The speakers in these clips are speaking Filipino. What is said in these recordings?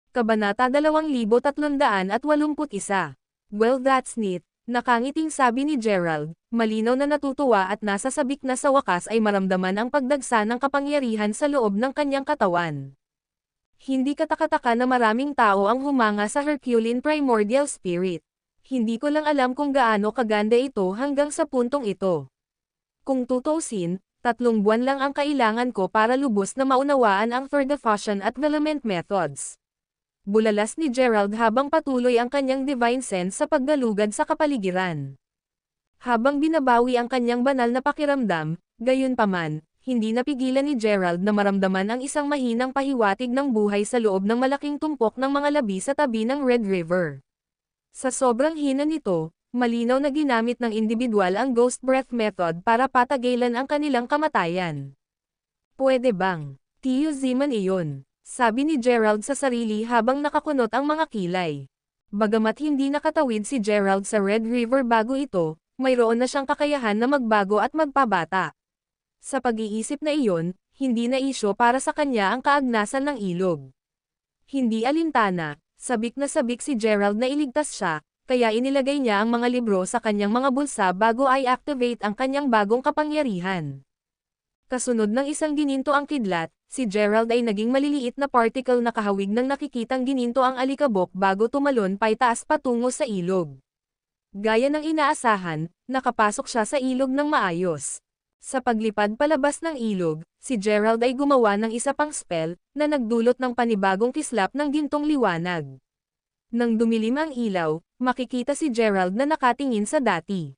Kabanata 2381. Well, that's neat. Nakangiting sabi ni Gerald, malinaw na natutuwa at nasa sabik na sa wakas ay maramdaman ang pagdagsa ng kapangyarihan sa loob ng kanyang katawan. Hindi katakataka na maraming tao ang humanga sa Herculean Primordial Spirit. Hindi ko lang alam kung gaano kaganda ito hanggang sa puntong ito. Kung tutuusin, 3 buwan lang ang kailangan ko para lubos na maunawaan ang third fusion at element methods. Bulalas ni Gerald habang patuloy ang kanyang divine sense sa paggalugad sa kapaligiran. Habang binabawi ang kanyang banal na pakiramdam, gayunpaman, hindi napigilan ni Gerald na maramdaman ang isang mahinang pahiwatig ng buhay sa loob ng malaking tumpok ng mga labi sa tabi ng Red River. Sa sobrang hina nito, malinaw na ginamit ng individual ang Ghost Breath Method para patagalan ang kanilang kamatayan. Pwede bang, Tio Zeman iyon? Sabi ni Gerald sa sarili habang nakakunot ang mga kilay. Bagamat hindi nakatawid si Gerald sa Red River bago ito, mayroon na siyang kakayahan na magbago at magpabata. Sa pag-iisip na iyon, hindi na isyo para sa kanya ang kaagnasan ng ilog. Hindi alintana, sabik na sabik si Gerald na iligtas siya, kaya inilagay niya ang mga libro sa kanyang mga bulsa bago ay activate ang kanyang bagong kapangyarihan. Kasunod ng isang gininto ang kidlat, si Gerald ay naging maliliit na particle na kahawig ng nakikitang gininto ang alikabok bago tumalon paitaas patungo sa ilog. Gaya ng inaasahan, nakapasok siya sa ilog ng maayos. Sa paglipad palabas ng ilog, si Gerald ay gumawa ng isa pang spell, na nagdulot ng panibagong kislap ng gintong liwanag. Nang dumilim ang ilaw, makikita si Gerald na nakatingin sa dati.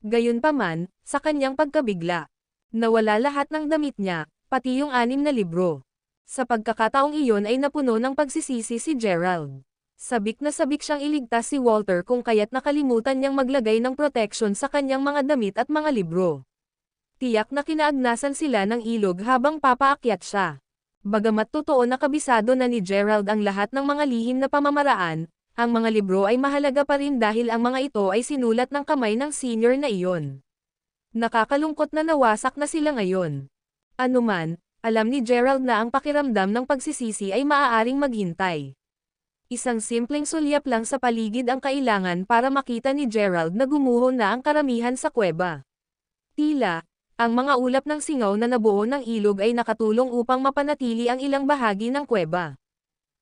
Gayunpaman, sa kanyang pagkabigla, nawala lahat ng damit niya, pati yung 6 na libro. Sa pagkakataong iyon ay napuno ng pagsisisi si Gerald. Sabik na sabik siyang iligtas si Walter kung kaya't nakalimutan niyang maglagay ng protection sa kanyang mga damit at mga libro. Tiyak na kinaagnasan sila ng ilog habang papaakyat siya. Bagamat totoo na kabisado na ni Gerald ang lahat ng mga lihim na pamamaraan, ang mga libro ay mahalaga pa rin dahil ang mga ito ay sinulat ng kamay ng senior na iyon. Nakakalungkot na nawasak na sila ngayon. Anuman, alam ni Gerald na ang pakiramdam ng pagsisisi ay maaaring maghintay. Isang simpleng sulyap lang sa paligid ang kailangan para makita ni Gerald na gumuho na ang karamihan sa kuweba. Tila, ang mga ulap ng singaw na nabuo ng ilog ay nakatulong upang mapanatili ang ilang bahagi ng kuweba.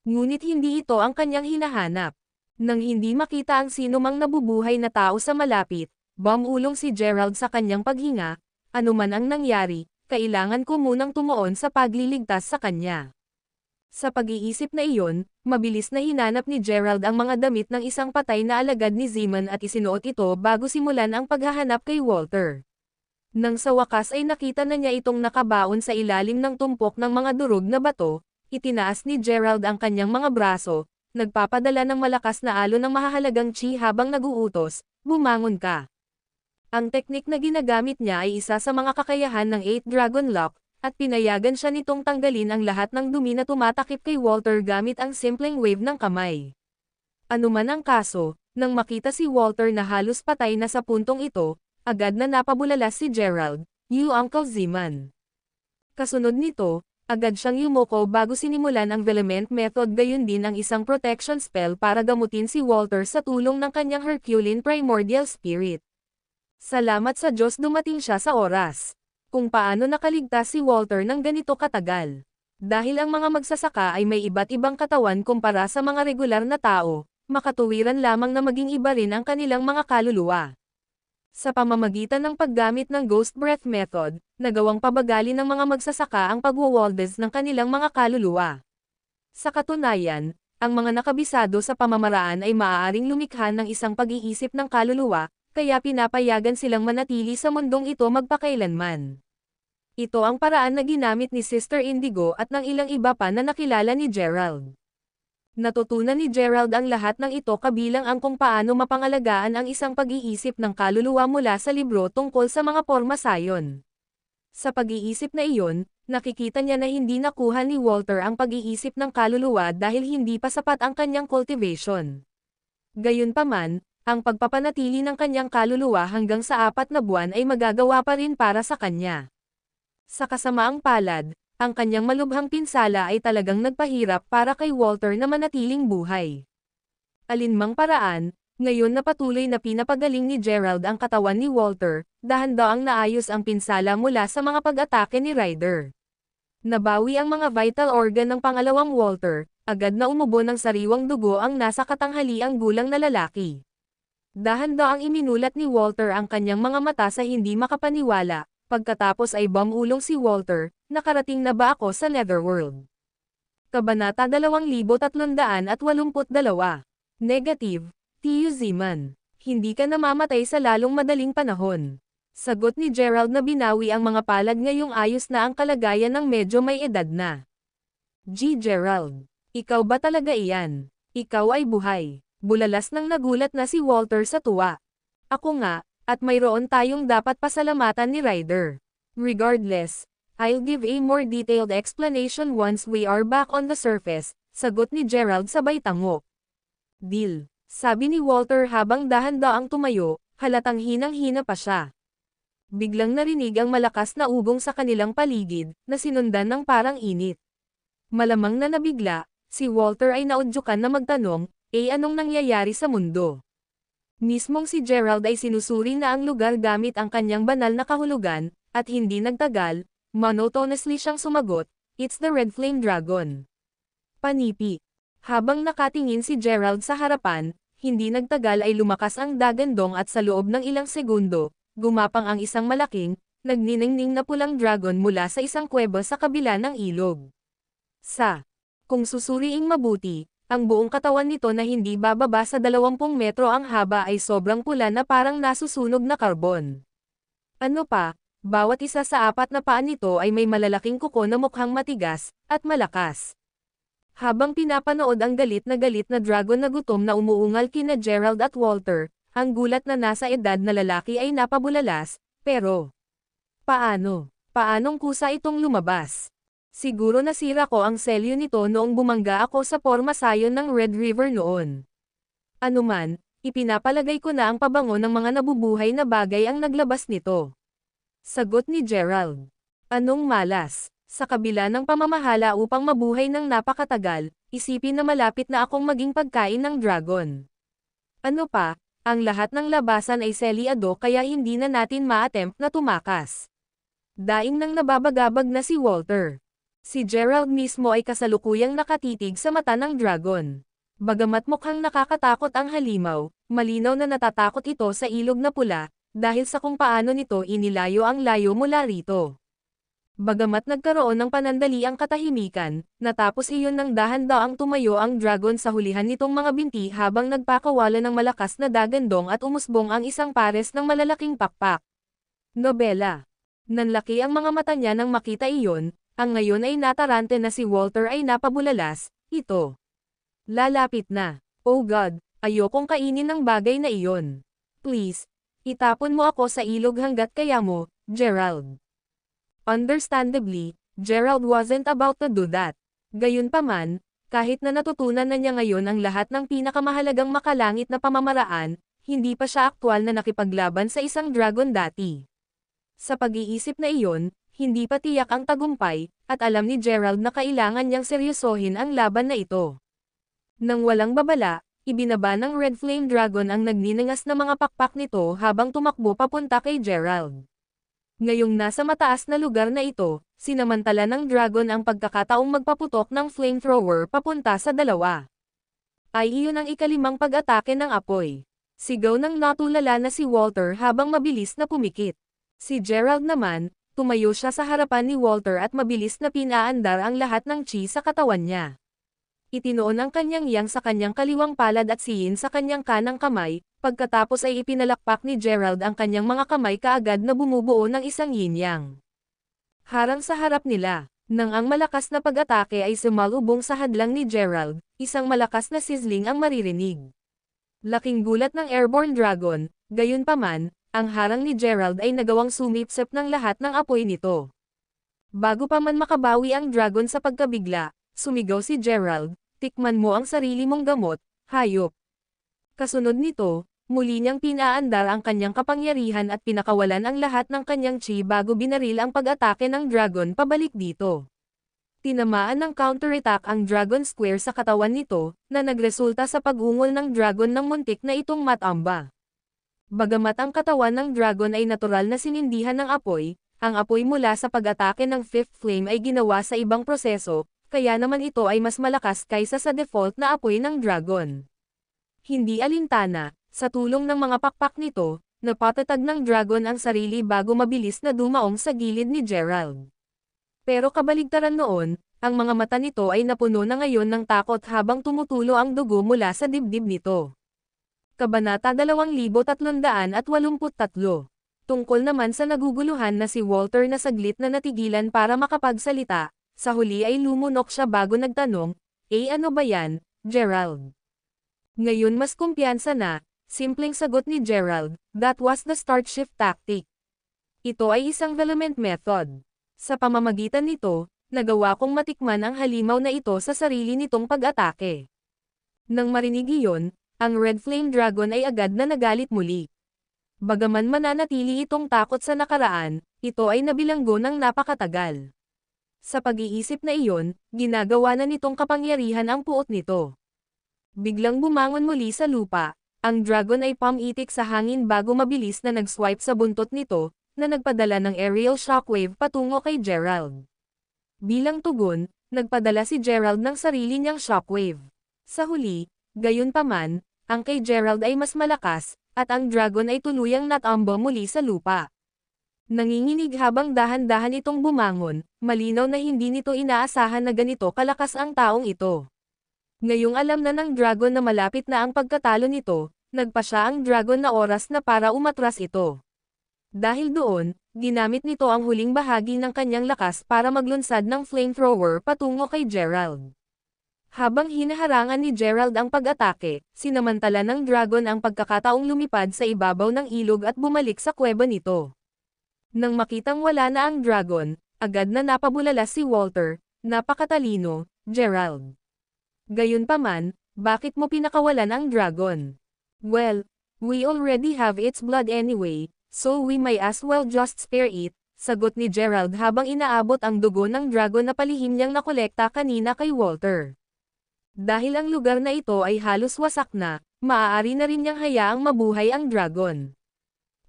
Ngunit hindi ito ang kanyang hinahanap. Nang hindi makita ang sinumang nabubuhay na tao sa malapit, bumulong si Gerald sa kanyang paghinga, anuman ang nangyari, kailangan ko munang tumuon sa pagliligtas sa kanya. Sa pag-iisip na iyon, mabilis na hinanap ni Gerald ang mga damit ng isang patay na alagad ni Zeman at isinuot ito bago simulan ang paghahanap kay Walter. Nang sa wakas ay nakita na niya itong nakabaon sa ilalim ng tumpok ng mga durog na bato, itinaas ni Gerald ang kanyang mga braso, nagpapadala ng malakas na alon ng mahahalagang chi habang naguutos, bumangon ka. Ang teknik na ginagamit niya ay isa sa mga kakayahan ng 8 Dragon Lock, at pinayagan siya nitong tanggalin ang lahat ng dumi na tumatakip kay Walter gamit ang simpleng wave ng kamay. Anuman ang kaso, nang makita si Walter na halos patay na sa puntong ito, agad na napabulalas si Gerald, "You Uncle Zeman." Kasunod nito, agad siyang yumuko bago sinimulan ang Element Method gayon din ang isang protection spell para gamutin si Walter sa tulong ng kanyang Herculean Primordial Spirit. Salamat sa Diyos dumating siya sa oras. Kung paano nakaligtas si Walter ng ganito katagal. Dahil ang mga magsasaka ay may iba't ibang katawan kumpara sa mga regular na tao, makatuwiran lamang na maging iba rin ang kanilang mga kaluluwa. Sa pamamagitan ng paggamit ng Ghost Breath Method, nagawang pabagali ng mga magsasaka ang pagwawaldes ng kanilang mga kaluluwa. Sa katunayan, ang mga nakabisado sa pamamaraan ay maaaring lumikha ng isang pag-iisip ng kaluluwa, kaya pinapayagan silang manatili sa mundong ito magpakailanman. Ito ang paraan na ginamit ni Sister Indigo at ng ilang iba pa na nakilala ni Gerald. Natutunan ni Gerald ang lahat ng ito kabilang ang kung paano mapangalagaan ang isang pag-iisip ng kaluluwa mula sa libro tungkol sa mga porma sayon. Sa pag-iisip na iyon, nakikita niya na hindi nakuha ni Walter ang pag-iisip ng kaluluwa dahil hindi pa sapat ang kanyang cultivation. Gayunpaman, ang pagpapanatili ng kanyang kaluluwa hanggang sa 4 na buwan ay magagawa pa rin para sa kanya. Sa kasamaang palad, ang kanyang malubhang pinsala ay talagang nagpahirap para kay Walter na manatiling buhay. Alinmang paraan, ngayon na patuloy na pinapagaling ni Gerald ang katawan ni Walter, dahan-daang naayos ang pinsala mula sa mga pag-atake ni Ryder. Nabawi ang mga vital organ ng pangalawang Walter, agad na umubo ng sariwang dugo ang nasa katanghaliang gulang na lalaki. Dahan-daang iminulat ni Walter ang kanyang mga mata sa hindi makapaniwala, pagkatapos ay bumulong si Walter, nakarating na ba ako sa Netherworld? Kabanata 2382. Negative, Tiyu Ziman. Hindi ka namamatay sa lalong madaling panahon. Sagot ni Gerald na binawi ang mga palad ngayong ayos na ang kalagayan ng medyo may edad na. Gerald. Ikaw ba talaga iyan? Ikaw ay buhay. Bulalas nang nagulat na si Walter sa tuwa. Ako nga, at mayroon tayong dapat pasalamatan ni Ryder. Regardless, I'll give a more detailed explanation once we are back on the surface, sagot ni Gerald sabay tango. Deal, sabi ni Walter habang dahan-daang tumayo, halatang hinang-hina pa siya. Biglang narinig ang malakas na ugong sa kanilang paligid, na sinundan ng parang init. Malamang na nabigla, si Walter ay naudyukan na magtanong, anong nangyayari sa mundo? Mismong si Gerald ay sinusuri na ang lugar gamit ang kanyang banal na kahulugan, at hindi nagtagal, monotonously siyang sumagot, it's the Red Flame Dragon. Panipi. Habang nakatingin si Gerald sa harapan, hindi nagtagal ay lumakas ang dagandong at sa loob ng ilang segundo, gumapang ang isang malaking, nagniningning na pulang dragon mula sa isang kuweba sa kabila ng ilog. Kung susuriing mabuti, ang buong katawan nito na hindi bababa sa 20 metro ang haba ay sobrang pula na parang nasusunog na karbon. Ano pa, bawat isa sa 4 na paa nito ay may malalaking kuko na mukhang matigas, at malakas. Habang pinapanood ang galit na dragon na gutom na umuungal kina Gerald at Walter, ang gulat na nasa edad na lalaki ay napabulalas, pero paanong kusa itong lumabas? Siguro nasira ko ang selyo nito noong bumangga ako sa pormasayon ng Red River noon. Anuman, ipinapalagay ko na ang pabango ng mga nabubuhay na bagay ang naglabas nito. Sagot ni Gerald. Anong malas? Sa kabila ng pamamahala upang mabuhay ng napakatagal, isipin na malapit na akong maging pagkain ng dragon. Ano pa, ang lahat ng labasan ay selyado kaya hindi na natin ma-attempt na tumakas. Daing nang nababagabag na si Walter. Si Gerald mismo ay kasalukuyang nakatitig sa mata ng dragon. Bagamat mukhang nakakatakot ang halimaw, malinaw na natatakot ito sa ilog na pula, dahil sa kung paano nito inilayo ang layo mula rito. Bagamat nagkaroon ng panandaliang katahimikan, natapos iyon ng dahan-daang tumayo ang dragon sa hulihan nitong mga binti habang nagpakawala ng malakas na dagandong at umusbong ang isang pares ng malalaking pakpak. Nobela. Nanlaki ang mga mata niya nang makita iyon, ang ngayon ay natarante na si Walter ay napabulalas, ito. Lalapit na. Oh God, ayokong kainin ng bagay na iyon. Please, itapon mo ako sa ilog hanggat kaya mo, Gerald. Understandably, Gerald wasn't about to do that. Gayunpaman, kahit na natutunan na niya ngayon ang lahat ng pinakamahalagang makalangit na pamamaraan, hindi pa siya aktwal na nakipaglaban sa isang dragon dati. Sa pag-iisip na iyon, hindi pa tiyak ang tagumpay, at alam ni Gerald na kailangan niyang seryosohin ang laban na ito. Nang walang babala, ibinaba ng Red Flame Dragon ang nagniningas na mga pakpak nito habang tumakbo papunta kay Gerald. Ngayong nasa mataas na lugar na ito, sinamantala ng dragon ang pagkakataong magpaputok ng flamethrower papunta sa dalawa. Ay iyon ang ikalimang pag-atake ng apoy. Sigaw ng natulala na si Walter habang mabilis na pumikit. Si Gerald naman, tumayo siya sa harapan ni Walter at mabilis na pinaandar ang lahat ng chi sa katawan niya. Itinoon ang kanyang yang sa kanyang kaliwang palad at siyin sa kanyang kanang kamay, pagkatapos ay ipinalakpak ni Gerald ang kanyang mga kamay kaagad na bumubuo ng isang yin-yang. Harang sa harap nila, nang ang malakas na pag-atake ay sumalubong sa hadlang ni Gerald, isang malakas na sizzling ang maririnig. Laking gulat ng airborne dragon, gayunpaman, ang harang ni Gerald ay nagawang sumipsip ng lahat ng apoy nito. Bago pa man makabawi ang dragon sa pagkabigla, sumigaw si Gerald, tikman mo ang sarili mong gamot, hayop. Kasunod nito, muli niyang pinaandar ang kanyang kapangyarihan at pinakawalan ang lahat ng kanyang chi bago binaril ang pag-atake ng dragon pabalik dito. Tinamaan ng counterattack ang Dragon Square sa katawan nito, na nagresulta sa pag-ungol ng dragon ng muntik na itong matamba. Bagamat ang katawan ng dragon ay natural na sinindihan ng apoy, ang apoy mula sa pag-atake ng Fifth Flame ay ginawa sa ibang proseso, kaya naman ito ay mas malakas kaysa sa default na apoy ng dragon. Hindi alintana, sa tulong ng mga pakpak nito, napatatag ng dragon ang sarili bago mabilis na dumaong sa gilid ni Gerald. Pero kabaligtaran noon, ang mga mata nito ay napuno na ngayon ng takot habang tumutulo ang dugo mula sa dibdib nito. Kabanata 2383. Tungkol naman sa naguguluhan na si Walter na saglit na natigilan para makapagsalita, sa huli ay lumunok siya bago nagtanong, ano ba yan, Gerald? Ngayon mas kumpiyansa na, simpleng sagot ni Gerald, that was the start shift tactic. Ito ay isang development method. Sa pamamagitan nito, nagawa kong matikman ang halimaw na ito sa sarili nitong pag-atake. Nang marinig iyon, ang Red Flame Dragon ay agad na nagalit muli. Bagaman mananatili itong takot sa nakaraan, ito ay nabilanggo ng napakatagal. Sa pag-iisip na iyon, ginagawa na nitong kapangyarihan ang puot nito. Biglang bumangon muli sa lupa, ang dragon ay pumitik sa hangin bago mabilis na nag-swipe sa buntot nito, na nagpadala ng aerial shockwave patungo kay Gerald. Bilang tugon, nagpadala si Gerald ng sarili niyang shockwave. Sa huli, gayunpaman, ang kay Gerald ay mas malakas, at ang dragon ay tuluyang natambo muli sa lupa. Nanginginig habang dahan-dahan itong bumangon, malinaw na hindi nito inaasahan na ganito kalakas ang taong ito. Ngayong alam na ng dragon na malapit na ang pagkatalo nito, nagpa siya ang dragon na oras na para umatras ito. Dahil doon, ginamit nito ang huling bahagi ng kanyang lakas para maglunsad ng flamethrower patungo kay Gerald. Habang hinaharangan ni Gerald ang pag-atake, sinamantala ng dragon ang pagkakataong lumipad sa ibabaw ng ilog at bumalik sa kuweba nito. Nang makitang wala na ang dragon, agad na napabulala si Walter, napakatalino, Gerald. Gayunpaman, bakit mo pinakawalan ang dragon? Well, we already have its blood anyway, so we may as well just spare it, sagot ni Gerald habang inaabot ang dugo ng dragon na palihim niyang nakolekta kanina kay Walter. Dahil ang lugar na ito ay halos wasak na, maaari na rin niyang hayaang mabuhay ang dragon.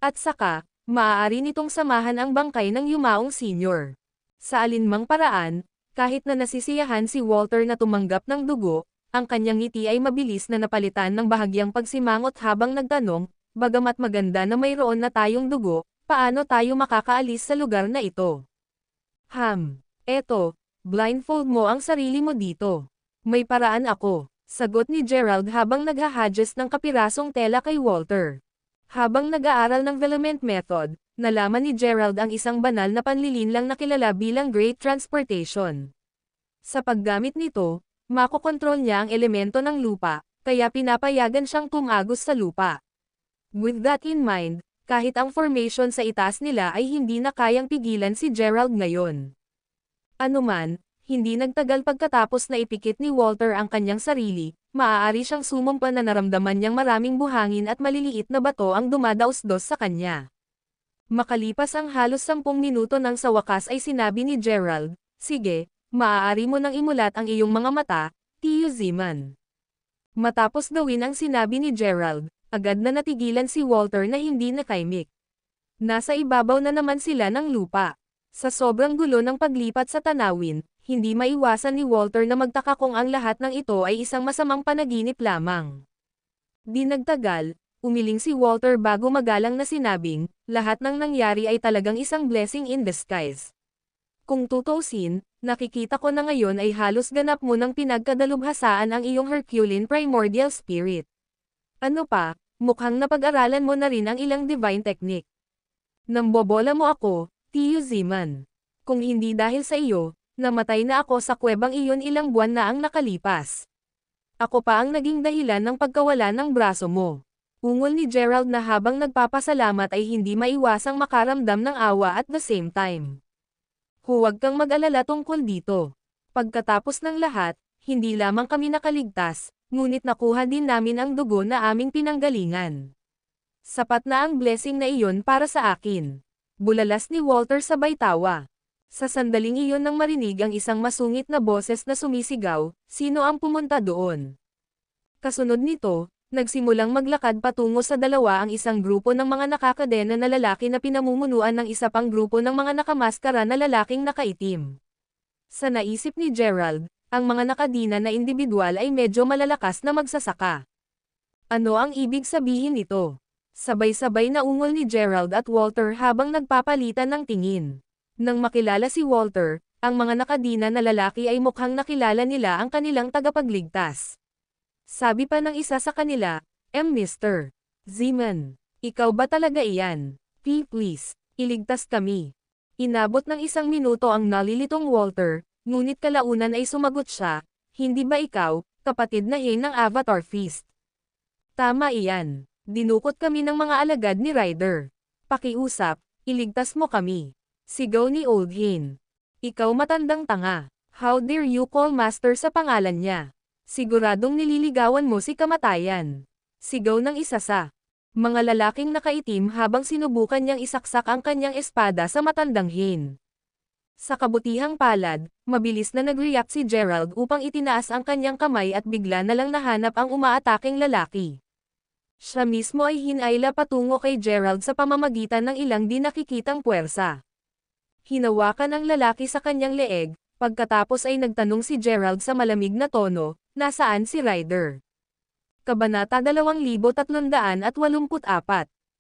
At saka, maaari nitong samahan ang bangkay ng yumaong senior. Sa alinmang paraan, kahit na nasisiyahan si Walter na tumanggap ng dugo, ang kanyang ngiti ay mabilis na napalitan ng bahagyang pagsimangot habang nagtanong, bagamat maganda na mayroon na tayong dugo, paano tayo makakaalis sa lugar na ito? Eto, blindfold mo ang sarili mo dito. May paraan ako, sagot ni Gerald habang naghahadjust ng kapirasong tela kay Walter. Habang nag-aaral ng development method, nalaman ni Gerald ang isang banal na panlilinlang na kilala bilang Great Transportation. Sa paggamit nito, makokontrol niya ang elemento ng lupa, kaya pinapayagan siyang tumagos sa lupa. With that in mind, kahit ang formation sa itaas nila ay hindi na kayang pigilan si Gerald ngayon. Anuman, hindi nagtagal pagkatapos na ipikit ni Walter ang kanyang sarili, maaari siyang sumumpa na naramdaman niyang maraming buhangin at maliliit na bato ang dumadaos-dos sa kanya. Makalipas ang halos 10 minuto nang sa wakas ay sinabi ni Gerald, sige, maaari mo nang imulat ang iyong mga mata, Tio Zeman. Matapos gawin ang sinabi ni Gerald, agad na natigilan si Walter na hindi nakaimik. Nasa ibabaw na naman sila ng lupa. Sa sobrang gulo ng paglipat sa tanawin, hindi maiwasan ni Walter na magtaka kung ang lahat ng ito ay isang masamang panaginip lamang. Di nagtagal, umiling si Walter bago magalang na sinabing, lahat ng nangyari ay talagang isang blessing in disguise. Kung tutuusin, nakikita ko na ngayon ay halos ganap mo ng pinagkadalubhasaan ang iyong Herculean primordial spirit. Ano pa, mukhang napag-aralan mo na rin ang ilang divine technique. Nambobola mo ako, Tio Zeman. Kung hindi dahil sa iyo, namatay na ako sa kuwebang iyon ilang buwan na ang nakalipas. Ako pa ang naging dahilan ng pagkawala ng braso mo. Ungol ni Gerald na habang nagpapasalamat ay hindi maiwasang makaramdam ng awa at the same time. Huwag kang mag-alala tungkol dito. Pagkatapos ng lahat, hindi lamang kami nakaligtas, ngunit nakuha din namin ang dugo na aming pinanggalingan. Sapat na ang blessing na iyon para sa akin. Bulalas ni Walter sabay tawa. Sa sandaling iyon nang marinig ang isang masungit na boses na sumisigaw, sino ang pumunta doon? Kasunod nito, nagsimulang maglakad patungo sa dalawa ang isang grupo ng mga nakakadena na lalaki na pinamumunuan ng isa pang grupo ng mga nakamaskara na lalaking nakaitim. Sa naisip ni Gerald, ang mga nakadina na individual ay medyo malalakas na magsasaka. Ano ang ibig sabihin nito? Sabay-sabay na ungol ni Gerald at Walter habang nagpapalitan ng tingin. Nang makilala si Walter, ang mga nakadina na lalaki ay mukhang nakilala nila ang kanilang tagapagligtas. Sabi pa ng isa sa kanila, Mr. Zeman, ikaw ba talaga iyan? Please, iligtas kami. Inabot ng 1 minuto ang nalilitong Walter, ngunit kalaunan ay sumagot siya, hindi ba ikaw, kapatid na Hain ng Avatar Feast? Tama iyan. Dinukot kami ng mga alagad ni Ryder. Pakiusap, iligtas mo kami. Sigaw ni Old Hain. Ikaw matandang tanga. How dare you call master sa pangalan niya? Siguradong nililigawan mo si kamatayan. Sigaw ng isa sa mga lalaking nakaitim habang sinubukan niyang isaksak ang kanyang espada sa matandang Hain. Sa kabutihang palad, mabilis na nag-react si Gerald upang itinaas ang kanyang kamay at bigla na lang nahanap ang umaataking lalaki. Siya mismo ay hinayla patungo kay Gerald sa pamamagitan ng ilang di nakikitang puwersa. Hinawakan ang lalaki sa kanyang leeg, pagkatapos ay nagtanong si Gerald sa malamig na tono, nasaan si Ryder? Kabanata 2384.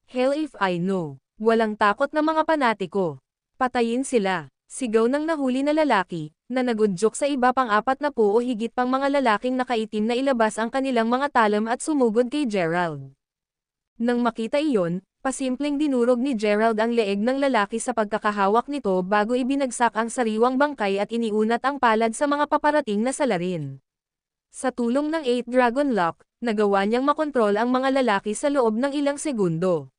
Hell if I know. Walang takot na mga panatiko. Patayin sila. Sigaw ng nahuli na lalaki, na nagudyok sa iba pang 40 o higit pang mga lalaking nakaitim na ilabas ang kanilang mga talam at sumugod kay Gerald. Nang makita iyon, pasimpleng dinurog ni Gerald ang leeg ng lalaki sa pagkakahawak nito bago ibinagsak ang sariwang bangkay at iniunat ang palad sa mga paparating na salarin. Sa tulong ng 8 Dragon Lock, nagawa niyang makontrol ang mga lalaki sa loob ng ilang segundo.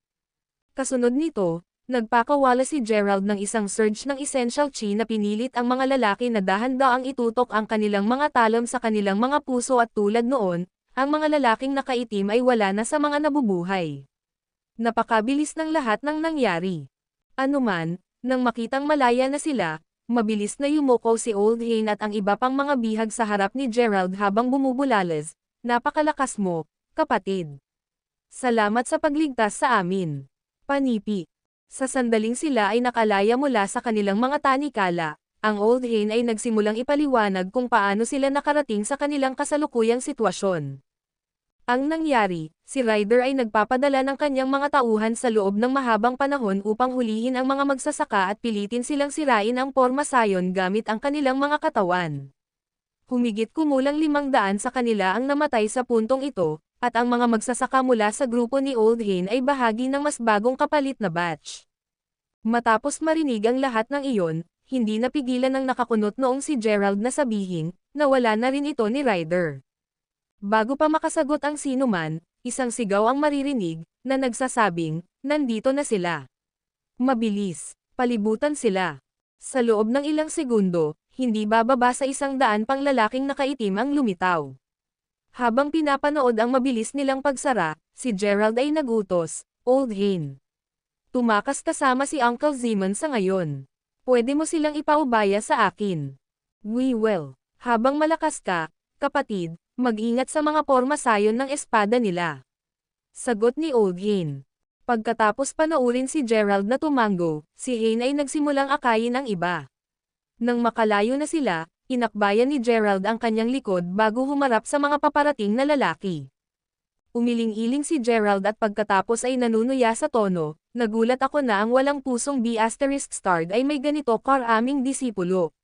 Kasunod nito, nagpakawala si Gerald ng isang surge ng essential chi na pinilit ang mga lalaki na dahan-daang itutok ang kanilang mga talam sa kanilang mga puso at tulad noon, ang mga lalaking nakaitim ay wala na sa mga nabubuhay. Napakabilis ng lahat ng nangyari. Anuman, nang makitang malaya na sila, mabilis na yumuko si Old Hain at ang iba pang mga bihag sa harap ni Gerald habang bumubulalas, napakalakas mo, kapatid. Salamat sa pagligtas sa amin. Panipi. Sa sandaling sila ay nakalaya mula sa kanilang mga tanikala, ang Old Hain ay nagsimulang ipaliwanag kung paano sila nakarating sa kanilang kasalukuyang sitwasyon. Ang nangyari, si Ryder ay nagpapadala ng kanyang mga tauhan sa loob ng mahabang panahon upang hulihin ang mga magsasaka at pilitin silang sirain ang porma sayon gamit ang kanilang mga katawan. Humigit kumulang 500 sa kanila ang namatay sa puntong ito, at ang mga magsasaka mula sa grupo ni Old Hain ay bahagi ng mas bagong kapalit na batch. Matapos marinig ang lahat ng iyon, hindi napigilan ng nakakunot noong si Gerald na sabihin, na wala na rin ito ni Ryder. Bago pa makasagot ang sinuman, isang sigaw ang maririnig, na nagsasabing, nandito na sila. Mabilis, palibutan sila. Sa loob ng ilang segundo, hindi bababa sa 100 pang lalaking nakaitim ang lumitaw. Habang pinapanood ang mabilis nilang pagsara, si Gerald ay nagutos, Old Hain. Tumakas kasama si Uncle Zeman sa ngayon. Pwede mo silang ipaubaya sa akin. We will. Habang malakas ka, kapatid, mag-ingat sa mga porma sayon ng espada nila. Sagot ni Old Hain. Pagkatapos panoorin si Gerald na tumango, si Hain ay nagsimulang akayin ang iba. Nang makalayo na sila, inakbayan ni Gerald ang kanyang likod bago humarap sa mga paparating na lalaki. Umiling-iling si Gerald at pagkatapos ay nanunuya sa tono, nagulat ako na ang walang pusong B***starred ay may ganito karaming disipulo.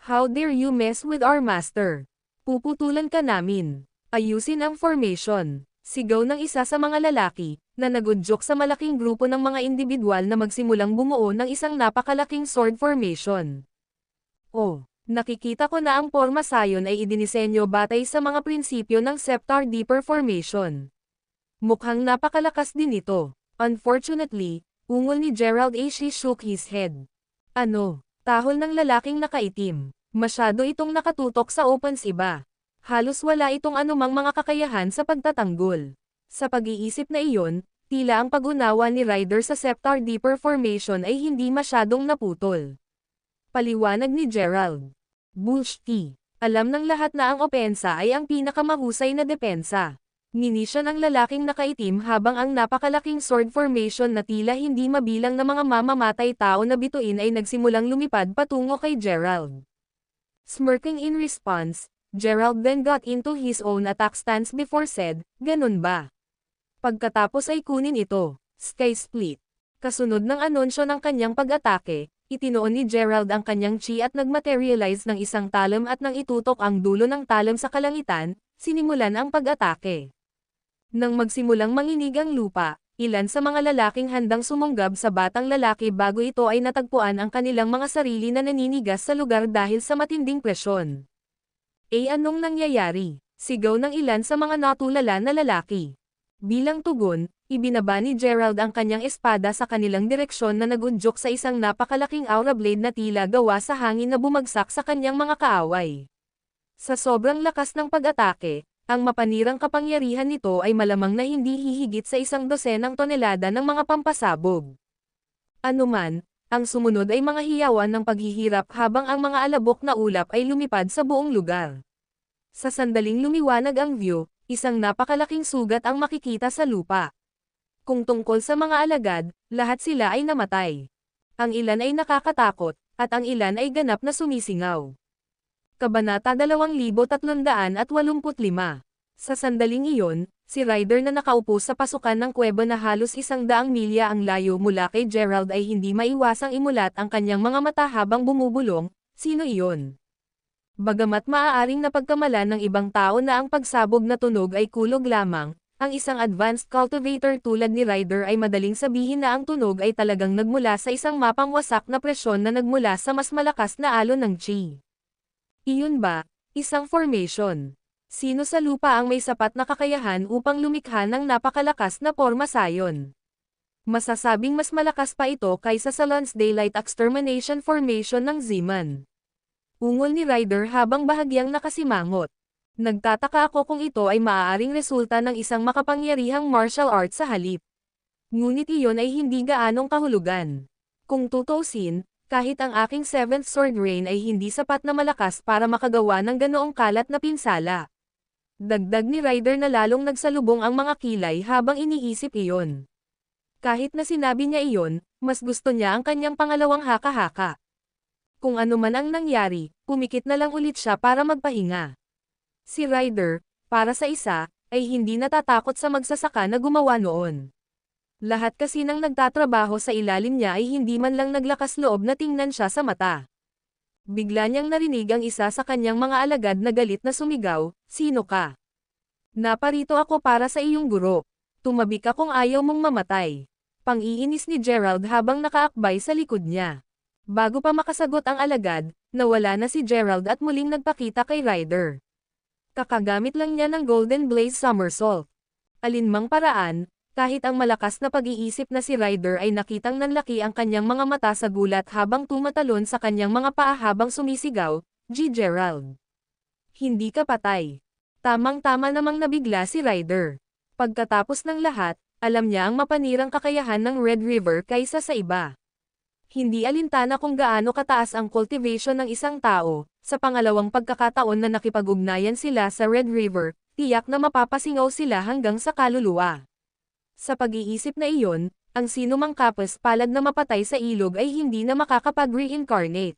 How dare you mess with our master? Puputulan ka namin. Ayusin ang formation. Sigaw ng isa sa mga lalaki, na nagudyok sa malaking grupo ng mga individual na magsimulang bumuo ng isang napakalaking sword formation. Oh, nakikita ko na ang porma sayon ay idinisenyo batay sa mga prinsipyo ng Septar Deeper Formation. Mukhang napakalakas din ito. Unfortunately, ungol ni Gerald she shook his head. Ano? Tahol ng lalaking nakaitim. Masyado itong nakatutok sa opens iba. Halos wala itong anumang mga kakayahan sa pagtatanggol. Sa pag-iisip na iyon, tila ang pag-unawa ni Ryder sa Septar Deeper Formation ay hindi masyadong naputol. Paliwanag ni Gerald. Bullshit. Alam ng lahat na ang opensa ay ang pinakamahusay na depensa. Ninisya ng lalaking nakaitim habang ang napakalaking sword formation na tila hindi mabilang na mga mamamatay tao na bituin ay nagsimulang lumipad patungo kay Gerald. Smirking in response, Gerald then got into his own attack stance before said, "Ganun ba?" Pagkatapos ay kunin ito, Sky Split. Kasunod ng anunsyo ng kanyang pag-atake, itinuon ni Gerald ang kanyang chi at nagmaterialize ng isang talon at nang itutok ang dulo ng talon sa kalangitan, sinimulan ang pag-atake. Nang magsimulang manginig ang lupa, ilan sa mga lalaking handang sumunggab sa batang lalaki bago ito ay natagpuan ang kanilang mga sarili na naninigas sa lugar dahil sa matinding presyon. Anong nangyayari? Sigaw ng ilan sa mga natulala na lalaki. Bilang tugon, ibinaba ni Gerald ang kanyang espada sa kanilang direksyon na nagundyok sa isang napakalaking aura blade na tila gawa sa hangin na bumagsak sa kanyang mga kaaway. Sa sobrang lakas ng pag-atake, ang mapanirang kapangyarihan nito ay malamang na hindi hihigit sa 100 tonelada ng mga pampasabog. Anuman, ang sumunod ay mga hiyawan ng paghihirap habang ang mga alabok na ulap ay lumipad sa buong lugar. Sa sandaling lumiwanag ang view, isang napakalaking sugat ang makikita sa lupa. Kung tungkol sa mga alagad, lahat sila ay namatay. Ang ilan ay nakakatakot, at ang ilan ay ganap na sumisingaw. Kabanata 2385. Sa sandaling iyon, si Ryder na nakaupo sa pasukan ng kuweba na halos 100 milya ang layo mula kay Gerald ay hindi maiwasang imulat ang kanyang mga mata habang bumubulong, sino iyon? Bagamat maaaring napagkamalan ng ibang tao na ang pagsabog na tunog ay kulog lamang, ang isang advanced cultivator tulad ni Ryder ay madaling sabihin na ang tunog ay talagang nagmula sa isang mapangwasak na presyon na nagmula sa mas malakas na alon ng chi. Iyon ba, isang formation? Sino sa lupa ang may sapat na kakayahan upang lumikha ng napakalakas na porma sayon? Masasabing mas malakas pa ito kaysa sa Lance Daylight Extermination Formation ng Zeman. Ungol ni Ryder habang bahagyang nakasimangot. Nagtataka ako kung ito ay maaaring resulta ng isang makapangyarihang martial arts sa halip. Ngunit iyon ay hindi gaanong kahulugan. Kung tutuusin, kahit ang aking 7th Sword Rain ay hindi sapat na malakas para makagawa ng ganoong kalat na pinsala. Dagdag ni Ryder na lalong nagsalubong ang mga kilay habang iniisip iyon. Kahit na sinabi niya iyon, mas gusto niya ang kanyang pangalawang haka-haka. Kung ano man ang nangyari, pumikit na lang ulit siya para magpahinga. Si Ryder, para sa isa, ay hindi natatakot sa magsasaka na gumawa noon. Lahat kasi ng nagtatrabaho sa ilalim niya ay hindi man lang naglakas loob na tingnan siya sa mata. Bigla niyang narinig ang isa sa kanyang mga alagad na galit na sumigaw, "Sino ka? Naparito ako para sa iyong guro. Tumabi ka kung ayaw mong mamatay." Pang-iinis ni Gerald habang nakaakbay sa likod niya. Bago pa makasagot ang alagad, nawala na si Gerald at muling nagpakita kay Ryder. Kakagamit lang niya ng Golden Blaze Somersault. Alinmang paraan, kahit ang malakas na pag-iisip na si Ryder ay nakitang nanlaki ang kanyang mga mata sa gulat habang tumatalon sa kanyang mga paa habang sumisigaw, "G. Gerald! Hindi ka patay." Tamang-tama namang nabigla si Ryder. Pagkatapos ng lahat, alam niya ang mapanirang kakayahan ng Red River kaysa sa iba. Hindi alintana kung gaano kataas ang cultivation ng isang tao, sa pangalawang pagkakataon na nakipag-ugnayan sila sa Red River, tiyak na mapapasingaw sila hanggang sa kaluluwa. Sa pag-iisip na iyon, ang sinumang kapas-palad na mapatay sa ilog ay hindi na makakapag-reincarnate.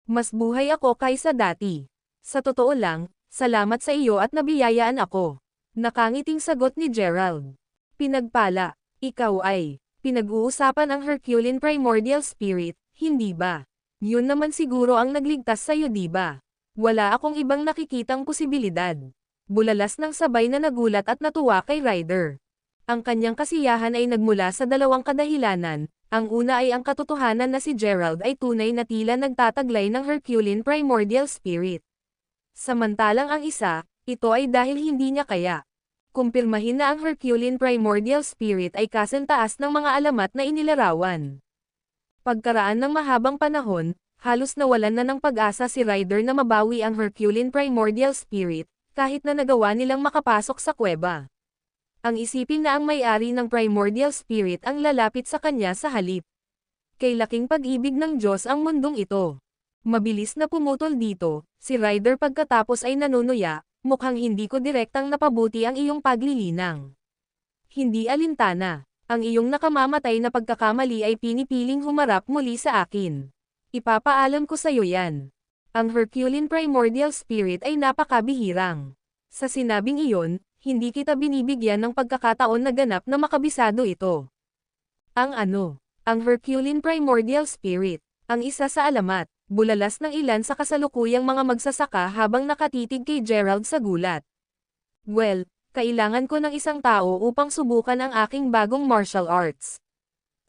Mas buhay ako kaysa dati. Sa totoo lang, salamat sa iyo at nabiyayaan ako. Nakangiting sagot ni Gerald. Pinagpala, ikaw ay, pinag-uusapan ang Herculean Primordial Spirit, hindi ba? Yun naman siguro ang nagligtas sa'yo di ba? Wala akong ibang nakikitang posibilidad. Bulalas ng sabay na nagulat at natuwa kay Ryder. Ang kanyang kasiyahan ay nagmula sa dalawang kadahilanan. Ang una ay ang katotohanan na si Gerald ay tunay na tila nagtataglay ng Herculean Primordial Spirit. Samantalang ang isa, ito ay dahil hindi niya kaya. Kumpirmahin na ang Herculean Primordial Spirit ay kasentaas ng mga alamat na inilarawan. Pagkaraan ng mahabang panahon, halos nawalan na ng pag-asa si Ryder na mabawi ang Herculean Primordial Spirit, kahit na nagawa nilang makapasok sa kuweba. Ang isipin na ang may-ari ng Primordial Spirit ang lalapit sa kanya sa halip. Kay laking pag-ibig ng Diyos ang mundong ito. Mabilis na pumutol dito, si Ryder pagkatapos ay nanunuya, mukhang hindi ko direktang napabuti ang iyong paglilinang. Hindi alintana, ang iyong nakamamatay na pagkakamali ay pinipiling humarap muli sa akin. Ipapaalam ko sa'yo yan. Ang Herculean Primordial Spirit ay napakabihirang. Sa sinabing iyon, hindi kita binibigyan ng pagkakataon na ganap na makabisado ito. Ang Herculean Primordial Spirit, ang isa sa alamat, bulalas ng ilan sa kasalukuyang mga magsasaka habang nakatitig kay Gerald sa gulat. Well, kailangan ko ng isang tao upang subukan ang aking bagong martial arts.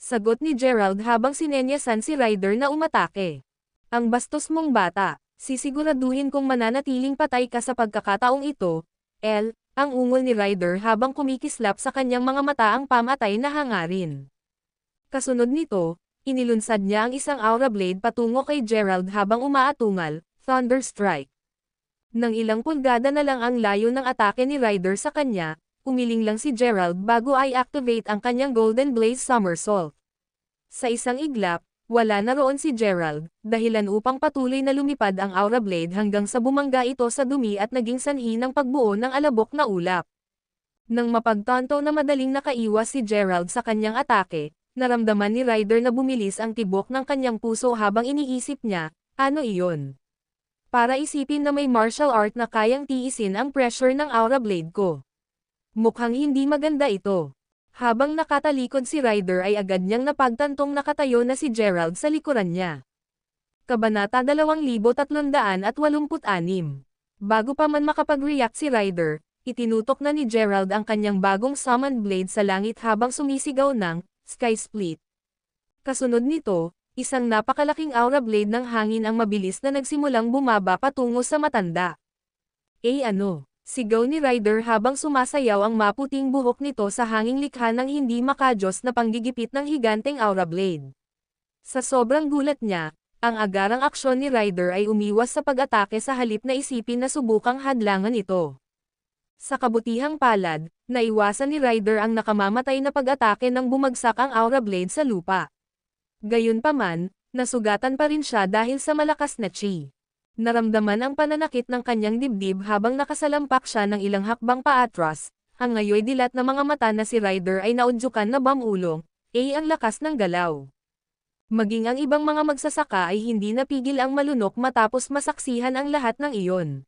Sagot ni Gerald habang sinenyasan si Ryder na umatake. Ang bastos mong bata, sisiguraduhin kong mananatiling patay ka sa pagkakataong ito, ang ungol ni Ryder habang kumikislap sa kanyang mga mata ang pamatay na hangarin. Kasunod nito, inilunsad niya ang isang aura blade patungo kay Gerald habang umaatungal, Thunder Strike. Nang ilang pulgada na lang ang layo ng atake ni Ryder sa kanya, umiling lang si Gerald bago ay activate ang kanyang Golden Blaze Somersault. Sa isang iglap, wala na roon si Gerald, dahilan upang patuloy na lumipad ang aura blade hanggang sa bumangga ito sa dumi at naging sanhi ng pagbuo ng alabok na ulap. Nang mapagtanto na madaling nakaiwas si Gerald sa kanyang atake, naramdaman ni Ryder na bumilis ang tibok ng kanyang puso habang iniisip niya, ano iyon? Para isipin na may martial art na kayang tiisin ang pressure ng aura blade ko. Mukhang hindi maganda ito. Habang nakatalikod si Ryder ay agad niyang napagtantong nakatayo na si Gerald sa likuran niya. Kabanata 2386. Bago pa man makapag-react si Ryder, itinutok na ni Gerald ang kanyang bagong summoned blade sa langit habang sumisigaw ng Sky Split. Kasunod nito, isang napakalaking aura blade ng hangin ang mabilis na nagsimulang bumaba patungo sa matanda. Sigaw ni Ryder habang sumasayaw ang maputing buhok nito sa hanging likha ng hindi makajos na panggigipit ng higanteng aura blade. Sa sobrang gulat niya, ang agarang aksyon ni Ryder ay umiwas sa pag-atake sa halip na isipin na subukang hadlangan ito. Sa kabutihang palad, naiwasan ni Ryder ang nakamamatay na pag-atake nang bumagsak ang aura blade sa lupa. Gayunpaman, nasugatan pa rin siya dahil sa malakas na chi. Naramdaman ang pananakit ng kanyang dibdib habang nakasalampak siya ng ilang hakbang paatras, ang ngayoy dilat na mga mata na si Ryder ay naudyukan na bamulong, ang lakas ng galaw. Maging ang ibang mga magsasaka ay hindi napigil ang malunok matapos masaksihan ang lahat ng iyon.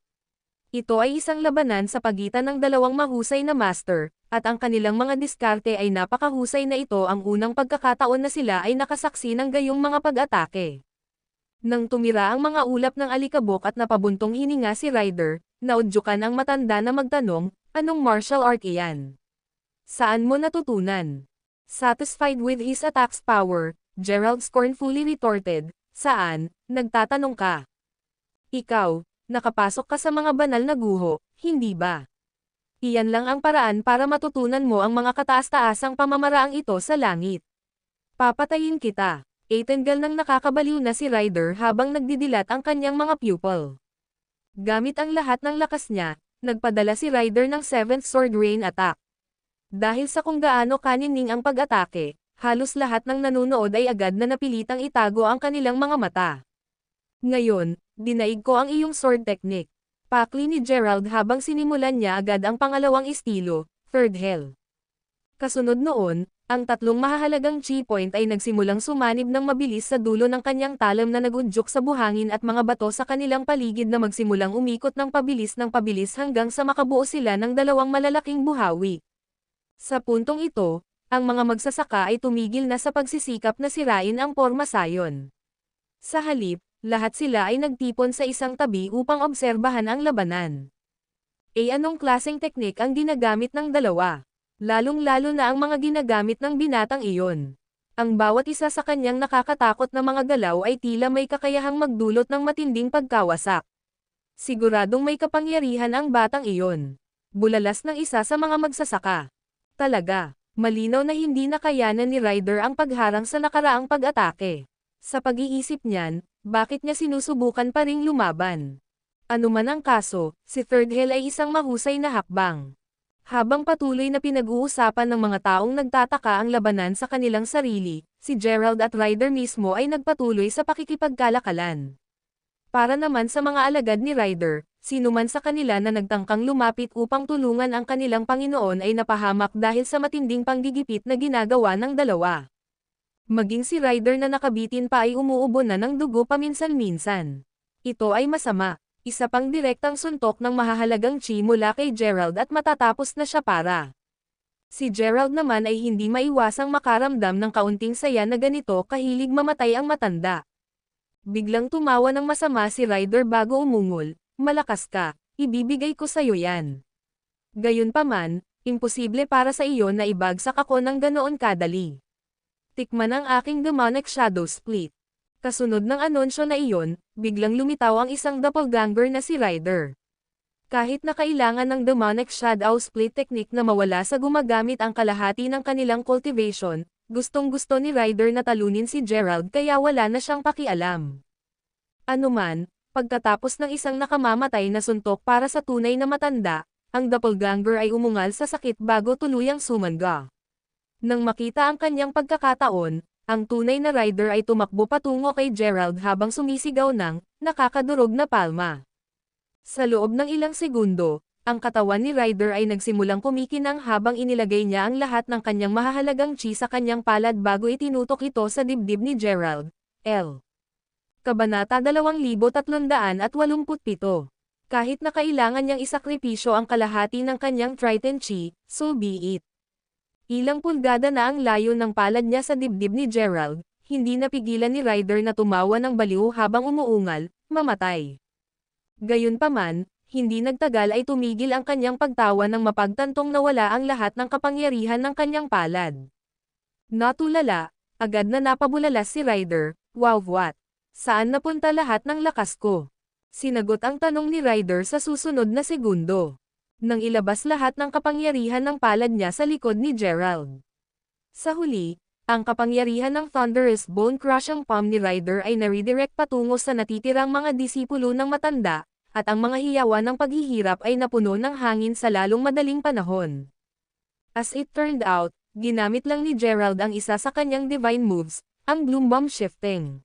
Ito ay isang labanan sa pagitan ng dalawang mahusay na master, at ang kanilang mga diskarte ay napakahusay na ito ang unang pagkakataon na sila ay nakasaksi ng gayong mga pag-atake. Nang tumira ang mga ulap ng alikabok at napabuntong hininga si Ryder, naudyukan ang matanda na magtanong, anong martial art iyan? Saan mo natutunan? Satisfied with his attack's power, Gerald scornfully retorted, saan, nagtatanong ka? Ikaw, nakapasok ka sa mga banal na guho, hindi ba? Iyan lang ang paraan para matutunan mo ang mga kataas-taasang pamamaraang ito sa langit. Papatayin kita. Tanggal nang nakakabaliw na si Ryder habang nagdidilat ang kanyang mga pupil. Gamit ang lahat ng lakas niya, nagpadala si Ryder ng 7th Sword Rain attack. Dahil sa kung gaano kanining ang pag-atake, halos lahat ng nanunood ay agad na napilitang itago ang kanilang mga mata. Ngayon, dinaig ko ang iyong sword technique. Pakli ni Gerald habang sinimulan niya agad ang pangalawang estilo, Third Hell. Kasunod noon, ang tatlong mahahalagang chi point ay nagsimulang sumanib ng mabilis sa dulo ng kanyang talam na nagundyok sa buhangin at mga bato sa kanilang paligid na magsimulang umikot ng pabilis hanggang sa makabuo sila ng dalawang malalaking buhawi. Sa puntong ito, ang mga magsasaka ay tumigil na sa pagsisikap na sirain ang pormasayon. Sa halip, lahat sila ay nagtipon sa isang tabi upang obserbahan ang labanan. Anong klaseng teknik ang ginagamit ng dalawa? Lalong-lalo na ang mga ginagamit ng binatang iyon. Ang bawat isa sa kanyang nakakatakot na mga galaw ay tila may kakayahang magdulot ng matinding pagkawasak. Siguradong may kapangyarihan ang batang iyon. Bulalas ng isa sa mga magsasaka. Talaga, malinaw na hindi nakayanan ni Ryder ang pagharang sa nakaraang pag-atake. Sa pag-iisip niyan, bakit niya sinusubukan pa ring lumaban? Ano man ang kaso, si Third Hell ay isang mahusay na hakbang. Habang patuloy na pinag-uusapan ng mga taong nagtataka ang labanan sa kanilang sarili, si Gerald at Ryder mismo ay nagpatuloy sa pakikipagkalakalan. Para naman sa mga alagad ni Ryder, sino man sa kanila na nagtangkang lumapit upang tulungan ang kanilang Panginoon ay napahamak dahil sa matinding panggigipit na ginagawa ng dalawa. Maging si Ryder na nakabitin pa ay umuubo na ng dugo paminsan-minsan. Ito ay masama. Isa pang direktang suntok ng mahahalagang chi mula kay Gerald at matatapos na siya para. Si Gerald naman ay hindi maiwasang makaramdam ng kaunting saya na ganito kahilig mamatay ang matanda. Biglang tumawa ng masama si Ryder bago umungol, "Malakas ka, ibibigay ko sa'yo yan. Gayunpaman, imposible para sa iyo na ibagsak ako ng ganoon kadali. Tikman ang aking demonic shadow split." Kasunod ng anunsyo na iyon, biglang lumitaw ang isang doppelganger na si Ryder. Kahit na kailangan ng demonic shadow split technique na mawala sa gumagamit ang kalahati ng kanilang cultivation, gustong-gusto ni Ryder na talunin si Gerald kaya wala na siyang pakialam. Anuman, pagkatapos ng isang nakamamatay na suntok para sa tunay na matanda, ang doppelganger ay umungal sa sakit bago tuluyang sumangga. Nang makita ang kanyang pagkakataon, ang tunay na Ryder ay tumakbo patungo kay Gerald habang sumisigaw ng nakakadurog na palma. Sa loob ng ilang segundo, ang katawan ni Ryder ay nagsimulang kumikinang habang inilagay niya ang lahat ng kanyang mahahalagang chi sa kanyang palad bago itinutok ito sa dibdib ni Gerald. L. Kabanata 2387. Kahit na kailangan niyang isakripisyo ang kalahati ng kanyang Triton chi, so be it. Ilang pulgada na ang layo ng palad niya sa dibdib ni Gerald, hindi napigilan ni Ryder na tumawa ng baliw habang umuungal, mamatay. Gayunpaman, hindi nagtagal ay tumigil ang kanyang pagtawa nang mapagtantong nawala ang lahat ng kapangyarihan ng kanyang palad. Natulala, agad na napabulalas si Ryder, "Wow, what? Saan napunta lahat ng lakas ko?" Sinagot ang tanong ni Ryder sa susunod na segundo. Nang ilabas lahat ng kapangyarihan ng palad niya sa likod ni Gerald. Sa huli, ang kapangyarihan ng Thunderous Bone Crushing Palm ni Ryder ay na-redirect patungo sa natitirang mga disipulo ng matanda, at ang mga hiyawan ng paghihirap ay napuno ng hangin sa lalong madaling panahon. As it turned out, ginamit lang ni Gerald ang isa sa kanyang divine moves, ang Bloom Bomb Shifting.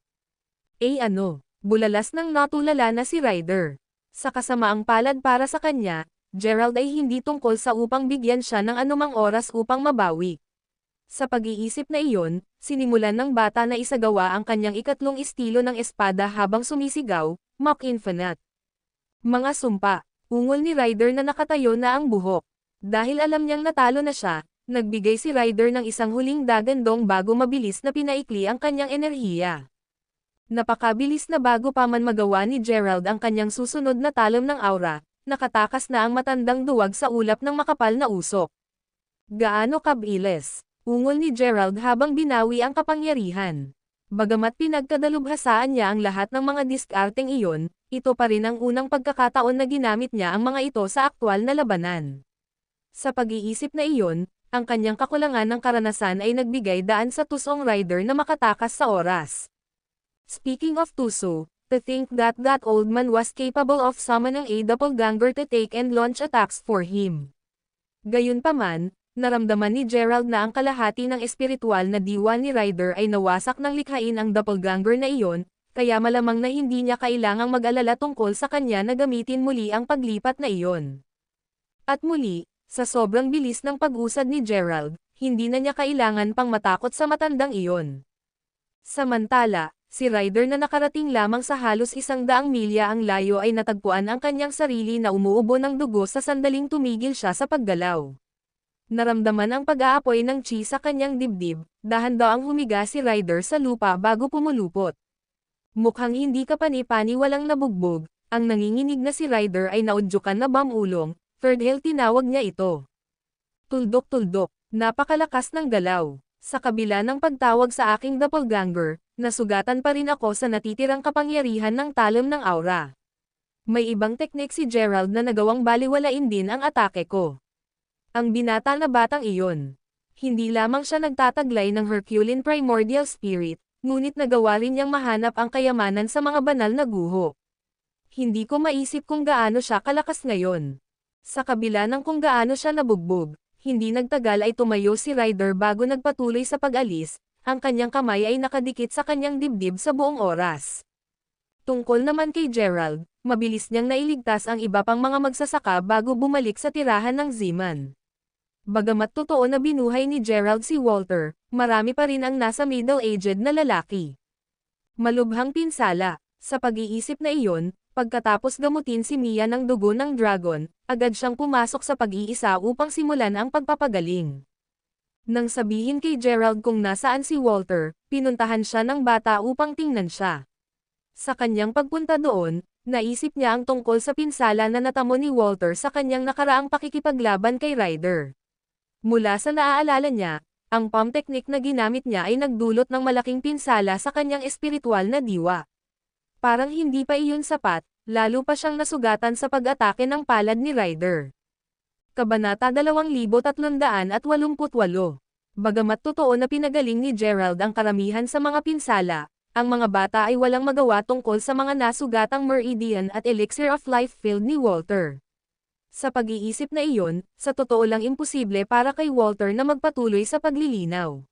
Bulalas ng natulala na si Ryder. Sa kasamaang palad para sa kanya, Gerald ay hindi tungkol sa upang bigyan siya ng anumang oras upang mabawi. Sa pag-iisip na iyon, sinimulan ng bata na isagawa ang kanyang ikatlong estilo ng espada habang sumisigaw, "Mach Infinite." Mga sumpa, ungol ni Ryder na nakatayo na ang buhok. Dahil alam niyang natalo na siya, nagbigay si Ryder ng isang huling dagandong bago mabilis na pinaikli ang kanyang enerhiya. Napakabilis na bago pa man magawa ni Gerald ang kanyang susunod na talon ng aura, nakatakas na ang matandang duwag sa ulap ng makapal na usok. Gaano kabilis, ungol ni Gerald habang binawi ang kapangyarihan. Bagamat pinagkadalubhasaan niya ang lahat ng mga diskarteng iyon, ito pa rin ang unang pagkakataon na ginamit niya ang mga ito sa aktwal na labanan. Sa pag-iisip na iyon, ang kanyang kakulangan ng karanasan ay nagbigay daan sa tusong Ryder na makatakas sa oras. Speaking of tuso, to think that that old man was capable of summoning a doppelganger to take and launch attacks for him. Gayunpaman, naramdaman ni Gerald na ang kalahati ng espiritual na diwa ni Ryder ay nawasak ng likhain ang doppelganger na iyon, kaya malamang na hindi niya kailangang mag-alala tungkol sa kanya na gamitin muli ang paglipat na iyon. At muli, sa sobrang bilis ng pag-usad ni Gerald, hindi na niya kailangan pang matakot sa matandang iyon. Samantala, si Ryder na nakarating lamang sa halos 100 milya ang layo ay natagpuan ang kanyang sarili na umuubo ng dugo sa sandaling tumigil siya sa paggalaw. Naramdaman ang pag-aapoy ng chi sa kanyang dibdib, dahan-daang humiga si Ryder sa lupa bago pumulupot. Mukhang hindi kapani-pani walang nabugbog, ang nanginginig na si Ryder ay naudyukan na bamulong, third hail tinawag niya ito. Tuldok-tuldok, napakalakas ng galaw. Sa kabila ng pagtawag sa aking doppelganger, nasugatan pa rin ako sa natitirang kapangyarihan ng talon ng aura. May ibang teknik si Gerald na nagawang baliwalain din ang atake ko. Ang binata na batang iyon. Hindi lamang siya nagtataglay ng Herculean Primordial Spirit, ngunit nagawa rin niyang mahanap ang kayamanan sa mga banal na guho. Hindi ko maisip kung gaano siya kalakas ngayon. Sa kabila ng kung gaano siya nabugbog, hindi nagtagal ay tumayo si Ryder bago nagpatuloy sa pag-alis, ang kanyang kamay ay nakadikit sa kanyang dibdib sa buong oras. Tungkol naman kay Gerald, mabilis niyang nailigtas ang iba pang mga magsasaka bago bumalik sa tirahan ng Zeman. Bagamat totoo na binuhay ni Gerald si Walter, marami pa rin ang nasa middle-aged na lalaki. Malubhang pinsala, sa pag-iisip na iyon, pagkatapos gamutin si Mia ng dugo ng dragon, agad siyang pumasok sa pag-iisa upang simulan ang pagpapagaling. Nang sabihin kay Gerald kung nasaan si Walter, pinuntahan siya ng bata upang tingnan siya. Sa kanyang pagpunta doon, naisip niya ang tungkol sa pinsala na natamo ni Walter sa kanyang nakaraang pakikipaglaban kay Ryder. Mula sa naaalala niya, ang palm technique na ginamit niya ay nagdulot ng malaking pinsala sa kanyang espiritual na diwa. Parang hindi pa iyon sapat, lalo pa siyang nasugatan sa pag-atake ng palad ni Ryder. Kabanata 2388. Bagamat totoo na pinagaling ni Gerald ang karamihan sa mga pinsala, ang mga bata ay walang magawa tungkol sa mga nasugatang meridian at elixir of life field ni Walter. Sa pag-iisip na iyon, sa totoo lang imposible para kay Walter na magpatuloy sa paglilinaw.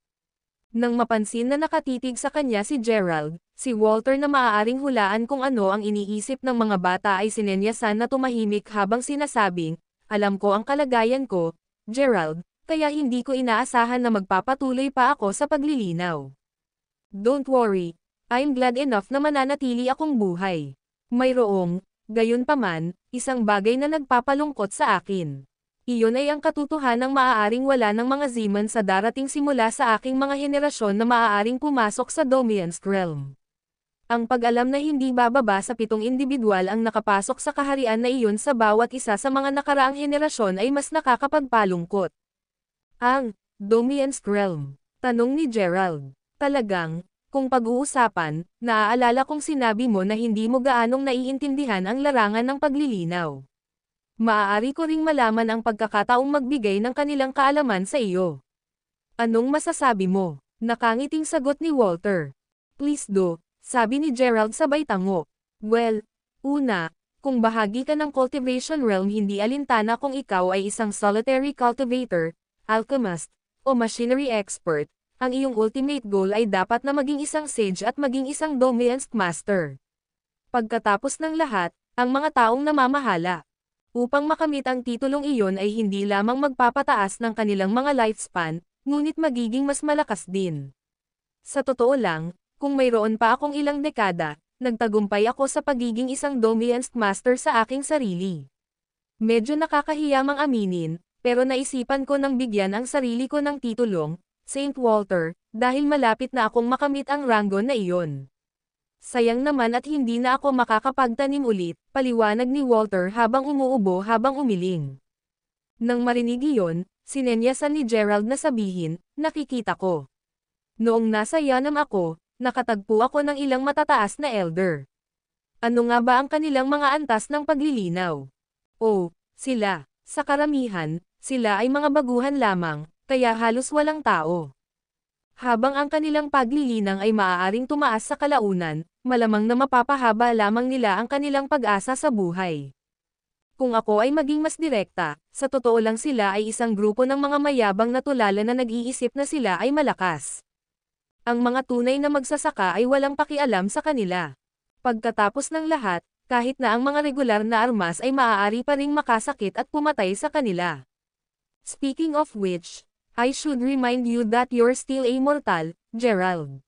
Nang mapansin na nakatitig sa kanya si Gerald, si Walter na maaaring hulaan kung ano ang iniisip ng mga bata ay sinenyasan na tumahimik habang sinasabing, "Alam ko ang kalagayan ko, Gerald, kaya hindi ko inaasahan na magpapatuloy pa ako sa paglilinaw. Don't worry, I'm glad enough na mananatili akong buhay. Mayroong, gayunpaman, isang bagay na nagpapalungkot sa akin. Iyon ay ang katotohanang maaaring wala ng mga Zeman sa darating simula sa aking mga henerasyon na maaaring pumasok sa Domian's realm. Ang pag-alam na hindi bababa sa 7 individual ang nakapasok sa kaharian na iyon sa bawat isa sa mga nakaraang henerasyon ay mas nakakapagpalungkot." "Ang Domian's realm?" tanong ni Gerald. "Talagang, kung pag-uusapan, naaalala kong sinabi mo na hindi mo gaanong naiintindihan ang larangan ng paglilinaw. Maaari ko ring malaman ang pagkakataong magbigay ng kanilang kaalaman sa iyo. Anong masasabi mo?" Nakangiting sagot ni Walter. "Please do," sabi ni Gerald sabay tango. "Well, una, kung bahagi ka ng cultivation realm hindi alintana kung ikaw ay isang solitary cultivator, alchemist, o machinery expert, ang iyong ultimate goal ay dapat na maging isang sage at maging isang Domian's master. Pagkatapos ng lahat, ang mga taong namamahala upang makamit ang titulong iyon ay hindi lamang magpapataas ng kanilang mga lifespan, ngunit magiging mas malakas din. Sa totoo lang, kung mayroon pa akong ilang dekada, nagtagumpay ako sa pagiging isang Domian's master sa aking sarili. Medyo nakakahiyamang aminin, pero naisipan ko nang bigyan ang sarili ko ng titulong, Saint Walter, dahil malapit na akong makamit ang ranggo na iyon. Sayang naman at hindi na ako makakapagtanim ulit," paliwanag ni Walter habang umuubo habang umiling. Nang marinig iyon, sinenyasan ni Gerald na sabihin, "Nakikita ko. Noong nasa Yanam ako, nakatagpo ako ng ilang matataas na elder. Ano nga ba ang kanilang mga antas ng paglilinaw? Oh, sila, sa karamihan, sila ay mga baguhan lamang, kaya halos walang tao. Habang ang kanilang paglilinang ay maaaring tumaas sa kalaunan, malamang na mapapahaba lamang nila ang kanilang pag-asa sa buhay. Kung ako ay maging mas direkta, sa totoo lang sila ay isang grupo ng mga mayabang na tulala na nag-iisip na sila ay malakas. Ang mga tunay na magsasaka ay walang pakialam sa kanila. Pagkatapos ng lahat, kahit na ang mga regular na armas ay maaari pa ring makasakit at pumatay sa kanila. Speaking of which, I should remind you that you're still immortal, Gerald.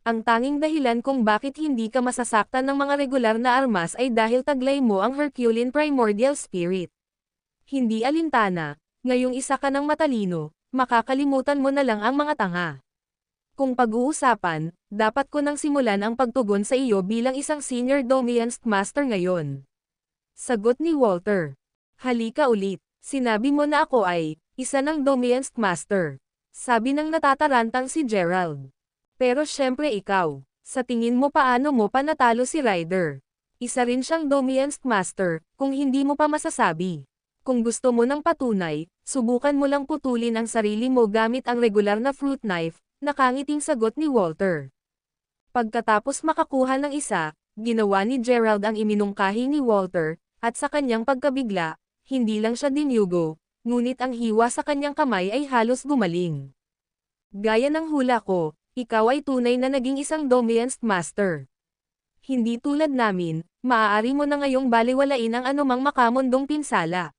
Ang tanging dahilan kung bakit hindi ka masasaktan ng mga regular na armas ay dahil taglay mo ang Herculean Primordial Spirit. Hindi alintana, ngayong isa ka ng matalino, makakalimutan mo na lang ang mga tanga. Kung pag-uusapan, dapat ko nang simulan ang pagtugon sa iyo bilang isang senior Domian's master ngayon. Sagot ni Walter. "Halika ulit, sinabi mo na ako ay isa ng Domian's master," sabi ng natatarantang si Gerald. "Pero syempre ikaw, sa tingin mo paano mo pa natalo si Ryder? Isa rin siyang Domian's master, kung hindi mo pa masasabi. Kung gusto mo ng patunay, subukan mo lang putulin ang sarili mo gamit ang regular na fruit knife," nakangiting sagot ni Walter. Pagkatapos makakuha ng isa, ginawa ni Gerald ang iminungkahi ni Walter, at sa kanyang pagkabigla, hindi lang siya dinyugo, ngunit ang hiwa sa kanyang kamay ay halos gumaling. "Gaya ng hula ko, ikaw ay tunay na naging isang Domian's master. Hindi tulad namin, maaari mo na ngayong baliwalain ang anumang makamundong pinsala.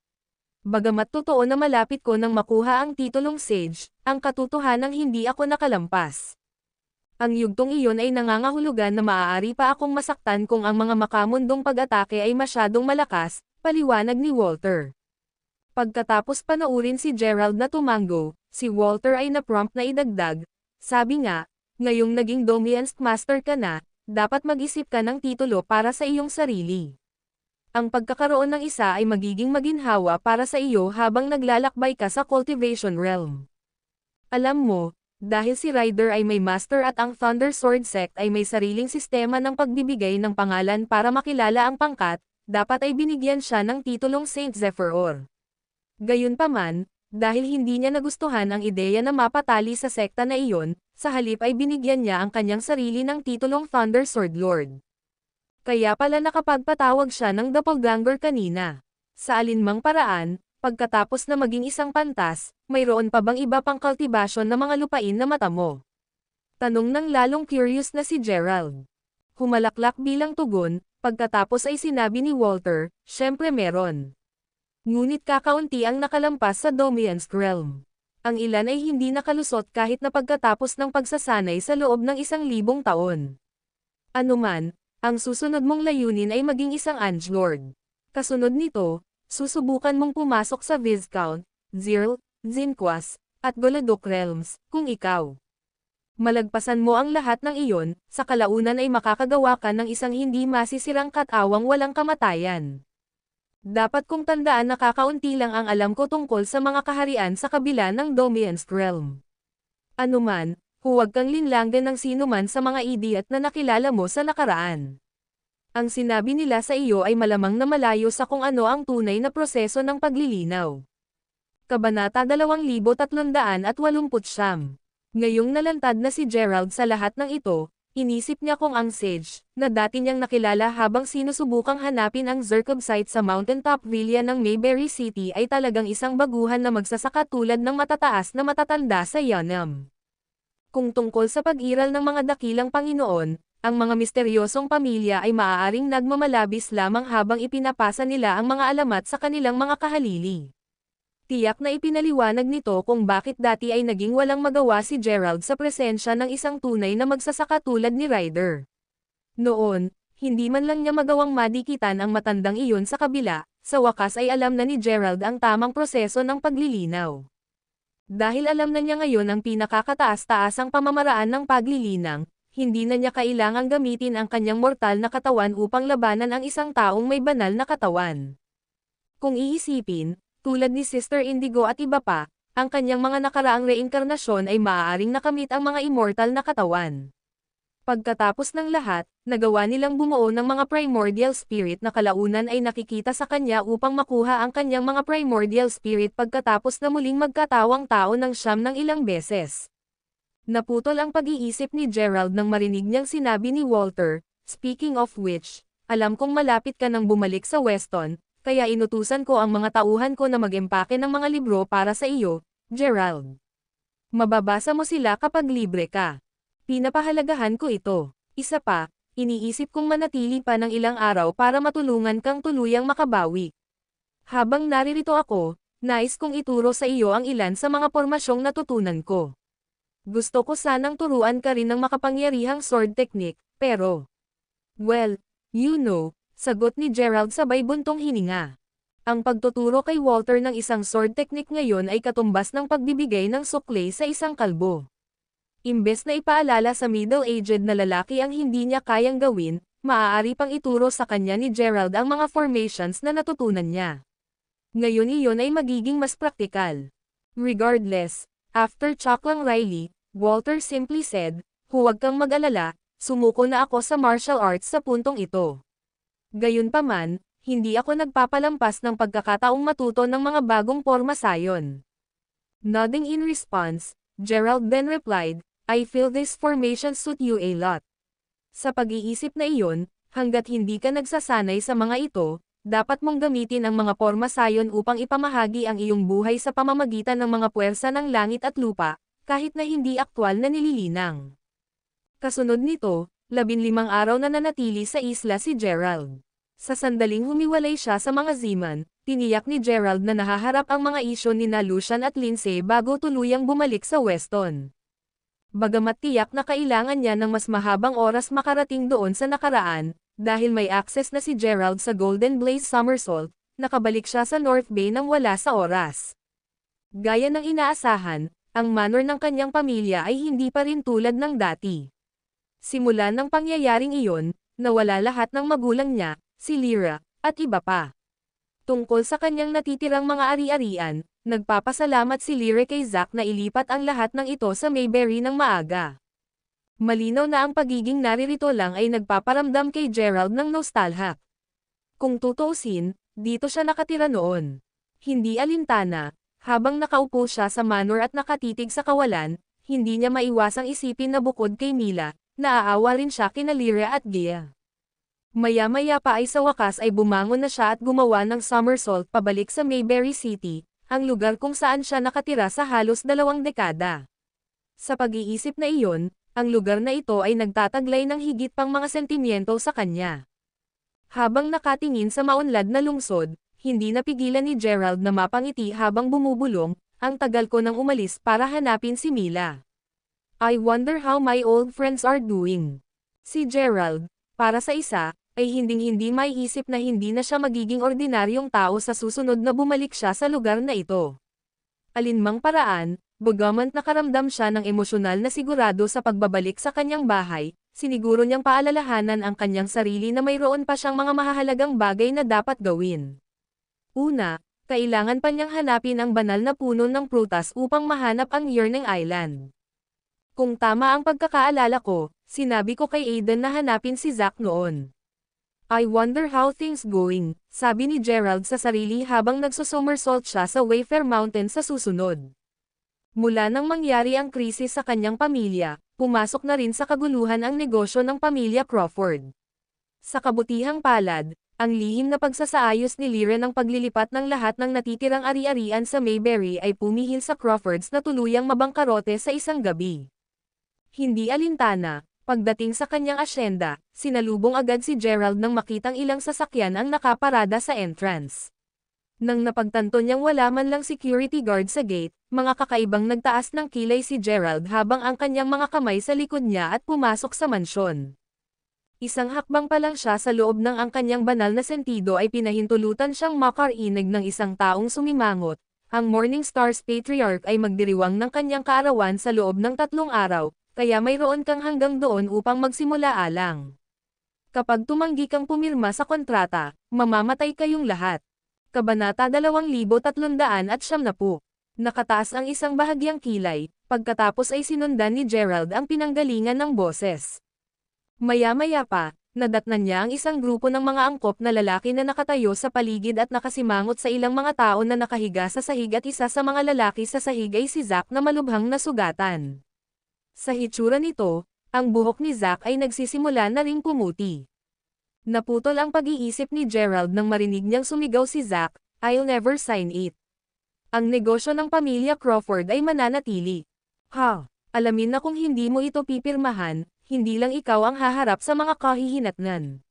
Bagamat totoo na malapit ko nang makuha ang titulong Sage, ang katotohanang hindi ako nakalampas. Ang yugtong iyon ay nangangahulugan na maaari pa akong masaktan kung ang mga makamundong pag-atake ay masyadong malakas, paliwanag ni Walter. Pagkatapos panoorin si Gerald na tumango, si Walter ay na-prompt na idagdag, sabi nga, ngayong naging Domiensk Master ka na, dapat mag-isip ka ng titulo para sa iyong sarili. Ang pagkakaroon ng isa ay magiging maginhawa para sa iyo habang naglalakbay ka sa Cultivation Realm. Alam mo, dahil si Ryder ay may master at ang Thunder Sword Sect ay may sariling sistema ng pagbibigay ng pangalan para makilala ang pangkat, dapat ay binigyan siya ng titulong Saint Zephyr. Gayunpaman, dahil hindi niya nagustuhan ang ideya na mapatali sa sekta na iyon, sa halip ay binigyan niya ang kanyang sarili ng titulong Thunder Sword Lord. Kaya pala nakapagpatawag siya ng doppelganger kanina. Sa alinmang paraan, pagkatapos na maging isang pantas, mayroon pa bang iba pang kultibasyon na mga lupain na mata mo? Tanong ng lalong curious na si Gerald. Humalaklak bilang tugon, pagkatapos ay sinabi ni Walter, syempre meron. Ngunit kakaunti ang nakalampas sa Domiensk Realm. Ang ilan ay hindi nakalusot kahit na pagkatapos ng pagsasanay sa loob ng 1,000 taon. Anuman, ang susunod mong layunin ay maging isang Angelord. Kasunod nito, susubukan mong pumasok sa Viscount, Zirl, Zinquas, at Golodok Realms, kung ikaw. Malagpasan mo ang lahat ng iyon, sa kalaunan ay makakagawa ka ng isang hindi masisirang katawang walang kamatayan. Dapat kong tandaan na kakaunti lang ang alam ko tungkol sa mga kaharian sa kabila ng Domiensk Realm. Anuman, huwag kang linlanggan ng sinuman sa mga idiot na nakilala mo sa nakaraan. Ang sinabi nila sa iyo ay malamang na malayo sa kung ano ang tunay na proseso ng paglilinaw. Kabanata 2389. Ngayong nalantad na si Gerald sa lahat ng ito, inisip niya kung ang Sage, na dati niyang nakilala habang sinusubukang hanapin ang Zerkov site sa mountaintop villa ng Mayberry City ay talagang isang baguhan na magsasaka tulad ng matataas na matatanda sa Yanam. Kung tungkol sa pag-iral ng mga dakilang Panginoon, ang mga misteryosong pamilya ay maaaring nagmamalabis lamang habang ipinapasa nila ang mga alamat sa kanilang mga kahalili. Tiyak na ipinaliwanag nito kung bakit dati ay naging walang magawa si Gerald sa presensya ng isang tunay na magsasaka tulad ni Ryder. Noon, hindi man lang niya magawang madikitan ang matandang iyon sa kabila, sa wakas ay alam na ni Gerald ang tamang proseso ng paglilinaw. Dahil alam na niya ngayon ang pinakakataas-taasang pamamaraan ng paglilinang, hindi na niya kailangang gamitin ang kanyang mortal na katawan upang labanan ang isang taong may banal na katawan. Kung iisipin, tulad ni Sister Indigo at iba pa, ang kanyang mga nakaraang reinkarnasyon ay maaaring nakamit ang mga immortal na katawan. Pagkatapos ng lahat, nagawa nilang bumuo ng mga primordial spirit na kalaunan ay nakikita sa kanya upang makuha ang kanyang mga primordial spirit pagkatapos na muling magkatawang tao ng siyam ng ilang beses. Naputol ang pag-iisip ni Gerald nang marinig niyang sinabi ni Walter, speaking of which, alam kong malapit ka nang bumalik sa Weston, kaya inutusan ko ang mga tauhan ko na mag-empake ng mga libro para sa iyo, Gerald. Mababasa mo sila kapag libre ka. Pinapahalagahan ko ito. Isa pa, iniisip kong manatili pa ng ilang araw para matulungan kang tuluyang makabawi. Habang naririto ako, nais kong ituro sa iyo ang ilan sa mga pormasyong natutunan ko. Gusto ko sanang turuan ka rin ng makapangyarihang sword technique, pero... Well, you know, sagot ni Gerald sabay buntong hininga. Ang pagtuturo kay Walter ng isang sword technique ngayon ay katumbas ng pagbibigay ng sukle sa isang kalbo. Imbes na ipaalala sa middle-aged na lalaki ang hindi niya kayang gawin, maaari pang ituro sa kanya ni Gerald ang mga formations na natutunan niya. Ngayon iyon ay magiging mas praktikal. Regardless, after Chucklang Riley, Walter simply said, huwag kang mag-alala, sumuko na ako sa martial arts sa puntong ito. Gayunpaman, hindi ako nagpapalampas ng pagkakataong matuto ng mga bagong porma sayon. Nodding in response, Gerald then replied, I feel this formation suit you a lot. Sa pag-iisip na iyon, hanggat hindi ka nagsasanay sa mga ito, dapat mong gamitin ang mga porma sayon upang ipamahagi ang iyong buhay sa pamamagitan ng mga puwersa ng langit at lupa, kahit na hindi aktwal na nililinang. Kasunod nito, 15 araw na nanatili sa isla si Gerald. Sa sandaling humiwalay siya sa mga Zeman, tiniyak ni Gerald na nahaharap ang mga isyo nina Lucian at Lindsay bago tuluyang bumalik sa Weston. Bagamat tiyak na kailangan niya ng mas mahabang oras makarating doon sa nakaraan, dahil may access na si Gerald sa Golden Blaze Somersault, nakabalik siya sa North Bay nang wala sa oras. Gaya ng inaasahan, ang manor ng kanyang pamilya ay hindi pa rin tulad ng dati. Simula ng pangyayaring iyon, nawala lahat ng magulang niya, si Lyra, at iba pa. Tungkol sa kanyang natitirang mga ari-arian, nagpapasalamat si Lyra kay Zack na ilipat ang lahat ng ito sa Mayberry ng maaga. Malinaw na ang pagiging naririto lang ay nagpaparamdam kay Gerald ng nostalgia. Kung tutuusin, dito siya nakatira noon. Hindi alintana, habang nakaupo siya sa manor at nakatitig sa kawalan, hindi niya maiwasang isipin na bukod kay Mila, naaawa rin siya kina Lyra at Gia. Maya-maya pa ay sa wakas ay bumangon na siya at gumawa ng somersault pabalik sa Mayberry City, ang lugar kung saan siya nakatira sa halos 2 dekada. Sa pag-iisip na iyon, ang lugar na ito ay nagtataglay ng higit pang mga sentimiento sa kanya. Habang nakatingin sa maunlad na lungsod, hindi napigilan ni Gerald na mapangiti habang bumubulong, ang tagal ko nang umalis para hanapin si Mila. I wonder how my old friends are doing. Si Gerald, para sa isa, ay hinding-hindi maiisip na hindi na siya magiging ordinaryong tao sa susunod na bumalik siya sa lugar na ito. Alinmang paraan, bagamat nakaramdam siya ng emosyonal na sigurado sa pagbabalik sa kanyang bahay, siniguro niyang paalalahanan ang kanyang sarili na mayroon pa siyang mga mahahalagang bagay na dapat gawin. Una, kailangan pa niyang hanapin ang banal na puno ng prutas upang mahanap ang Yearning Island. Kung tama ang pagkakaalala ko, sinabi ko kay Aiden na hanapin si Zack noon. I wonder how things going, sabi ni Gerald sa sarili habang nagsosomersault siya sa Wayfair Mountain sa susunod. Mula nang mangyari ang krisis sa kanyang pamilya, pumasok na rin sa kaguluhan ang negosyo ng pamilya Crawford. Sa kabutihang palad, ang lihim na pagsasaayos ni Lyra ng paglilipat ng lahat ng natitirang ari-arian sa Mayberry ay pumihil sa Crawfords na tuluyang mabangkarote sa isang gabi. Hindi alintana, pagdating sa kanyang asyenda, sinalubong agad si Gerald nang makitang ilang sasakyan ang nakaparada sa entrance. Nang napagtanto niyang wala man lang security guard sa gate, mga kakaibang nagtaas ng kilay si Gerald habang ang kanyang mga kamay sa likod niya at pumasok sa mansyon. Isang hakbang pa lang siya sa loob ng ang kanyang banal na sentido ay pinahintulutan siyang makarinig ng isang taong sumimangot. Ang Morning Star's Patriarch ay magdiriwang ng kanyang kaarawan sa loob ng 3 araw, kaya mayroon kang hanggang doon upang magsimula alang. Kapag tumanggi kang pumirma sa kontrata, mamamatay kayong lahat. Kabanata 2370. Nakataas ang isang bahagyang kilay, pagkatapos ay sinundan ni Gerald ang pinanggalingan ng boses. Maya-maya pa, nadatnan niya ang isang grupo ng mga angkop na lalaki na nakatayo sa paligid at nakasimangot sa ilang mga tao na nakahiga sa sahig at isa sa mga lalaki sa sahig ay si Zack na malubhang nasugatan. Sa hitsura nito, ang buhok ni Zack ay nagsisimula na ring pumuti. Naputol ang pag-iisip ni Gerald nang marinig niyang sumigaw si Zack, I'll never sign it. Ang negosyo ng pamilya Crawford ay mananatili. Ha, alamin na kung hindi mo ito pipirmahan, hindi lang ikaw ang haharap sa mga kahihinatnan.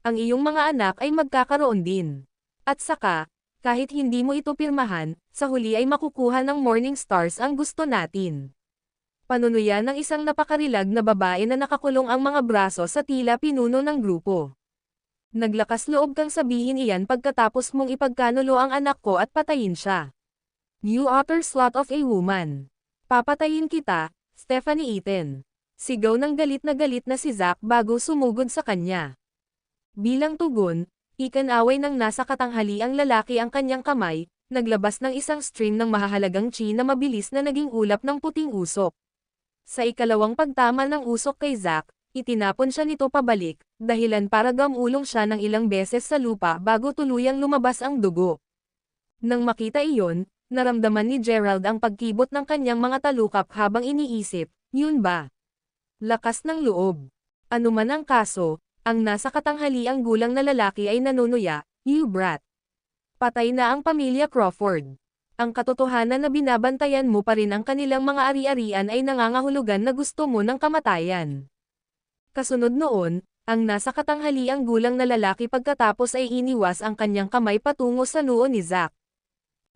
Ang iyong mga anak ay magkakaroon din. At saka, kahit hindi mo ito pirmahan, sa huli ay makukuha ng Morning Stars ang gusto natin. Panunuyan ng isang napakarilag na babae na nakakulong ang mga braso sa tila pinuno ng grupo. Naglakas loob kang sabihin iyan pagkatapos mong ipagkanulo ang anak ko at patayin siya. You utter slut of a woman. Papatayin kita, Stephanie Eaton. Sigaw ng galit na si Zack bago sumugod sa kanya. Bilang tugon, ikanaway ng nasa katanghali ang lalaki ang kanyang kamay, naglabas ng isang stream ng mahahalagang chi na mabilis na naging ulap ng puting usok. Sa ikalawang pagtama ng usok kay Zack, itinapon siya nito pabalik, dahilan para gamulong siya ng ilang beses sa lupa bago tuluyang lumabas ang dugo. Nang makita iyon, naramdaman ni Gerald ang pagkibot ng kanyang mga talukap habang iniisip, yun ba? Lakas ng loob. Ano man ang kaso, ang nasa katanghali ang gulang na lalaki ay nanunuya, you brat. Patay na ang pamilya Crawford. Ang katotohanan na binabantayan mo pa rin ang kanilang mga ari-arian ay nangangahulugan na gusto mo ng kamatayan. Kasunod noon, ang nasa katanghaliang gulang na lalaki pagkatapos ay iniwas ang kanyang kamay patungo sa noo ni Zack.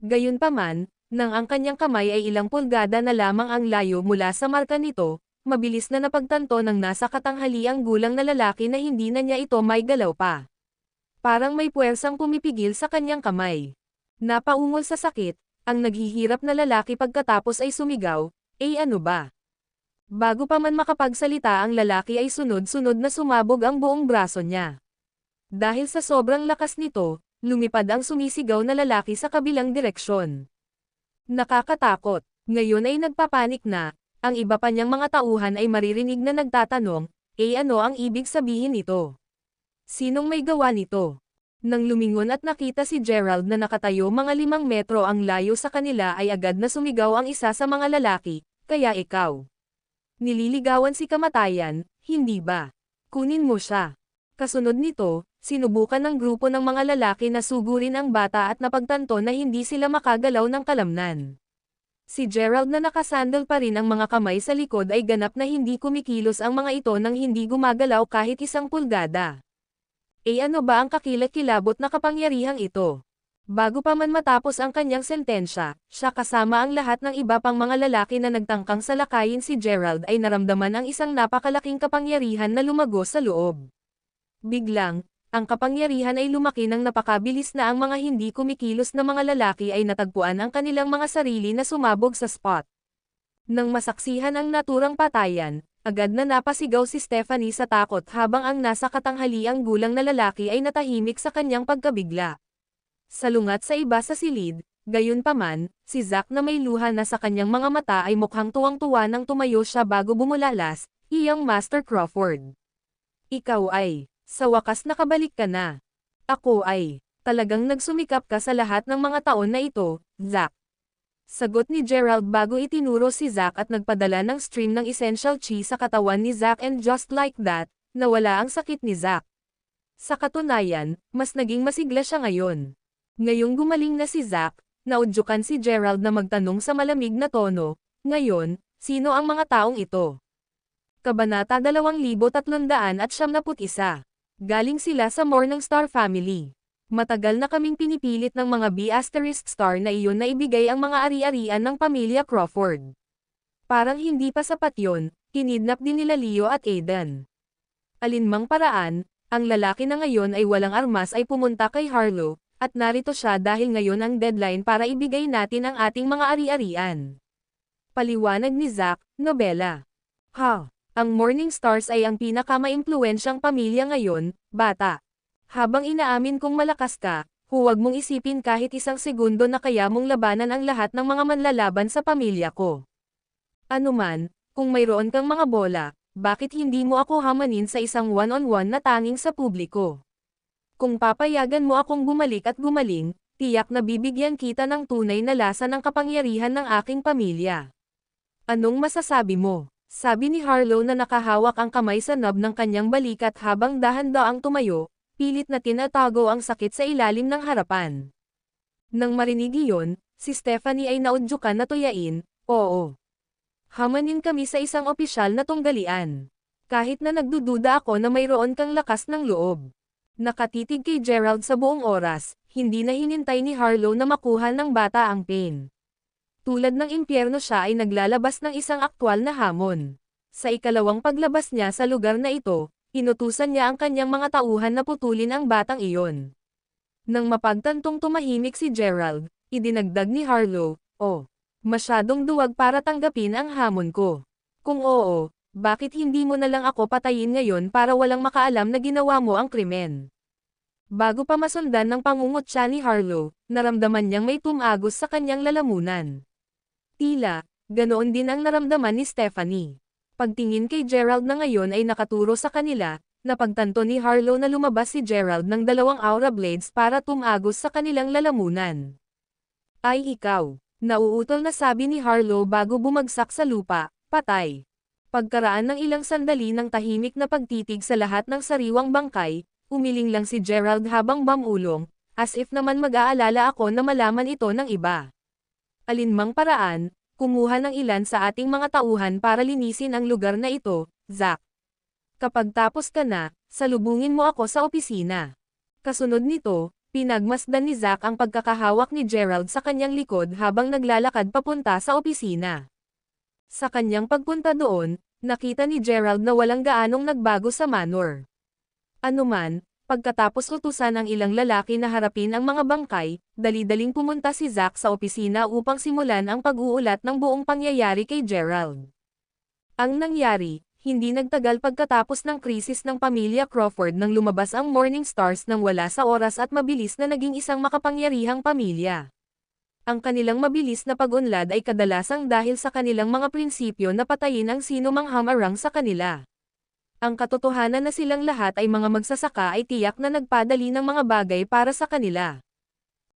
Gayunpaman, nang ang kanyang kamay ay ilang pulgada na lamang ang layo mula sa marka nito, mabilis na napagtanto ng nasa katanghaliang gulang na lalaki na hindi na niya ito may galaw pa. Parang may puwersang pumipigil sa kanyang kamay. Napaungol sa sakit, ang naghihirap na lalaki pagkatapos ay sumigaw, ano ba? Bago pa man makapagsalita ang lalaki ay sunod-sunod na sumabog ang buong braso niya. Dahil sa sobrang lakas nito, lumipad ang sumisigaw na lalaki sa kabilang direksyon. Nakakatakot, ngayon ay nagpapanik na, ang iba pa niyang mga tauhan ay maririnig na nagtatanong, ano ang ibig sabihin nito? Sinong may gawa nito? Nang lumingon at nakita si Gerald na nakatayo mga 5 metro ang layo sa kanila ay agad na sumigaw ang isa sa mga lalaki, kaya ikaw. Nililigawan si kamatayan, hindi ba? Kunin mo siya. Kasunod nito, sinubukan ng grupo ng mga lalaki na sugurin ang bata at napagtanto na hindi sila makagalaw ng kalamnan. Si Gerald na nakasandal pa rin ang mga kamay sa likod ay ganap na hindi kumikilos ang mga ito nang hindi gumagalaw kahit 1 pulgada. Ano ba ang kakilakilabot na kapangyarihang ito? Bago pa man matapos ang kanyang sentensya, siya kasama ang lahat ng iba pang mga lalaki na nagtangkang salakayin si Gerald ay naramdaman ang isang napakalaking kapangyarihan na lumago sa loob. Biglang, ang kapangyarihan ay lumaki ng napakabilis na ang mga hindi kumikilos na mga lalaki ay natagpuan ang kanilang mga sarili na sumabog sa spot. Nang masaksihan ang naturang patayan, agad na napasigaw si Stephanie sa takot habang ang nasa katanghaliang gulang na lalaki ay natahimik sa kanyang pagkabigla. Salungat sa iba sa silid, gayunpaman, si Zack na may luha na sa kanyang mga mata ay mukhang tuwang-tuwa nang tumayo siya bago bumulalas, iyang Master Crawford. Ikaw ay, sa wakas nakabalik ka na. Ako ay, talagang nagsumikap ka sa lahat ng mga taon na ito, Zack. Sagot ni Gerald bago itinuro si Zack at nagpadala ng stream ng essential chi sa katawan ni Zack and just like that, nawala ang sakit ni Zack. Sa katunayan, mas naging masigla siya ngayon. Ngayong gumaling na si Zack, naudyukan si Gerald na magtanong sa malamig na tono, ngayon, sino ang mga taong ito? Kabanata 2371. Galing sila sa Morningstar family. Matagal na kaming pinipilit ng mga B*** na iyon na ibigay ang mga ari-arian ng pamilya Crawford. Parang hindi pa sapat yon, kinidnap din nila Leo at Aidan. Alinmang paraan, ang lalaki na ngayon ay walang armas ay pumunta kay Harlow, at narito siya dahil ngayon ang deadline para ibigay natin ang ating mga ari-arian. Paliwanag ni Zack, nobela. Ang Morningstars ay ang pinakamaimpluwensyang pamilya ngayon, bata. Habang inaamin kong malakas ka, huwag mong isipin kahit 1 segundo na kaya mong labanan ang lahat ng mga manlalaban sa pamilya ko. Anuman, kung mayroon kang mga bola, bakit hindi mo ako hamanin sa isang one-on-one na tanging sa publiko? Kung papayagan mo akong bumalik at gumaling, tiyak na bibigyan kita ng tunay na lasa ng kapangyarihan ng aking pamilya. Anong masasabi mo? Sabi ni Harlow na nakahawak ang kamay sa knob ng kanyang balikat habang dahan-daang tumayo, pilit na tinatago ang sakit sa ilalim ng harapan. Nang marinig iyon, si Stephanie ay naudyukan na tuyain, oo. Hamanin kami sa isang opisyal na tunggalian. Kahit na nagdududa ako na mayroon kang lakas ng loob. Nakatitig kay Gerald sa buong oras, hindi na hinintay ni Harlow na makuha ng bata ang pain. Tulad ng impyerno siya ay naglalabas ng isang aktwal na hamon. Sa ikalawang paglabas niya sa lugar na ito, inutusan niya ang kanyang mga tauhan na putulin ang batang iyon. Nang mapagtantong tumahimik si Gerald, idinagdag ni Harlow, masyadong duwag para tanggapin ang hamon ko. Kung oo, bakit hindi mo na lang ako patayin ngayon para walang makaalam na ginawa mo ang krimen? Bago pa masundan ng pangungutya ni Harlow, naramdaman niyang may tumagos sa kanyang lalamunan. Tila, ganoon din ang naramdaman ni Stephanie. Pagtingin kay Gerald na ngayon ay nakaturo sa kanila, napagtanto ni Harlow na lumabas si Gerald ng 2 aura blades para tumagos sa kanilang lalamunan. Ay ikaw, nauutol na sabi ni Harlow bago bumagsak sa lupa, patay. Pagkaraan ng ilang sandali ng tahimik na pagtitig sa lahat ng sariwang bangkay, umiling lang si Gerald habang bamulong, as if naman mag-aalala ako na malaman ito ng iba. Alinmang paraan, kumuha ng ilan sa ating mga tauhan para linisin ang lugar na ito, Zack. Kapag tapos ka na, salubungin mo ako sa opisina. Kasunod nito, pinagmasdan ni Zack ang pagkakahawak ni Gerald sa kanyang likod habang naglalakad papunta sa opisina. Sa kanyang pagpunta doon, nakita ni Gerald na walang gaanong nagbago sa manor. Anuman, pagkatapos utusan ng ilang lalaki na harapin ang mga bangkay, dali-daling pumunta si Zack sa opisina upang simulan ang pag-uulat ng buong pangyayari kay Gerald. Ang nangyari, hindi nagtagal pagkatapos ng krisis ng pamilya Crawford nang lumabas ang Morning Stars nang wala sa oras at mabilis na naging isang makapangyarihang pamilya. Ang kanilang mabilis na pag-unlad ay kadalasang dahil sa kanilang mga prinsipyo na patayin ang sino mang hamarang sa kanila. Ang katotohanan na silang lahat ay mga magsasaka ay tiyak na nagpadali ng mga bagay para sa kanila.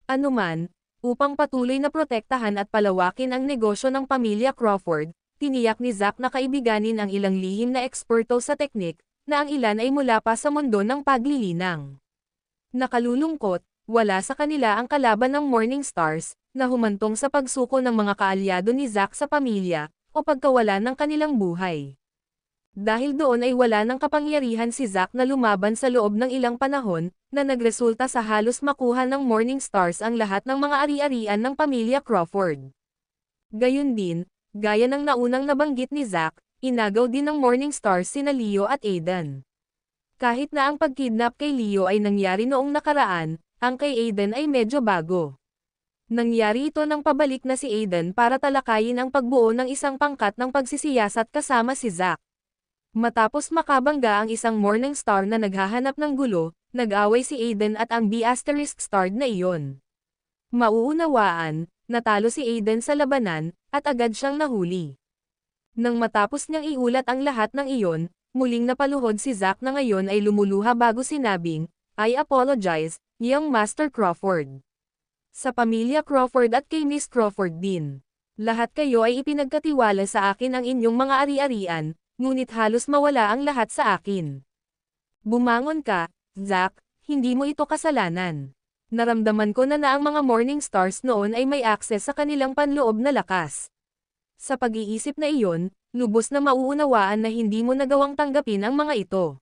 Anuman, upang patuloy na protektahan at palawakin ang negosyo ng pamilya Crawford, tiniyak ni Zack na kaibiganin ang ilang lihim na eksperto sa teknik, na ang ilan ay mula pa sa mundo ng paglilinang. Nakalulungkot, wala sa kanila ang kalaban ng Morning Stars, na humantong sa pagsuko ng mga kaalyado ni Zack sa pamilya, o pagkawala ng kanilang buhay. Dahil doon ay wala ng kapangyarihan si Zack na lumaban sa loob ng ilang panahon, na nagresulta sa halos makuha ng Morning Stars ang lahat ng mga ari-arian ng pamilya Crawford. Gayun din, gaya ng naunang nabanggit ni Zack, inagaw din ng Morning Stars sina Leo at Aiden. Kahit na ang pagkidnap kay Leo ay nangyari noong nakaraan, ang kay Aiden ay medyo bago. Nangyari ito nang pabalik na si Aiden para talakayin ang pagbuo ng isang pangkat ng pagsisiyasat kasama si Zack. Matapos makabangga ang isang Morning Star na naghahanap ng gulo, nag-away si Aiden at ang B***starred na iyon. Mauunawaan, natalo si Aiden sa labanan, at agad siyang nahuli. Nang matapos niyang iulat ang lahat ng iyon, muling napaluhod si Zack na ngayon ay lumuluha bago sinabing, "I apologize, young Master Crawford. Sa pamilya Crawford at kay Miss Crawford din. Lahat kayo ay ipinagkatiwala sa akin ang inyong mga ari-arian, ngunit halos mawala ang lahat sa akin. Bumangon ka, Zack, hindi mo ito kasalanan. Naramdaman ko na ang mga Morning Stars noon ay may akses sa kanilang panloob na lakas. Sa pag-iisip na iyon, lubos na mauunawaan na hindi mo nagawang tanggapin ang mga ito.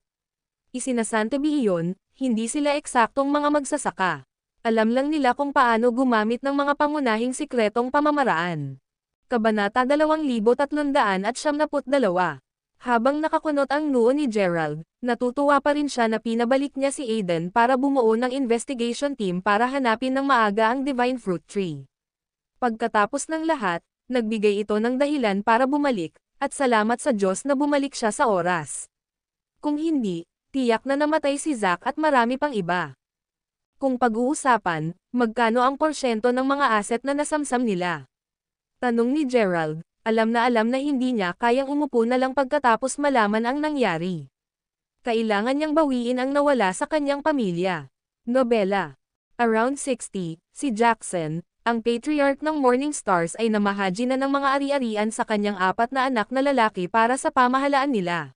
Isinasantabi iyon, hindi sila eksaktong mga magsasaka. Alam lang nila kung paano gumamit ng mga pangunahing sikretong pamamaraan." Kabanata 2372. Habang nakakunot ang noo ni Gerald, natutuwa pa rin siya na pinabalik niya si Aiden para bumuo ng investigation team para hanapin ng maaga ang Divine Fruit Tree. Pagkatapos ng lahat, nagbigay ito ng dahilan para bumalik, at salamat sa Diyos na bumalik siya sa oras. Kung hindi, tiyak na namatay si Zack at marami pang iba. Kung pag-uusapan, magkano ang porsyento ng mga asset na nasamsam nila? Tanong ni Gerald, alam na hindi niya kayang umupo na lang pagkatapos malaman ang nangyari. Kailangan niyang bawiin ang nawala sa kanyang pamilya. Nobela. Around 60, si Jackson, ang patriarch ng Morning Stars ay namahaji na ng mga ari-arian sa kanyang 4 na anak na lalaki para sa pamahalaan nila.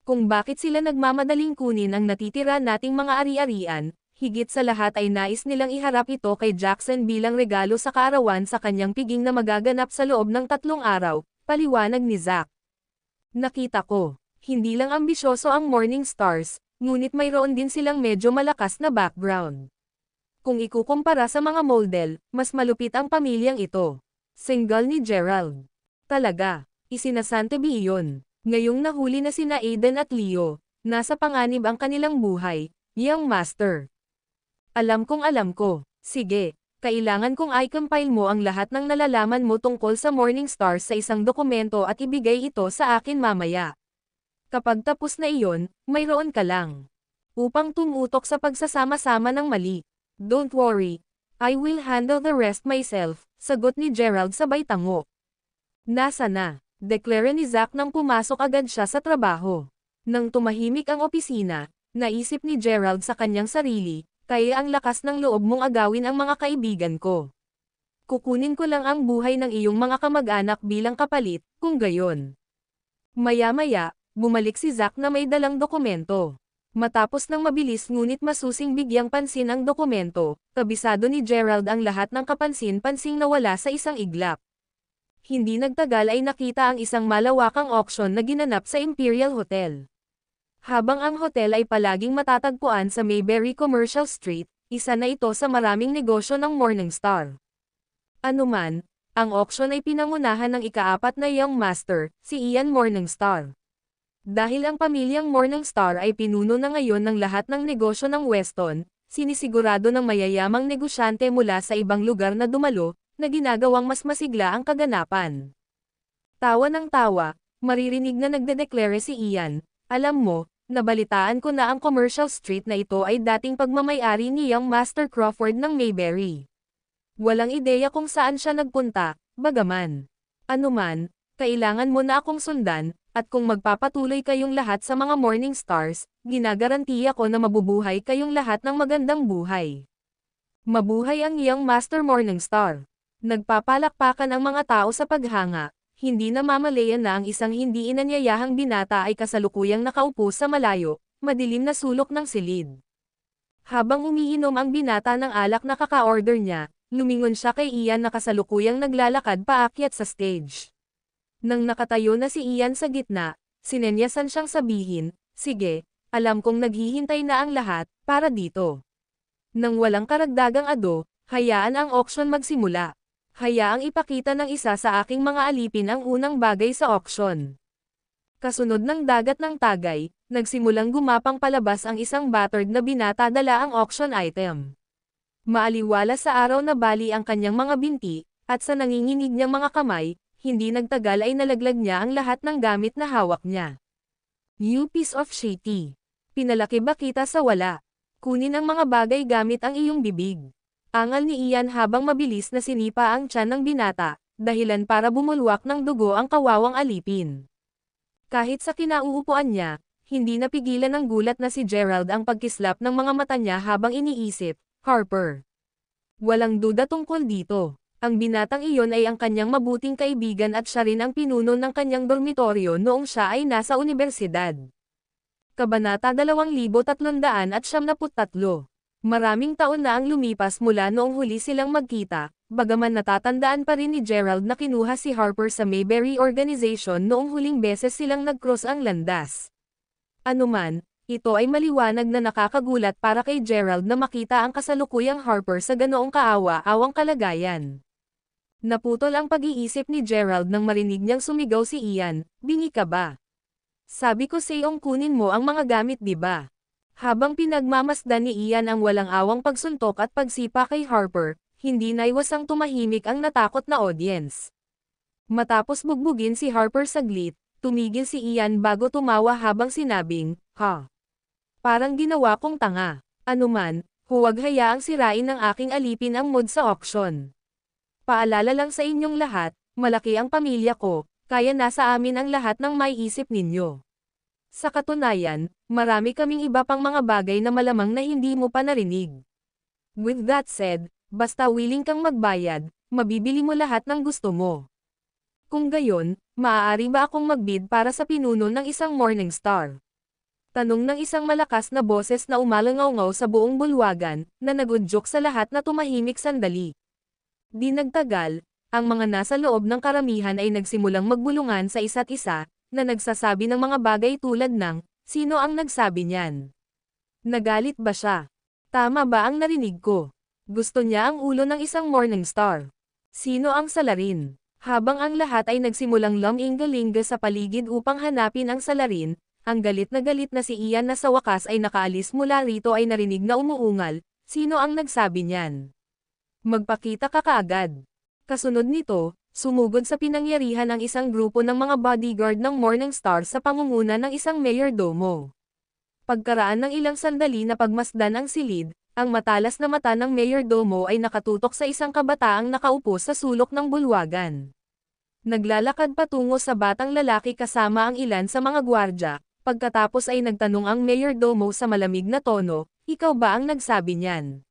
Kung bakit sila nagmamadaling kunin ang natitira nating mga ari-arian, higit sa lahat ay nais nilang iharap ito kay Jackson bilang regalo sa kaarawan sa kanyang piging na magaganap sa loob ng 3 araw, paliwanag ni Zack. Nakita ko, hindi lang ambisyoso ang Morning Stars, ngunit mayroon din silang medyo malakas na background. Kung ikukumpara sa mga model, mas malupit ang pamilyang ito. Single ni Gerald. Talaga, isinasantabi iyon. Ngayong nahuli na sina Aiden at Leo, nasa panganib ang kanilang buhay, young master. Alam ko. Sige, kailangan kong i-compile mo ang lahat ng nalalaman mo tungkol sa Morning Stars sa isang dokumento at ibigay ito sa akin mamaya. Kapag tapos na iyon, mayroon ka lang. Upang tumutok sa pagsasama-sama ng mali. Don't worry, I will handle the rest myself, sagot ni Gerald sabay tango. Nasa na, deklara ni Zack nang pumasok agad siya sa trabaho. Nang tumahimik ang opisina, naisip ni Gerald sa kanyang sarili, kaya ang lakas ng loob mong agawin ang mga kaibigan ko. Kukunin ko lang ang buhay ng iyong mga kamag-anak bilang kapalit, kung gayon. Maya-maya, bumalik si Zack na may dalang dokumento. Matapos ng mabilis ngunit masusing bigyang pansin ang dokumento, kabisado ni Gerald ang lahat ng kapansin-pansing nawala sa isang iglap. Hindi nagtagal ay nakita ang isang malawakang auction na ginanap sa Imperial Hotel. Habang ang hotel ay palaging matatagpuan sa Mayberry Commercial Street, isa na ito sa maraming negosyo ng Morningstar. Anuman, ang auction ay pinangunahan ng ikaapat na young master, si Ian Morningstar. Dahil ang pamilyang Morningstar ay pinuno na ngayon ng lahat ng negosyo ng Weston, sinisigurado ng mayayamang negosyante mula sa ibang lugar na dumalo, na ginagawang mas masigla ang kaganapan. Tawa ng tawa, maririnig na nagdedeklare si Ian, alam mo, nabalitaan ko na ang Commercial Street na ito ay dating pagmamayari ni Young Master Crawford ng Mayberry. Walang ideya kung saan siya nagpunta, bagaman. Anuman, kailangan mo na akong sundan, at kung magpapatuloy kayong lahat sa mga Morningstars, ginagarantiya ko na mabubuhay kayong lahat ng magandang buhay. Mabuhay ang Young Master Morningstar. Nagpapalakpakan ang mga tao sa paghanga. Hindi na mamalayan na ang isang hindi inanyayahang binata ay kasalukuyang nakaupo sa malayo, madilim na sulok ng silid. Habang umiinom ang binata ng alak na kaka-order niya, lumingon siya kay Ian na kasalukuyang naglalakad paakyat sa stage. Nang nakatayo na si Ian sa gitna, sinenyasan siyang sabihin, sige, alam kong naghihintay na ang lahat, para dito. Nang walang karagdagang ado, hayaan ang auction magsimula. Hayaang ipakita ng isa sa aking mga alipin ang unang bagay sa auction. Kasunod ng dagat ng tagay, nagsimulang gumapang palabas ang isang battered na binata dala ang auction item. Maaliwala sa araw na bali ang kanyang mga binti, at sa nanginginig niyang mga kamay, hindi nagtagal ay nalaglag niya ang lahat ng gamit na hawak niya. You piece of shitty. Pinalaki ba kita sa wala? Kunin ang mga bagay gamit ang iyong bibig. Angal ni Ian habang mabilis na sinipa ang tiyan ng binata, dahilan para bumulwak ng dugo ang kawawang alipin. Kahit sa kinauupuan niya, hindi napigilan ng gulat na si Gerald ang pagkislap ng mga mata niya habang iniisip, Harper. Walang duda tungkol dito. Ang binatang iyon ay ang kanyang mabuting kaibigan at siya rin ang pinuno ng kanyang dormitoryo noong siya ay nasa unibersidad. Kabanata 2373. Maraming taon na ang lumipas mula noong huli silang magkita, bagaman natatandaan pa rin ni Gerald na kinuha si Harper sa Mayberry Organization noong huling beses silang nag-cross ang landas. Anuman, ito ay maliwanag na nakakagulat para kay Gerald na makita ang kasalukuyang Harper sa ganoong kaawa-awang kalagayan. Naputol ang pag-iisip ni Gerald nang marinig niyang sumigaw si Ian, bingi ka ba? Sabi ko sa'yong kunin mo ang mga gamit di ba? Habang pinagmamasdan ni Ian ang walang awang pagsuntok at pagsipa kay Harper, hindi naiwasang tumahimik ang natakot na audience. Matapos bugbugin si Harper saglit, tumigil si Ian bago tumawa habang sinabing, ha? Parang ginawa kong tanga. Anuman, huwag hayaang sirain ng aking alipin ang mood sa auction. Paalala lang sa inyong lahat, malaki ang pamilya ko, kaya nasa amin ang lahat ng may isip ninyo. Sa katunayan, marami kaming iba pang mga bagay na malamang na hindi mo pa narinig. With that said, basta willing kang magbayad, mabibili mo lahat ng gusto mo. Kung gayon, maaari ba akong magbid para sa pinuno ng isang Morningstar? Tanong ng isang malakas na boses na umalangaw-ngaw sa buong bulwagan, na nagudyok sa lahat na tumahimik sandali. Di nagtagal, ang mga nasa loob ng karamihan ay nagsimulang magbulungan sa isa't isa, na nagsasabi ng mga bagay tulad ng, sino ang nagsabi niyan? Nagalit ba siya? Tama ba ang narinig ko? Gusto niya ang ulo ng isang Morningstar? Sino ang salarin? Habang ang lahat ay nagsimulang lumingga-lingga sa paligid upang hanapin ang salarin, ang galit na si Ian na sa wakas ay nakaalis mula rito ay narinig na umuungal, sino ang nagsabi niyan? Magpakita ka kaagad. Kasunod nito, sumugod sa pinangyarihan ang isang grupo ng mga bodyguard ng Morningstar sa pangunguna ng isang mayordomo. Pagkaraan ng ilang sandali na pagmasdan ang silid, ang matalas na mata ng mayordomo ay nakatutok sa isang kabataang nakaupo sa sulok ng bulwagan. Naglalakad patungo sa batang lalaki kasama ang ilan sa mga gwardya, pagkatapos ay nagtanong ang mayordomo sa malamig na tono, ikaw ba ang nagsabi niyan?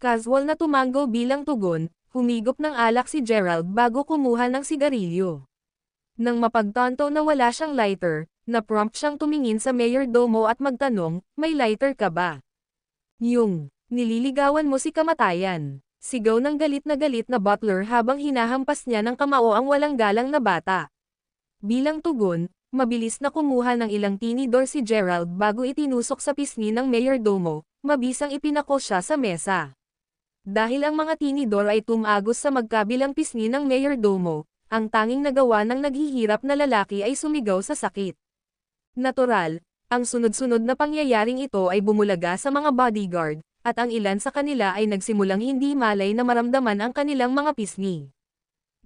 Casual na tumango bilang tugon, humigop ng alak si Gerald bago kumuha ng sigarilyo. Nang mapagtanto na wala siyang lighter, na-prompt siyang tumingin sa mayordomo at magtanong, may lighter ka ba? Yung, nililigawan mo si kamatayan. Sigaw ng galit na butler habang hinahampas niya ng kamao ang walang galang na bata. Bilang tugon, Mabilis na kumuha ng ilang tinidor si Gerald bago itinusok sa pisngi ng mayordomo, mabisang ipinako siya sa mesa. Dahil ang mga tinidor ay tumagos sa magkabilang pisngi ng mayordomo, ang tanging nagawa ng naghihirap na lalaki ay sumigaw sa sakit. Natural, ang sunod-sunod na pangyayaring ito ay bumulaga sa mga bodyguard, at ang ilan sa kanila ay nagsimulang hindi malay na maramdaman ang kanilang mga pisngi.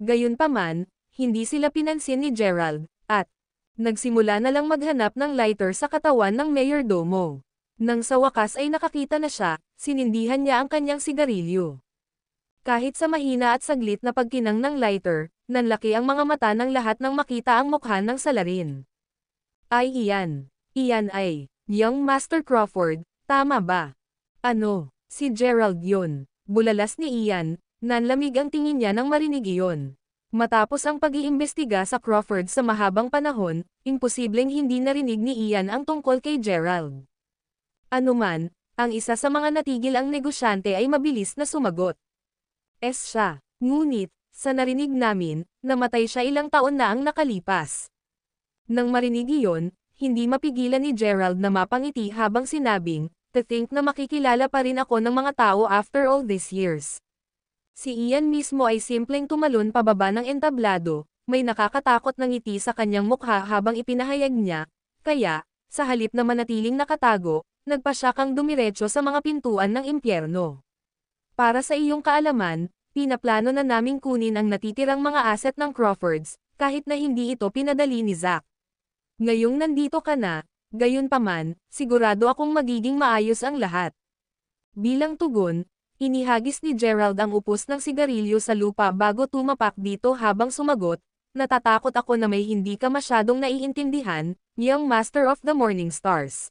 Gayunpaman, hindi sila pinansin ni Gerald, at nagsimula na lang maghanap ng lighter sa katawan ng mayordomo. Nang sa wakas ay nakakita na siya, sinindihan niya ang kanyang sigarilyo. Kahit sa mahina at saglit na pagkinang ng lighter, nanlaki ang mga mata ng lahat nang makita ang mukha ng salarin. Ay iyan. Iyan ay, Young Master Crawford, tama ba? Ano, si Gerald yun. Bulalas ni Ian, nanlamig ang tingin niya nang marinig iyon. Matapos ang pag-iimbestiga sa Crawford sa mahabang panahon, imposibleng hindi narinig ni Ian ang tungkol kay Gerald. Anuman, ang isa sa mga natigil ang negosyante ay mabilis na sumagot. Siya. Ngunit, sa narinig namin, namatay siya ilang taon na ang nakalipas. Nang marinig iyon, hindi mapigilan ni Gerald na mapangiti habang sinabing, "To think na makikilala pa rin ako ng mga tao after all these years." Si Ian mismo ay simpleng tumalon pababa ng entablado, may nakakatakot na ngiti sa kanyang mukha habang ipinahayag niya, kaya, sa halip na manatiling nakatago, nagpa siya kang dumiretso sa mga pintuan ng impyerno. Para sa iyong kaalaman, pinaplano na naming kunin ang natitirang mga asset ng Crawfords, kahit na hindi ito pinadali ni Zack. Ngayong nandito ka na, gayunpaman, sigurado akong magiging maayos ang lahat. Bilang tugon, inihagis ni Gerald ang upos ng sigarilyo sa lupa bago tumapak dito habang sumagot, "Natatakot ako na may hindi ka masyadong naiintindihan, Young Master of the Morning Stars."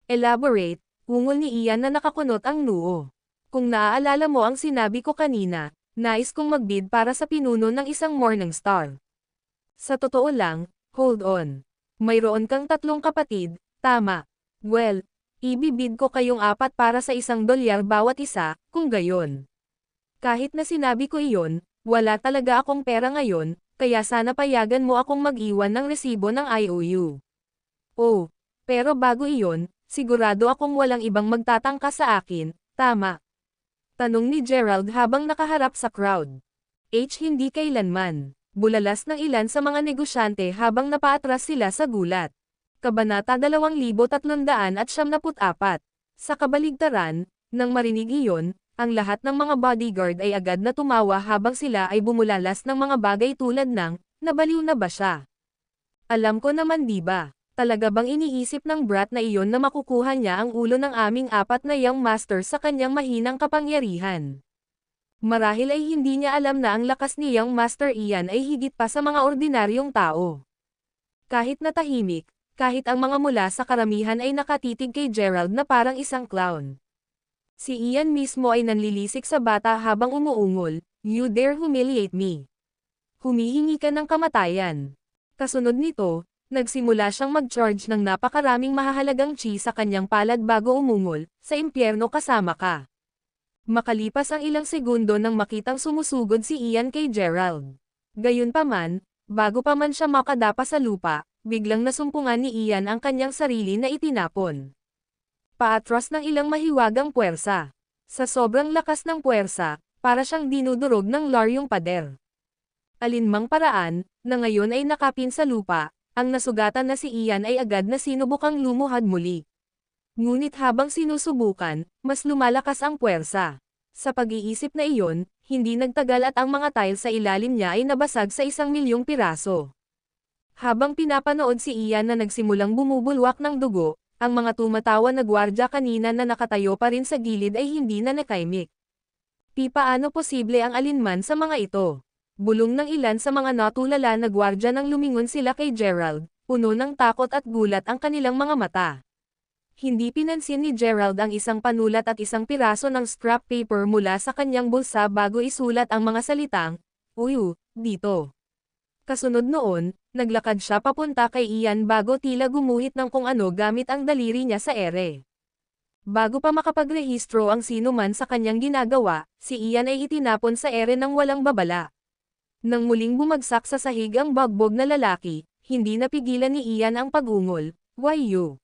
Elaborate, ungol ni Ian na nakakunot ang noo. Kung naaalala mo ang sinabi ko kanina, nais kong magbid para sa pinuno ng isang Morning Star. Sa totoo lang, hold on. Mayroon kang 3 kapatid, tama. Well, ibibid ko kayong 4 para sa $1 bawat isa, kung gayon. Kahit na sinabi ko iyon, wala talaga akong pera ngayon, kaya sana payagan mo akong mag-iwan ng resibo ng IOU. Oh, pero bago iyon, sigurado akong walang ibang magtatangka sa akin, tama? Tanong ni Gerald habang nakaharap sa crowd. Hindi kailanman. Bulalas ng ilan sa mga negosyante habang napaatras sila sa gulat. Kabanata 2374. Sa kabaligtaran, nang marinig iyon, ang lahat ng mga bodyguard ay agad na tumawa habang sila ay bumulalas ng mga bagay tulad ng, "Nabaliw na ba siya? Alam ko naman di ba? Talaga bang iniisip ng brat na iyon na makukuha niya ang ulo ng aming 4 na Young Master sa kanyang mahinang kapangyarihan?" Marahil ay hindi niya alam na ang lakas ni Young Master Ian ay higit pa sa mga ordinaryong tao. Kahit na tahimik, kahit ang mga mula sa karamihan ay nakatitig kay Gerald na parang isang clown. Si Ian mismo ay nanlilisik sa bata habang umuungol, "You dare humiliate me. Humihingi ka ng kamatayan." Kasunod nito, nagsimula siyang mag-charge ng napakaraming mahahalagang chi sa kanyang palad bago umungol, "Sa impyerno kasama ka." Makalipas ang ilang segundo nang makitang sumusugod si Ian kay Gerald. Gayunpaman, bago pa man siya makadapa sa lupa, biglang nasumpungan ni Ian ang kanyang sarili na itinapon paatras ng ilang mahiwagang puwersa. Sa sobrang lakas ng puwersa, para siyang dinudurog ng laryong pader. Alinmang paraan, na ngayon ay nakapin sa lupa, ang nasugatan na si Ian ay agad na sinubukang lumuhad muli. Ngunit habang sinusubukan, mas lumalakas ang puwersa. Sa pag-iisip na iyon, hindi nagtagal at ang mga tile sa ilalim niya ay nabasag sa 1,000,000 piraso. Habang pinapanood si Ian na nagsimulang bumubulwak ng dugo, ang mga tumatawa na gwardya kanina na nakatayo pa rin sa gilid ay hindi na nakaimik. Paano posible ang alinman sa mga ito? Bulong ng ilan sa mga natulala na gwardya nang lumingon sila kay Gerald, puno ng takot at gulat ang kanilang mga mata. Hindi pinansin ni Gerald ang isang panulat at isang piraso ng scrap paper mula sa kanyang bulsa bago isulat ang mga salitang, "Uyu, dito." Kasunod noon, naglakad siya papunta kay Ian bago tila gumuhit ng kung ano gamit ang daliri niya sa ere. Bago pa makapagrehistro ang sino man sa kanyang ginagawa, si Ian ay itinapon sa ere ng walang babala. Nang muling bumagsak sa sahig ang bagbog na lalaki, hindi napigilan ni Ian ang pagungol. Why you?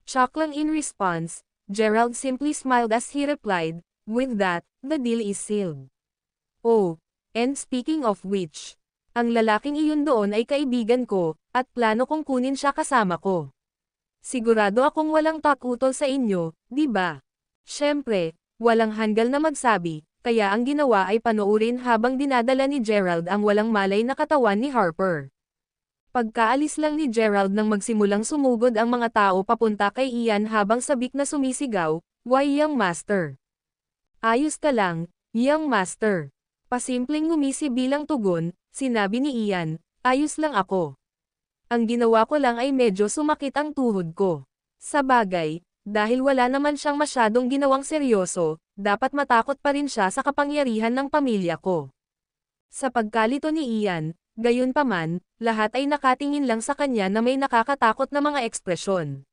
Shock lang in response, Gerald simply smiled as he replied, with that, the deal is sealed. Oh, and speaking of which, ang lalaking iyon doon ay kaibigan ko, at plano kong kunin siya kasama ko. Sigurado akong walang takutol sa inyo, di ba? Siyempre, walang hanggal na magsabi, kaya ang ginawa ay panoorin habang dinadala ni Gerald ang walang malay na katawan ni Harper. Pagkaalis lang ni Gerald nang magsimulang sumugod ang mga tao papunta kay Ian habang sabik na sumisigaw, "Why young master? Ayos ka lang, young master." Pasimpleng ngumisi bilang tugon, sinabi ni Ian, "Ayos lang ako. Ang ginawa ko lang ay medyo sumakit ang tuhod ko." Sa bagay, dahil wala naman siyang masyadong ginawang seryoso, dapat matakot pa rin siya sa kapangyarihan ng pamilya ko. Sa pagkalito ni Ian, gayunpaman, lahat ay nakatingin lang sa kanya na may nakakatakot na mga ekspresyon.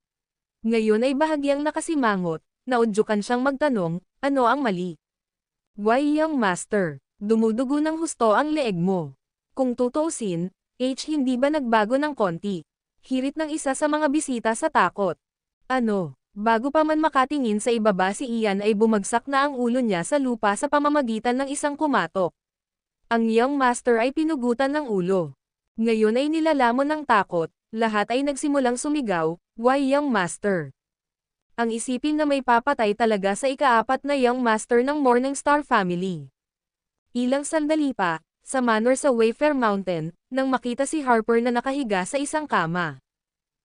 Ngayon ay bahagyang nakasimangot, naudyukan siyang magtanong, ano ang mali? "Why young master, dumudugo ng husto ang leeg mo. Kung tutuusin, hindi ba nagbago ng konti?" Hirit ng isa sa mga bisita sa takot. "Ano?" Bago pa man makatingin sa ibaba si Ian ay bumagsak na ang ulo niya sa lupa sa pamamagitan ng isang kumatok. Ang young master ay pinugutan ng ulo. Ngayon ay nilalamon ng takot, lahat ay nagsimulang sumigaw, "Why young master?" Ang isipin na may papatay talaga sa ikaapat na young master ng Morningstar family. Ilang sandali pa, sa manor sa Wayfair Mountain, nang makita si Harper na nakahiga sa isang kama.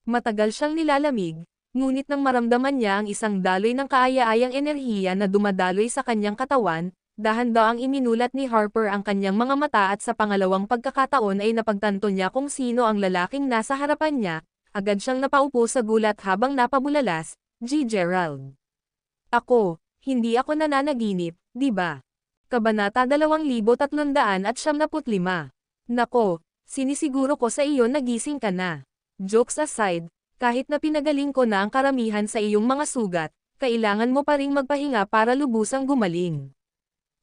Matagal siyang nilalamig, ngunit nang maramdaman niya ang isang daloy ng kaaya-ayang enerhiya na dumadaloy sa kanyang katawan, dahan-dahang iminulat ni Harper ang kanyang mga mata at sa pangalawang pagkakataon ay napagtanto niya kung sino ang lalaking nasa harapan niya, agad siyang napaupo sa gulat habang napabulalas, Gerald. "Ako, hindi ako nananaginip, di ba?" Kabanata 2375. "Nako, sinisiguro ko sa iyo nagising ka na. Jokes aside, kahit na pinagaling ko na ang karamihan sa iyong mga sugat, kailangan mo pa ring magpahinga para lubusang gumaling.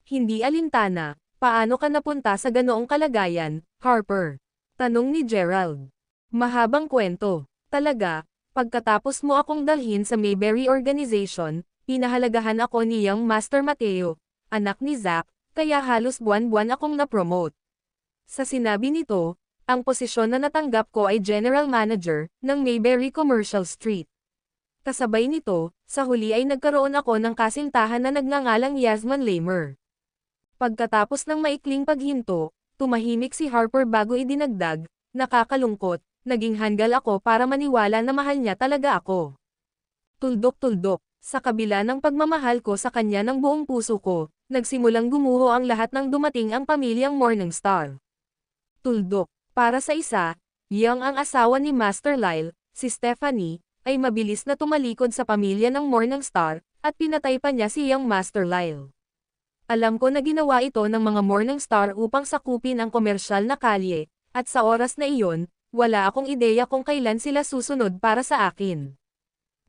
Hindi alintana, paano ka napunta sa ganoong kalagayan, Harper?" Tanong ni Gerald. "Mahabang kwento. Talaga, pagkatapos mo akong dalhin sa Mayberry Organization, pinahalagahan ako ni Young Master Mateo, anak ni Zack, kaya halos buwan-buwan akong na-promote." Sa sinabi nito, ang posisyon na natanggap ko ay General Manager ng Mayberry Commercial Street. Kasabay nito, sa huli ay nagkaroon ako ng kasintahan na nagngangalang Yasmin Lamer. Pagkatapos ng maikling paghinto, tumahimik si Harper bago idinagdag, "Nakakalungkot, naging hanggal ako para maniwala na mahal niya talaga ako. Tuldok-tuldok, sa kabila ng pagmamahal ko sa kanya ng buong puso ko, nagsimulang gumuho ang lahat ng dumating ang pamilyang Morningstar." Tuldok, para sa isa, Young ang asawa ni Master Lyle, si Stephanie, ay mabilis na tumalikod sa pamilya ng Morningstar, at pinatay pa niya si Young Master Lyle. Alam ko na ginawa ito ng mga Morningstar upang sakupin ang komersyal na kalye, at sa oras na iyon, wala akong ideya kung kailan sila susunod para sa akin.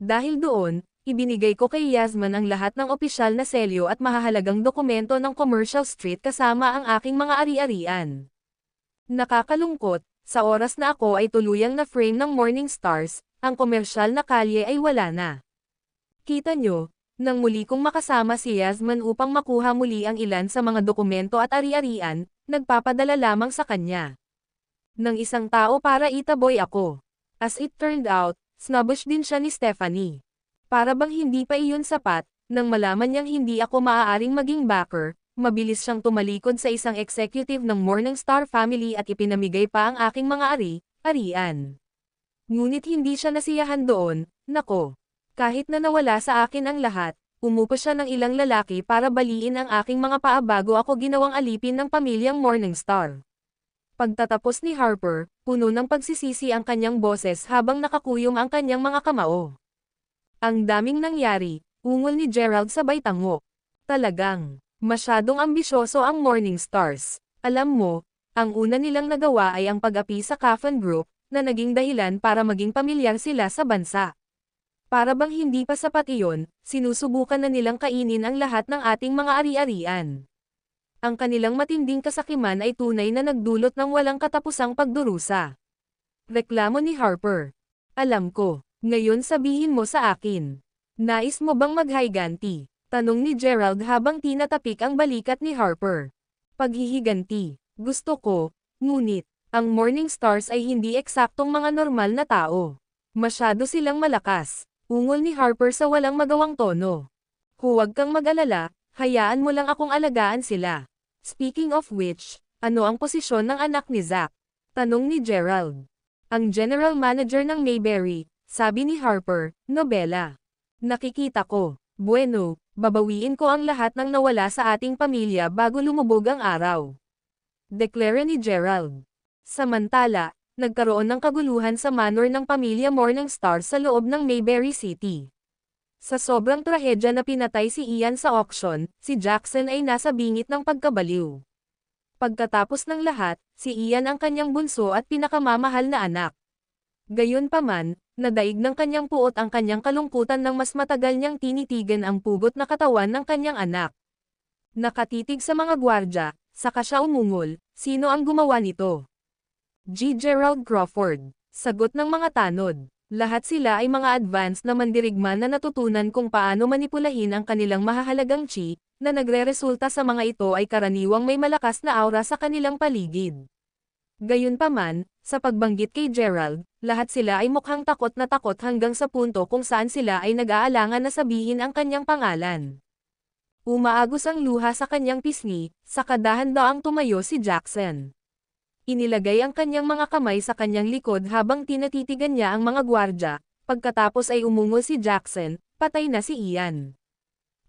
Dahil doon, ibinigay ko kay Yasmin ang lahat ng opisyal na selyo at mahahalagang dokumento ng Commercial Street kasama ang aking mga ari-arian. Nakakalungkot, sa oras na ako ay tuluyang na frame ng Morningstars, ang komersyal na kalye ay wala na. Kita nyo, nang muli kong makasama si Yasmin upang makuha muli ang ilan sa mga dokumento at ari-arian, nagpapadala lamang sa kanya ng isang tao para itaboy ako. As it turned out, snobbish din siya ni Stephanie. Para bang hindi pa iyon sapat, nang malaman niyang hindi ako maaaring maging backer, mabilis siyang tumalikod sa isang executive ng Morningstar family at ipinamigay pa ang aking mga ari-arian. Ngunit hindi siya nasiyahan doon, nako. Kahit na nawala sa akin ang lahat, umupo siya ng ilang lalaki para baliin ang aking mga paa bago ako ginawang alipin ng pamilyang Morningstar. Pagtatapos ni Harper, puno ng pagsisisi ang kanyang boses habang nakakuyom ang kanyang mga kamao. "Ang daming nangyari," ungol ni Gerald sabay tango. "Talagang, masyadong ambisyoso ang Morningstars. Alam mo, ang una nilang nagawa ay ang pag-api sa Coffin Group, na naging dahilan para maging pamilyar sila sa bansa. Para bang hindi pa sapat iyon, sinusubukan na nilang kainin ang lahat ng ating mga ari-arian. Ang kanilang matinding kasakiman ay tunay na nagdulot ng walang katapusang pagdurusa. Reklamo ni Harper. Alam ko. Ngayon sabihin mo sa akin. Nais mo bang maghiganti? Tanong ni Gerald habang tinatapik ang balikat ni Harper. Paghihiganti. Gusto ko, ngunit, ang Morning Stars ay hindi eksaktong mga normal na tao. Masyado silang malakas. Ungol ni Harper sa walang magawang tono. Huwag kang mag-alala, hayaan mo lang akong alagaan sila. Speaking of which, ano ang posisyon ng anak ni Zack? Tanong ni Gerald. Ang general manager ng Mayberry, sabi ni Harper, nobela. Nakikita ko. Bueno, babawiin ko ang lahat ng nawala sa ating pamilya bago lumubog ang araw. Deklara ni Gerald. Samantala, nagkaroon ng kaguluhan sa manor ng pamilya Morningstar sa loob ng Mayberry City. Sa sobrang trahedya na pinatay si Ian sa auction, si Jackson ay nasa bingit ng pagkabaliw. Pagkatapos ng lahat, si Ian ang kanyang bunso at pinakamamahal na anak. Gayunpaman, nadaig ng kanyang puot ang kanyang kalungkutan nang mas matagal niyang tinitigan ang pugot na katawan ng kanyang anak. Nakatitig sa mga gwardya, saka siya umungol, sino ang gumawa nito? G. Gerald Crawford. Sagot ng mga tanod. Lahat sila ay mga advanced na mandirigma na natutunan kung paano manipulahin ang kanilang mahahalagang chi, na nagre-resulta sa mga ito ay karaniwang may malakas na aura sa kanilang paligid. Gayunpaman, sa pagbanggit kay Gerald, lahat sila ay mukhang takot na takot hanggang sa punto kung saan sila ay nag-aalangan na sabihin ang kanyang pangalan. Umaagos ang luha sa kanyang pisngi, saka dahan-daang tumayo si Jackson. Inilagay ang kanyang mga kamay sa kanyang likod habang tinatitigan niya ang mga gwardya, pagkatapos ay umungol si Jackson, patay na si Ian.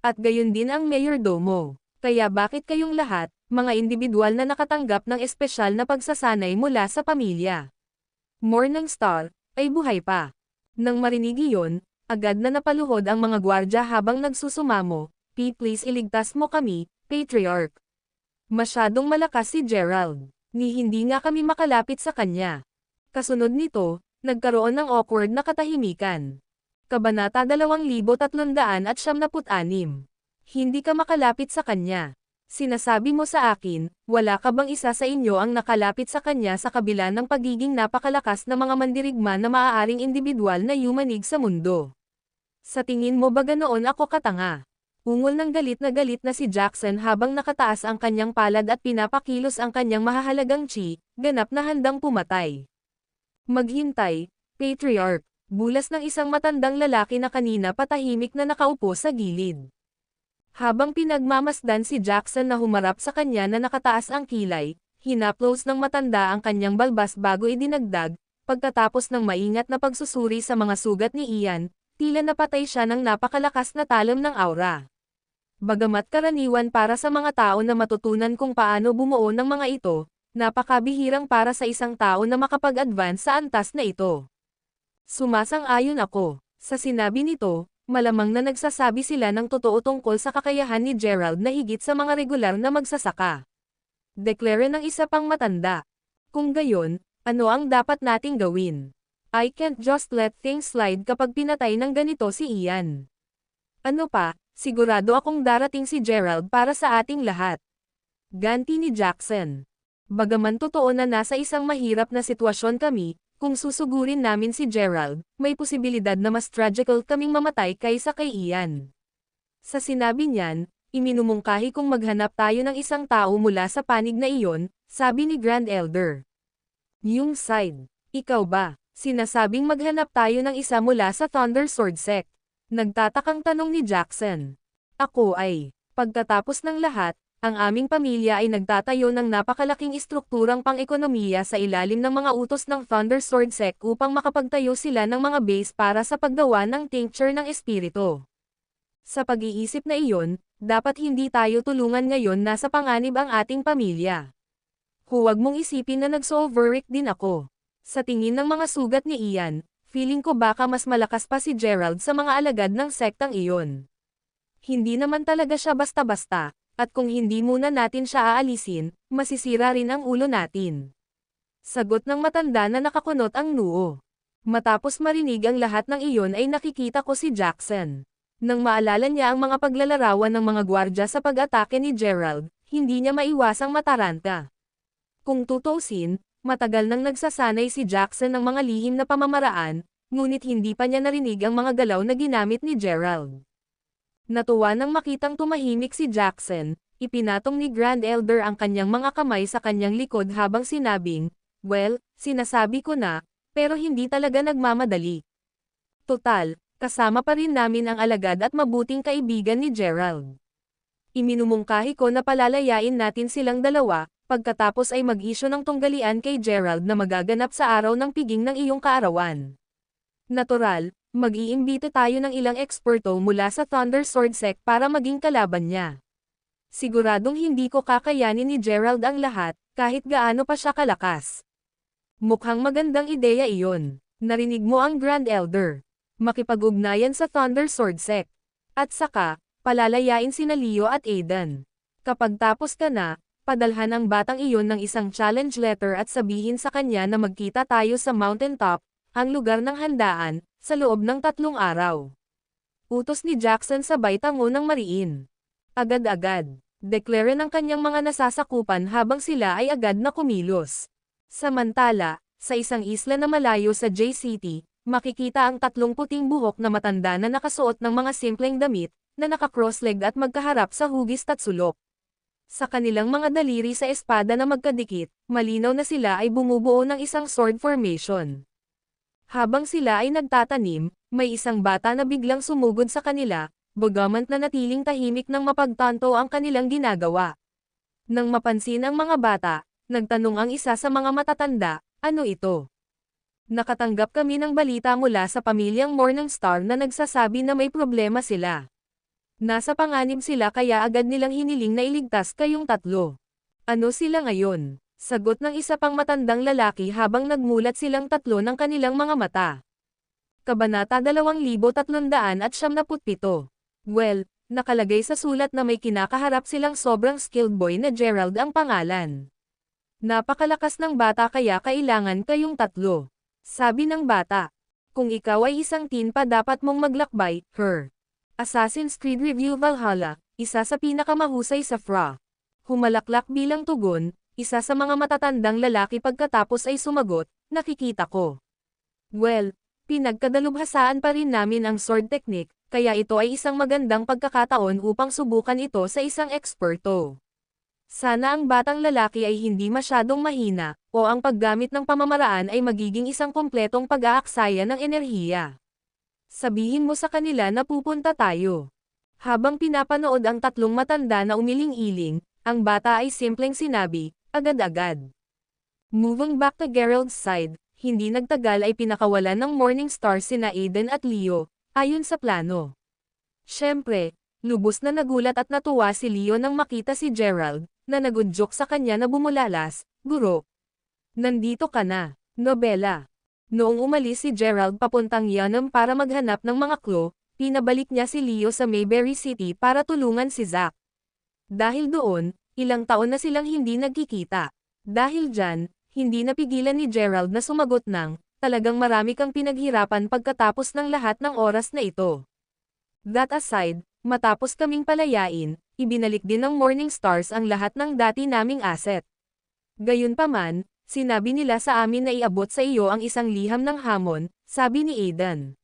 At gayon din ang mayordomo. Kaya bakit kayong lahat, mga individual na nakatanggap ng espesyal na pagsasanay mula sa pamilya Morningstar, ay buhay pa? Nang marinig iyon, agad na napaluhod ang mga gwardya habang nagsusumamo, please iligtas mo kami, Patriarch. Masyadong malakas si Gerald. Ni hindi nga kami makalapit sa kanya. Kasunod nito, nagkaroon ng awkward na katahimikan. Kabanata 2376. Hindi ka makalapit sa kanya. Sinasabi mo sa akin, wala ka bang isa sa inyo ang nakalapit sa kanya sa kabila ng pagiging napakalakas na mga mandirigma na maaaring individual na yumanig sa mundo? Sa tingin mo ba ganoon ako katanga? Ungol ng galit na si Jackson habang nakataas ang kanyang palad at pinapakilos ang kanyang mahahalagang chi, ganap na handang pumatay. Maghintay, Patriarch, bulas ng isang matandang lalaki na kanina patahimik na nakaupo sa gilid. Habang pinagmamasdan si Jackson na humarap sa kanya na nakataas ang kilay, hinaplos ng matanda ang kanyang balbas bago idinagdag, pagkatapos ng maingat na pagsusuri sa mga sugat ni Ian, tila napatay siya ng napakalakas na talam ng aura. Bagamat karaniwan para sa mga tao na matutunan kung paano bumuo ng mga ito, napakabihirang para sa isang tao na makapag-advance sa antas na ito. Sumasang-ayon ako. Sa sinabi nito, malamang na nagsasabi sila ng totoo tungkol sa kakayahan ni Gerald na higit sa mga regular na magsasaka. Deklara ng isa pang matanda. Kung gayon, ano ang dapat nating gawin? I can't just let things slide kapag pinatay ng ganito si Ian. Ano pa, sigurado akong darating si Gerald para sa ating lahat. Ganti ni Jackson. Bagaman totoo na nasa isang mahirap na sitwasyon kami, kung susugurin namin si Gerald, may posibilidad na mas tragical kaming mamatay kaysa kay Ian. Sa sinabi niyan, iminumungkahi kung maghanap tayo ng isang tao mula sa panig na iyon, sabi ni Grand Elder. Yung side, ikaw ba? Sinasabing maghanap tayo ng isa mula sa Thunder Sword Sect. Nagtatakang tanong ni Jackson. Ako ay, pagkatapos ng lahat, ang aming pamilya ay nagtatayo ng napakalaking istrukturang pang-ekonomiya sa ilalim ng mga utos ng Thunder Sword Sect upang makapagtayo sila ng mga base para sa paggawa ng tincture ng espiritu. Sa pag-iisip na iyon, dapat hindi tayo tulungan ngayon nasa panganib ang ating pamilya. Huwag mong isipin na nag-overwork din ako. Sa tingin ng mga sugat ni Ian, feeling ko baka mas malakas pa si Gerald sa mga alagad ng sektang iyon. Hindi naman talaga siya basta-basta, at kung hindi muna natin siya aalisin, masisira rin ang ulo natin. Sagot ng matanda na nakakunot ang noo. Matapos marinig ang lahat ng iyon ay nakikita ko si Jackson. Nang maalala niya ang mga paglalarawan ng mga gwardya sa pag-atake ni Gerald, hindi niya maiwasang mataranta. Kung tutuusin, Matagal nang nagsasanay si Jackson ng mga lihim na pamamaraan, ngunit hindi pa niya narinig ang mga galaw na ginamit ni Gerald. Natuwa nang makitang tumahimik si Jackson, ipinatong ni Grand Elder ang kanyang mga kamay sa kanyang likod habang sinabing, "Well, sinasabi ko na, pero hindi talaga nagmamadali. Total, kasama pa rin namin ang alagad at mabuting kaibigan ni Gerald. Iminumungkahi ko na palalayain natin silang dalawa, pagkatapos ay mag-issue ng tunggalian kay Gerald na magaganap sa araw ng piging ng iyong kaarawan. Natural, mag-iimbita tayo ng ilang eksperto mula sa Thunder Sword Sect para maging kalaban niya. Siguradong hindi ko kakayanin ni Gerald ang lahat, kahit gaano pa siya kalakas." Mukhang magandang ideya iyon. Narinig mo ang Grand Elder. Makipag-ugnayan sa Thunder Sword Sect. At saka, palalayain sina Leo at Aiden. Kapag tapos ka na, padalhan ang batang iyon ng isang challenge letter at sabihin sa kanya na magkita tayo sa mountaintop, ang lugar ng handaan, sa loob ng 3 araw. Utos ni Jackson sabay tango ng mariin. Agad-agad, deklara ng kanyang mga nasasakupan habang sila ay agad na kumilos. Samantala, sa isang isla na malayo sa J-City, makikita ang 3 puting buhok na matanda na nakasuot ng mga simpleng damit, na naka-cross-leg at magkaharap sa hugis at sulok. Sa kanilang mga daliri sa espada na magkadikit, malinaw na sila ay bumubuo ng isang sword formation. Habang sila ay nagtatanim, may isang bata na biglang sumugod sa kanila, bagaman na natiling tahimik nang mapagtanto ang kanilang ginagawa. Nang mapansin ang mga bata, nagtanong ang isa sa mga matatanda, "Ano ito?" "Nakatanggap kami ng balita mula sa pamilyang Morningstar na nagsasabi na may problema sila. Nasa panganib sila kaya agad nilang hiniling na iligtas kayong 3. Ano sila ngayon?" Sagot ng isa pang matandang lalaki habang nagmulat silang 3 ng kanilang mga mata. Kabanata 2377. Well, nakalagay sa sulat na may kinakaharap silang sobrang skilled boy na Gerald ang pangalan. "Napakalakas ng bata kaya kailangan kayong 3. Sabi ng bata. "Kung ikaw ay isang teen pa dapat mong maglakbay, her." Assassin's Creed Review Valhalla, isa sa pinakamahusay sa FRA. Humalaklak bilang tugon, isa sa mga matatandang lalaki pagkatapos ay sumagot, "Nakikita ko. Well, pinagkadalubhasaan pa rin namin ang sword technique, kaya ito ay isang magandang pagkakataon upang subukan ito sa isang eksperto. Sana ang batang lalaki ay hindi masyadong mahina, o ang paggamit ng pamamaraan ay magiging isang kompletong pag-aaksaya ng enerhiya. Sabihin mo sa kanila na pupunta tayo." Habang pinapanood ang 3 matanda na umiling-iling, ang bata ay simpleng sinabi, agad-agad. Moving back to Gerald's side, hindi nagtagal ay pinakawalan ng Morningstar sina Aiden at Leo, ayon sa plano. Siyempre, lubos na nagulat at natuwa si Leo nang makita si Gerald, na nagudyok sa kanya na bumulalas, "Guro, nandito ka na." Nobela. Noong umalis si Gerald papuntang Yanam para maghanap ng mga clue, pinabalik niya si Leo sa Mayberry City para tulungan si Zack. Dahil doon, ilang taon na silang hindi nagkikita. Dahil dyan, hindi napigilan ni Gerald na sumagot ng, "Talagang marami kang pinaghirapan pagkatapos ng lahat ng oras na ito. That aside, matapos kaming palayain, ibinalik din ng Morningstars ang lahat ng dati naming asset. Gayunpaman, sinabi nila sa amin na iabot sa iyo ang isang liham ng hamon," sabi ni Aiden.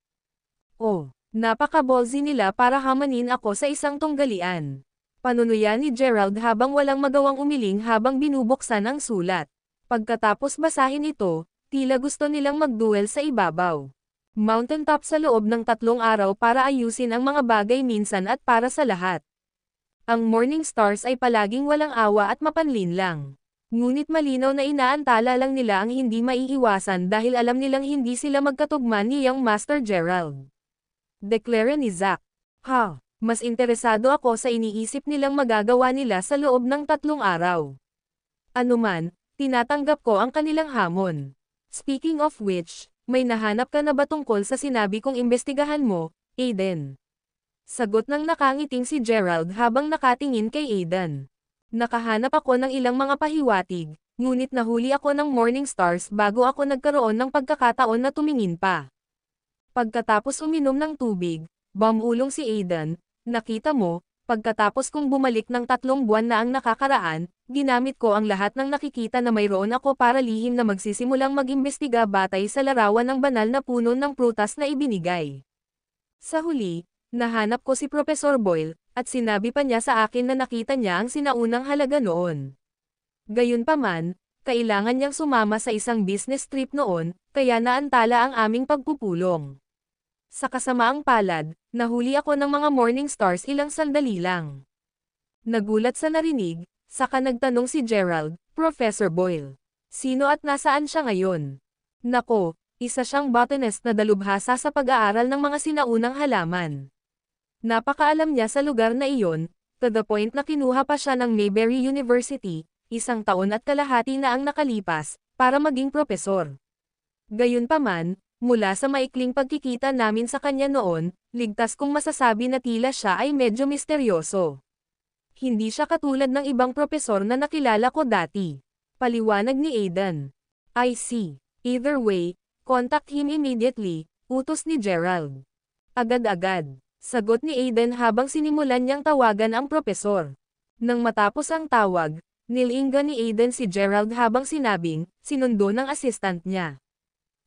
"Oh, napaka-ballsy nila para hamanin ako sa isang tunggalian." Panunuya ni Gerald habang walang magawang umiling habang binubuksan ang sulat. Pagkatapos basahin ito, tila gusto nilang magduel sa ibabaw. Mountaintop sa loob ng 3 araw para ayusin ang mga bagay minsan at para sa lahat. Ang Morningstars ay palaging walang awa at mapanlin lang. Ngunit malinaw na inaantala lang nila ang hindi maiiwasan dahil alam nilang hindi sila magkatugma ni Young Master Gerald. Deklara ni Zack. "Ha, mas interesado ako sa iniisip nilang magagawa nila sa loob ng 3 araw. Anuman, tinatanggap ko ang kanilang hamon. Speaking of which, may nahanap ka na ba tungkol sa sinabi kong imbestigahan mo, Aiden?" Sagot ng nakangiting si Gerald habang nakatingin kay Aiden. "Nakahanap ako ng ilang mga pahiwatig, ngunit nahuli ako ng Morningstars bago ako nagkaroon ng pagkakataon na tumingin pa." Pagkatapos uminom ng tubig, bumulong si Aiden, "Nakita mo, pagkatapos kong bumalik ng 3 buwan na ang nakakaraan, ginamit ko ang lahat ng nakikita na mayroon ako para lihim na magsisimulang mag-imbestiga batay sa larawan ng banal na puno ng prutas na ibinigay. Sa huli, nahanap ko si Professor Boyle, at sinabi pa niya sa akin na nakita niya ang sinaunang halaga noon. Gayunpaman, kailangan niyang sumama sa isang business trip noon, kaya naantala ang aming pagpupulong. Sa kasamaang palad, nahuli ako ng mga Morning Stars ilang sandali lang. Nagulat sa narinig, saka nagtanong si Gerald, Professor Boyle. Sino at nasaan siya ngayon? Nako, isa siyang botanist na dalubhasa sa pag-aaral ng mga sinaunang halaman. Napakaalam niya sa lugar na iyon, to the point na kinuha pa siya ng Mayberry University, 1 taon at kalahati na ang nakalipas, para maging propesor. Gayunpaman, mula sa maikling pagkikita namin sa kanya noon, ligtas kong masasabi na tila siya ay medyo misteryoso. Hindi siya katulad ng ibang propesor na nakilala ko dati. Paliwanag ni Aidan. I see. Either way, contact him immediately, utos ni Gerald. Agad-agad, sagot ni Aidan habang sinimulan niyang tawagan ang propesor. Nang matapos ang tawag, nilinga ni Aidan si Gerald habang sinabing, sinundo ng assistant niya.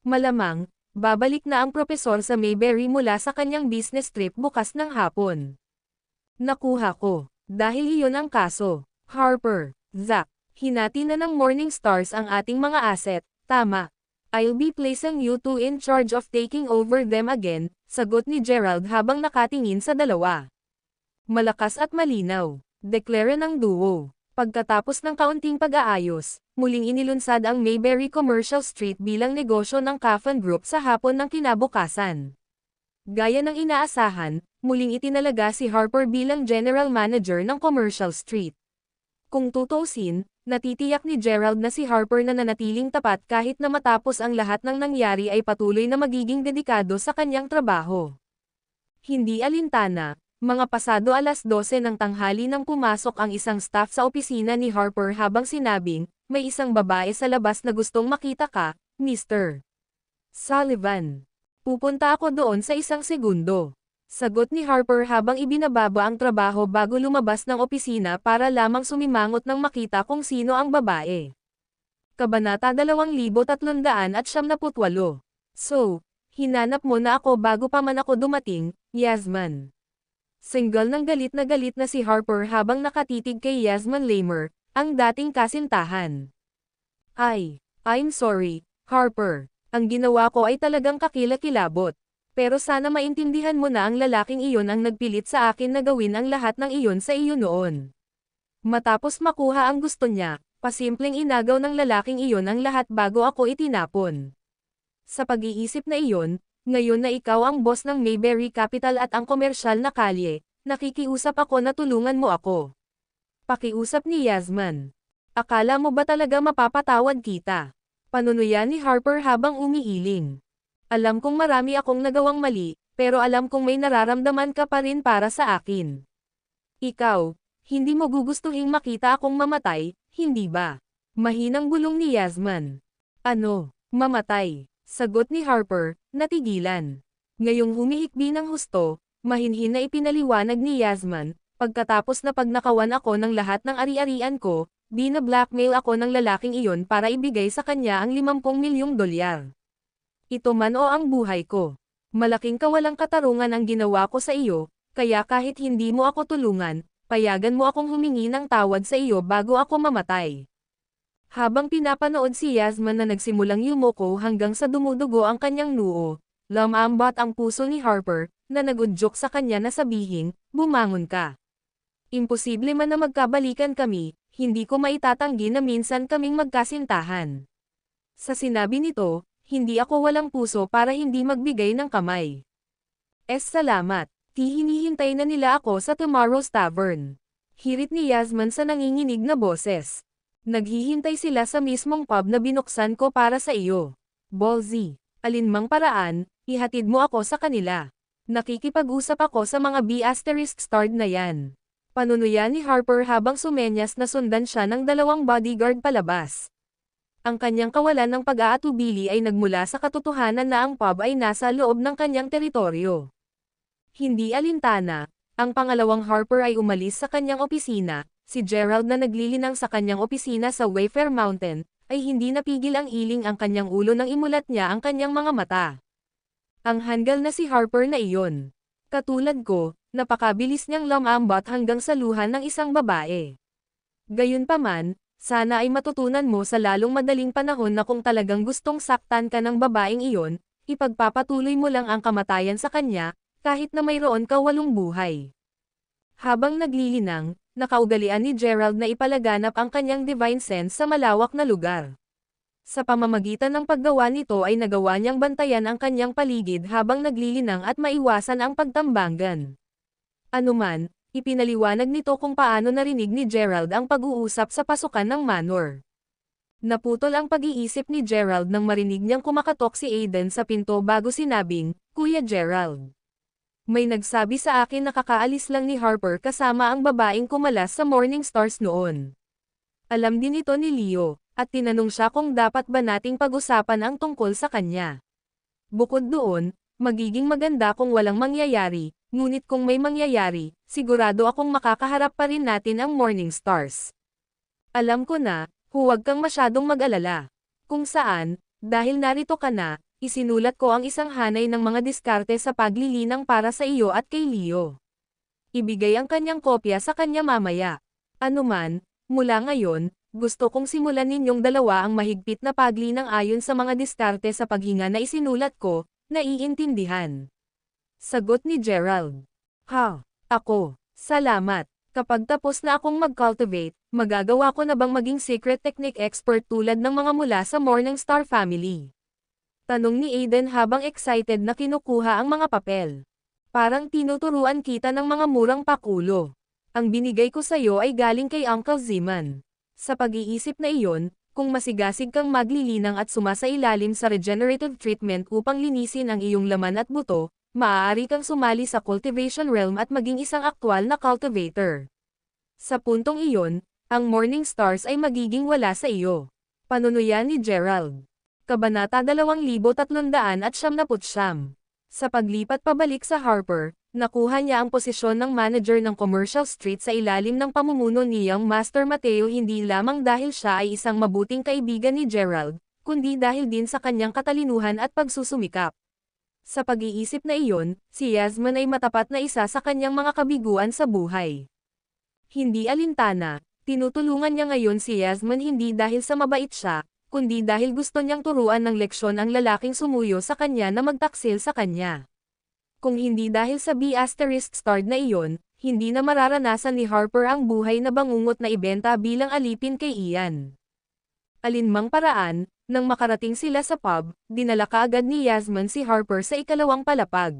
Malamang, babalik na ang propesor sa Mayberry mula sa kanyang business trip bukas ng hapon. Nakuha ko. Dahil iyon ang kaso. Harper, Zack, hinati na ng Morning Stars ang ating mga asset, tama. I'll be placing you two in charge of taking over them again, sagot ni Gerald habang nakatingin sa dalawa. Malakas at malinaw, deklara ng duo. Pagkatapos ng kaunting pag-aayos, muling inilunsad ang Mayberry Commercial Street bilang negosyo ng Caffan Group sa hapon ng kinabukasan. Gaya ng inaasahan, muling itinalaga si Harper bilang General Manager ng Commercial Street. Kung tutuusin, natitiyak ni Gerald na si Harper na nanatiling tapat kahit na matapos ang lahat ng nangyari ay patuloy na magiging dedikado sa kanyang trabaho. Hindi alintana, mga pasado 12:00 ng tanghali nang pumasok ang isang staff sa opisina ni Harper habang sinabing, may isang babae sa labas na gustong makita ka, Mr. Sullivan. Pupunta ako doon sa 1 segundo. Sagot ni Harper habang ibinababa ang trabaho bago lumabas ng opisina para lamang sumimangot nang makita kung sino ang babae. Kabanata 2378. So, hinanap mo na ako bago pa man ako dumating, Yasmin. Single ng galit na si Harper habang nakatitig kay Yasmin Lamer, ang dating kasintahan. I'm sorry, Harper. Ang ginawa ko ay talagang kakilakilabot. Pero sana maintindihan mo na ang lalaking iyon ang nagpilit sa akin na gawin ang lahat ng iyon sa iyo noon. Matapos makuha ang gusto niya, pasimpleng inagaw ng lalaking iyon ang lahat bago ako itinapon. Sa pag-iisip na iyon, ngayon na ikaw ang boss ng Mayberry Capital at ang komersyal na kalye, nakikiusap ako na tulungan mo ako. Pakiusap ni Yasmin. Akala mo ba talaga mapapatawad kita? Panunuyan ni Harper habang umiiling. Alam kong marami akong nagawang mali, pero alam kong may nararamdaman ka pa rin para sa akin. Ikaw, hindi mo gugustuhing makita akong mamatay, hindi ba? Mahinang bulong ni Yasmin. Ano, mamatay? Sagot ni Harper, natigilan. Ngayong humihikbi ng husto, mahinhin na ipinaliwanag ni Yasmin, pagkatapos na pagnakawan ako ng lahat ng ari-arian ko, bina-blackmail ako ng lalaking iyon para ibigay sa kanya ang 50 milyong dolyar. Ito man o ang buhay ko. Malaking kawalang katarungan ang ginawa ko sa iyo, kaya kahit hindi mo ako tulungan, payagan mo akong humingi ng tawad sa iyo bago ako mamatay. Habang pinapanood si Yasmin na nagsimulang yumuko hanggang sa dumudugo ang kanyang noo, lumambot ang puso ni Harper, na nagudyok sa kanya na sabihin, bumangon ka. Imposible man na magkabalikan kami, hindi ko maitatanggi na minsan kaming magkasintahan. Sa sinabi nito, hindi ako walang puso para hindi magbigay ng kamay. Salamat. Hinihintay na nila ako sa Tomorrow's Tavern. Hirit ni Yasmin sa nanginginig na boses. Naghihintay sila sa mismong pub na binuksan ko para sa iyo. Ballsy. Alinmang paraan, ihatid mo ako sa kanila. Nakikipag-usap ako sa mga B***starred na yan. Panunuyan ni Harper habang sumenyas na sundan siya ng 2 bodyguard palabas. Ang kanyang kawalan ng pag-aatubili ay nagmula sa katotohanan na ang pub ay nasa loob ng kanyang teritoryo. Hindi alintana, ang pangalawang Harper ay umalis sa kanyang opisina, si Gerald na naglilinang sa kanyang opisina sa Wayfair Mountain, ay hindi napigil ang iling ang kanyang ulo nang imulat niya ang kanyang mga mata. Ang hanggal na si Harper na iyon. Katulad ko, napakabilis niyang lumambot hanggang sa luha ng isang babae. Gayunpaman, sana ay matutunan mo sa lalong madaling panahon na kung talagang gustong saktan ka ng babaeng iyon, ipagpapatuloy mo lang ang kamatayan sa kanya, kahit na mayroon ka 8 buhay. Habang naglilinang, nakaugalian ni Gerald na ipalaganap ang kanyang divine sense sa malawak na lugar. Sa pamamagitan ng paggawa nito ay nagawa niyang bantayan ang kanyang paligid habang naglilinang at maiwasan ang pagtambangan. Anuman, ipinaliwanag nito kung paano narinig ni Gerald ang pag-uusap sa pasukan ng manor. Naputol ang pag-iisip ni Gerald nang marinig niyang kumakatok si Aiden sa pinto bago sinabing, "Kuya Gerald. May nagsabi sa akin na kakaalis lang ni Harper kasama ang babaeng kumalas sa Morning Stars noon." Alam din ito ni Leo, at tinanong siya kung dapat ba nating pag-usapan ang tungkol sa kanya. Bukod doon, magiging maganda kung walang mangyayari, ngunit kung may mangyayari, sigurado akong makakaharap pa rin natin ang Morning Stars. Alam ko na, huwag kang masyadong mag-alala. Kung saan, dahil narito ka na, isinulat ko ang isang hanay ng mga diskarte sa paglilinang para sa iyo at kay Leo. Ibigay ang kanyang kopya sa kanya mamaya. Anuman, mula ngayon, gusto kong simulan ninyong dalawa ang mahigpit na paglinang ayon sa mga diskarte sa paghinga na isinulat ko, naiintindihan. Sagot ni Gerald. Ha, ako, salamat. Kapag tapos na akong mag-cultivate, magagawa ko na bang maging secret technique expert tulad ng mga mula sa Morningstar family? Tanong ni Aiden habang excited na kinukuha ang mga papel. Parang tinuturuan kita ng mga murang pakulo. Ang binigay ko sa'yo ay galing kay Uncle Zeman. Sa pag-iisip na iyon, kung masigasig kang maglilinang at sumasailalim sa regenerative treatment upang linisin ang iyong laman at buto, maaari kang sumali sa cultivation realm at maging isang aktwal na cultivator. Sa puntong iyon, ang Morning Stars ay magiging wala sa iyo. Panunuyan ni Gerald. Kabanata 2379. Sa paglipat pabalik sa Harper, nakuha niya ang posisyon ng manager ng Commercial Street sa ilalim ng pamumuno ni Young Master Mateo hindi lamang dahil siya ay isang mabuting kaibigan ni Gerald, kundi dahil din sa kanyang katalinuhan at pagsusumikap. Sa pag-iisip na iyon, si Yasmin ay matapat na isa sa kanyang mga kabiguan sa buhay. Hindi alintana, tinutulungan niya ngayon si Yasmin hindi dahil sa mabait siya, kundi dahil gusto niyang turuan ng leksyon ang lalaking sumuyo sa kanya na magtaksil sa kanya. Kung hindi dahil sa B***star na iyon, hindi na mararanasan ni Harper ang buhay na bangungot na ibenta bilang alipin kay Ian. Alinmang paraan, nang makarating sila sa pub, dinala kaagad ni Yasmin si Harper sa ikalawang palapag.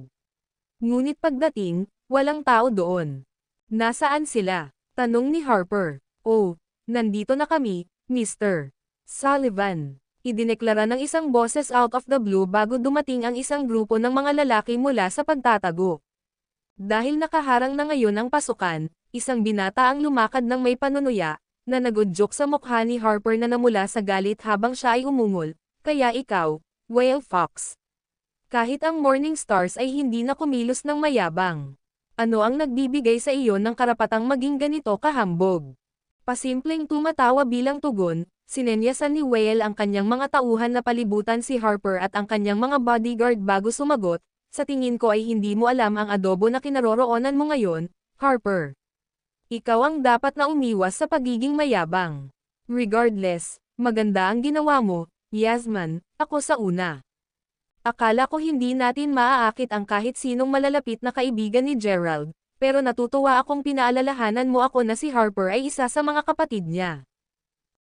Ngunit pagdating, walang tao doon. Nasaan sila? Tanong ni Harper. Oh, nandito na kami, Mr. Sullivan. Idineklara ng isang boses out of the blue bago dumating ang isang grupo ng mga lalaki mula sa pagtatago. Dahil nakaharang na ngayon ang pasukan, isang binata ang lumakad ng may panunuya, na nagudyok sa mukha ni Harper na namula sa galit habang siya ay umungol, "Kaya ikaw, Whale Fox. Kahit ang Morning Stars ay hindi na kumilos ng mayabang. Ano ang nagbibigay sa iyo ng karapatang maging ganito kahambog?" Pasimpleng tumatawa bilang tugon, sinenyasan ni Whale ang kanyang mga tauhan na palibutan si Harper at ang kanyang mga bodyguard bago sumagot, "Sa tingin ko ay hindi mo alam ang adobo na kinaroroonan mo ngayon, Harper. Ikaw ang dapat na umiwas sa pagiging mayabang. Regardless, maganda ang ginawa mo, Yasmin, ako sa una. Akala ko hindi natin maaakit ang kahit sinong malalapit na kaibigan ni Gerald, pero natutuwa akong pinaalalahanan mo ako na si Harper ay isa sa mga kapatid niya.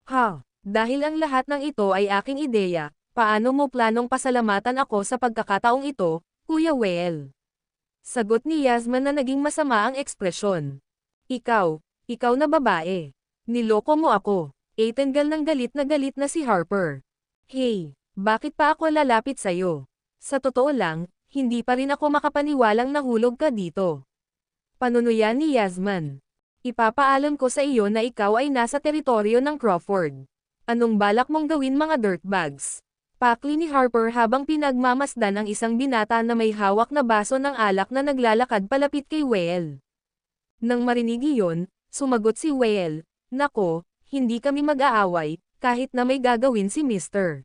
Ha, dahil ang lahat ng ito ay aking ideya, paano mo planong pasalamatan ako sa pagkakataong ito, Kuya Whale?" Sagot ni Yasmin na naging masama ang ekspresyon. Ikaw na babae. Niloko mo ako." Tanggal ng galit na si Harper. "Hey, bakit pa ako lalapit sa'yo? Sa totoo lang, hindi pa rin ako makapaniwalang nahulog ka dito." Panunuyan ni Yasmin. "Ipapaalam ko sa iyo na ikaw ay nasa teritoryo ng Crawford. Anong balak mong gawin mga dirtbags?" Pakli ni Harper habang pinagmamasdan ang isang binata na may hawak na baso ng alak na naglalakad palapit kay Whale. Nang marinig iyon, Sumagot si Whale, "Nako, hindi kami mag-aaway, kahit na may gagawin si Mr.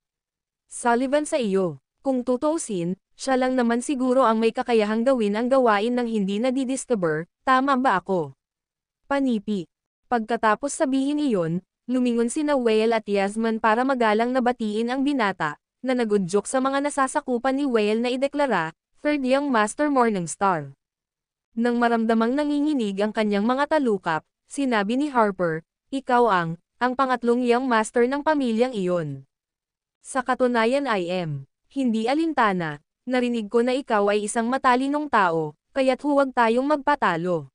Sullivan sa iyo. Kung tutuusin, siya lang naman siguro ang may kakayahang gawin ang gawain ng hindi nadidiscover, tama ba ako?" Panipi. Pagkatapos sabihin iyon, lumingon sina Whale at Yasman para magalang na batiin ang binata, na nagudyok sa mga nasasakupan ni Whale na ideklara, Third Young Master Morningstar. Nang maramdamang nanginginig ang kanyang mga talukap, sinabi ni Harper, "Ikaw ang pangatlong Young Master ng pamilyang iyon. Sa katunayan I am. Hindi alintana, narinig ko na ikaw ay isang matalinong tao, kaya't huwag tayong magpatalo."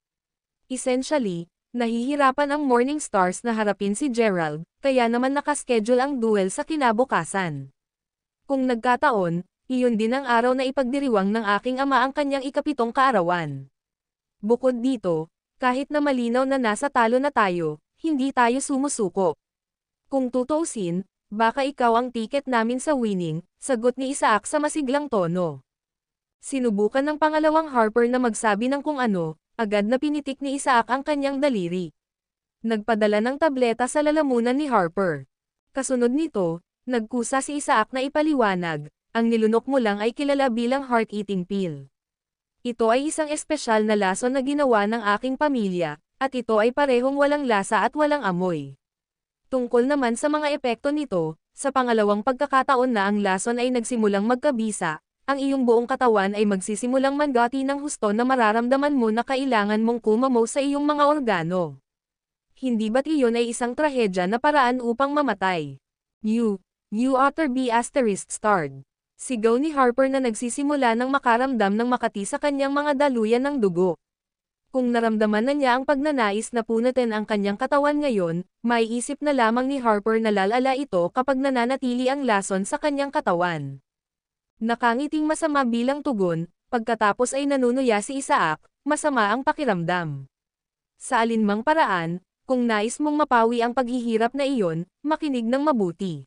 Essentially, nahihirapan ang Morningstars na harapin si Gerald, kaya naman nakaschedule ang duel sa kinabukasan. Kung nagkataon, iyon din ang araw na ipagdiriwang ng aking ama ang kanyang ikapitong kaarawan. Bukod dito, kahit na malinaw na nasa talo na tayo, hindi tayo sumusuko. Kung tutuusin, baka ikaw ang tiket namin sa winning, sagot ni Isaac sa masiglang tono. Sinubukan ng pangalawang Harper na magsabi ng kung ano, agad na pinitik ni Isaac ang kanyang daliri. Nagpadala ng tableta sa lalamunan ni Harper. Kasunod nito, nagkusa si Isaac na ipaliwanag, ang nilunok mo lang ay kilala bilang heart-eating pill. Ito ay isang espesyal na lason na ginawa ng aking pamilya, at ito ay parehong walang lasa at walang amoy. Tungkol naman sa mga epekto nito, sa pangalawang pagkakataon na ang lason ay nagsimulang magkabisa, ang iyong buong katawan ay magsisimulang manggati ng husto na mararamdaman mo na kailangan mong kumamaw sa iyong mga organo. Hindi ba't iyon ay isang trahedya na paraan upang mamatay? You oughter be *starred. Sigaw ni Harper na nagsisimula ng makaramdam ng makati sa kanyang mga daluyan ng dugo. Kung naramdaman na niya ang pagnanais na punutin ang kanyang katawan ngayon, maiisip na lamang ni Harper na lalala ito kapag nananatili ang lason sa kanyang katawan. Nakangiting masama bilang tugon, pagkatapos ay nanunuya si Isaac, masama ang pakiramdam. Sa alinmang paraan, kung nais mong mapawi ang paghihirap na iyon, makinig ng mabuti.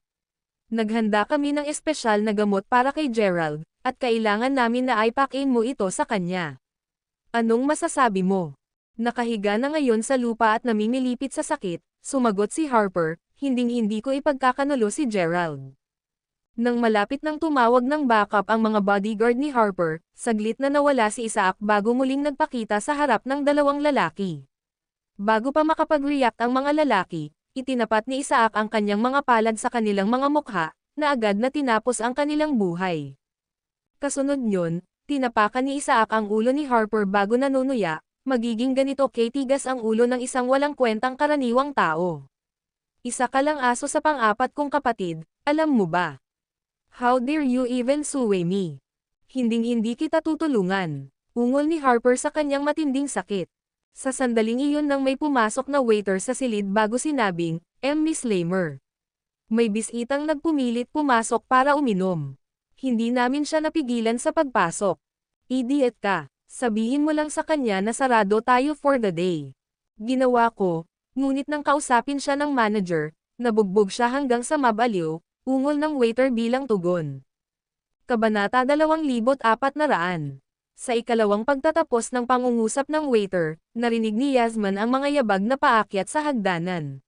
Naghanda kami ng espesyal na gamot para kay Gerald, at kailangan namin na ipakin mo ito sa kanya. Anong masasabi mo? Nakahiga na ngayon sa lupa at namimilipit sa sakit, sumagot si Harper, hinding-hindi ko ipagkakanulo si Gerald. Nang malapit nang tumawag ng backup ang mga bodyguard ni Harper, saglit na nawala si Isaac bago muling nagpakita sa harap ng dalawang lalaki. Bago pa makapag-react ang mga lalaki, itinapat ni Isaac ang kanyang mga palad sa kanilang mga mukha, na agad na tinapos ang kanilang buhay. Kasunod nyon, tinapakan ni Isaac ang ulo ni Harper bago nanunuya, magiging ganito katigas ang ulo ng isang walang kwentang karaniwang tao. Isa ka lang aso sa pang-apat kong kapatid, alam mo ba? How dare you even sue me? Hinding-hindi kita tutulungan. Ungol ni Harper sa kanyang matinding sakit. Sa sandaling iyon nang may pumasok na waiter sa silid bago sinabing, Miss Lamer. May bisitang nagpumilit pumasok para uminom. Hindi namin siya napigilan sa pagpasok. Idiot ka. Sabihin mo lang sa kanya na sarado tayo for the day. Ginawa ko, ngunit nang kausapin siya ng manager, nabugbog siya hanggang sa mabaliw, ungol ng waiter bilang tugon. Kabanata 2400. Sa ikalawang pagtatapos ng pangungusap ng waiter, narinig ni Yasman ang mga yabag na paakyat sa hagdanan.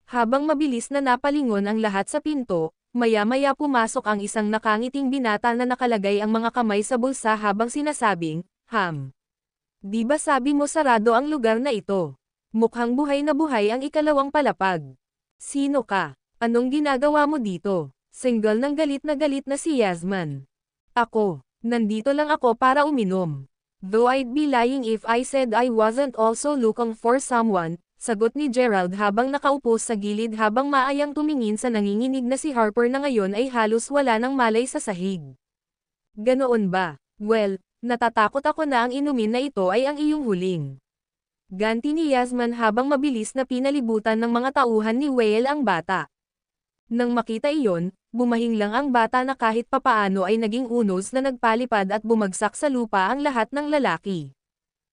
Habang mabilis na napalingon ang lahat sa pinto, maya-maya pumasok ang isang nakangiting binata na nakalagay ang mga kamay sa bulsa habang sinasabing, Di ba sabi mo sarado ang lugar na ito? Mukhang buhay na buhay ang ikalawang palapag. Sino ka? Anong ginagawa mo dito? Single ng galit na si Yasman. Ako, nandito lang ako para uminom. Though I'd be lying if I said I wasn't also looking for someone, sagot ni Gerald habang nakaupo sa gilid habang maayang tumingin sa nanginginig na si Harper na ngayon ay halos wala ng malay sa sahig. Ganoon ba? Well, natatakot ako na ang inumin na ito ay ang iyong huling. Ganti ni Yasman habang mabilis na pinalibutan ng mga tauhan ni Whale ang bata. Nang makita iyon, bumahing lang ang bata na kahit papaano ay naging unos na nagpalipad at bumagsak sa lupa ang lahat ng lalaki.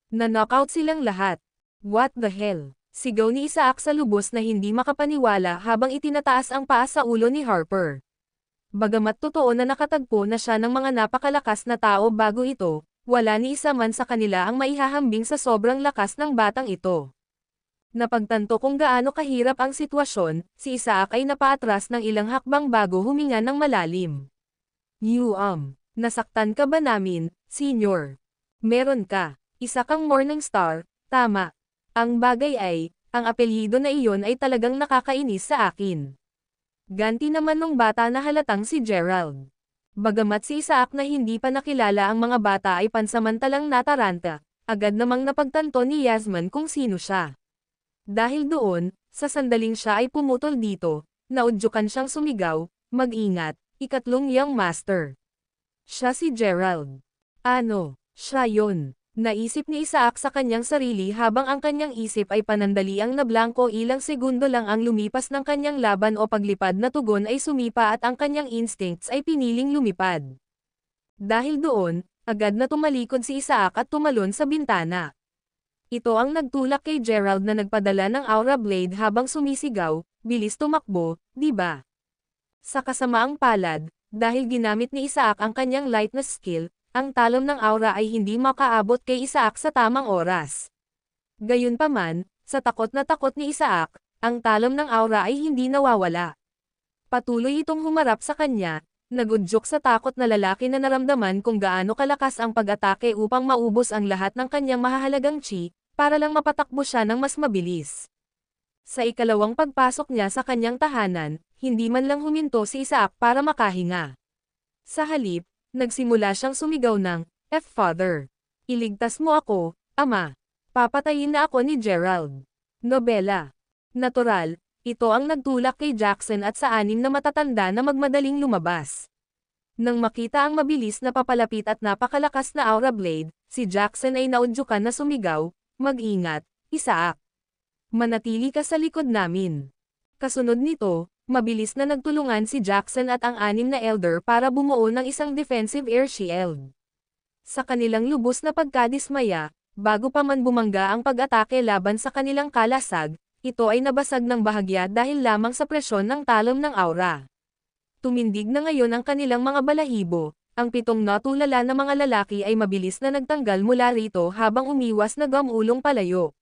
Na-knockout silang lahat. What the hell? Sigaw ni Isaac sa lubos na hindi makapaniwala habang itinataas ang paa sa ulo ni Harper. Bagamat totoo na nakatagpo na siya ng mga napakalakas na tao bago ito, wala ni isa man sa kanila ang maihahambing sa sobrang lakas ng batang ito. Napagtanto kung gaano kahirap ang sitwasyon, si Isaac ay napaatras ng ilang hakbang bago huminga ng malalim. Nasaktan ka ba namin, Senior? Meron ka. Isa kang morning star, tama. Ang bagay ay, ang apelyido na iyon ay talagang nakakainis sa akin. Ganti naman nung bata na halatang si Gerald. Bagamat si Isaac na hindi pa nakilala ang mga bata ay pansamantalang nataranta, agad namang napagtanto ni Yasmin kung sino siya. Dahil doon, sa sandaling siya ay pumutol dito, naudyukan siyang sumigaw, mag-ingat, ikatlong young master. Siya si Gerald. Ano, siya yun. Naisip ni Isaac sa kanyang sarili habang ang kanyang isip ay panandaliang nablangko, ilang segundo lang ang lumipas ng kanyang laban o paglipad na tugon ay sumipa at ang kanyang instincts ay piniling lumipad. Dahil doon, agad na tumalikod si Isaac at tumalon sa bintana. Ito ang nagtulak kay Gerald na nagpadala ng aura blade habang sumisigaw, bilis tumakbo, di ba? Sa kasamaang palad, dahil ginamit ni Isaac ang kanyang lightness skill, ang talon ng aura ay hindi makaabot kay Isaac sa tamang oras. Gayunpaman, sa takot ni Isaac, ang talon ng aura ay hindi nawawala. Patuloy itong humarap sa kanya, nagudyok sa takot na lalaki na naramdaman kung gaano kalakas ang pag-atake upang maubos ang lahat ng kanyang mahahalagang chi, para lang mapatakbo siya ng mas mabilis. Sa ikalawang pagpasok niya sa kanyang tahanan, hindi man lang huminto si Isaac para makahinga. Sa halip, nagsimula siyang sumigaw ng, F-Father. Iligtas mo ako, Ama. Papatayin na ako ni Gerald. Nobela. Natural, ito ang nagtulak kay Jackson at sa anim na matatanda na magmadaling lumabas. Nang makita ang mabilis na papalapit at napakalakas na aura blade, si Jackson ay naudyukan na sumigaw, mag-ingat, Isaac. Manatili ka sa likod namin. Kasunod nito, mabilis na nagtulungan si Jackson at ang anim na elder para bumuo ng isang defensive air shield. Sa kanilang lubos na pagkadismaya, bago pa man bumangga ang pag-atake laban sa kanilang kalasag, ito ay nabasag ng bahagya dahil lamang sa presyon ng talon ng aura. Tumindig na ngayon ang kanilang mga balahibo, ang 7 natulala na mga lalaki ay mabilis na nagtanggal mula rito habang umiwas na gamulong palayo.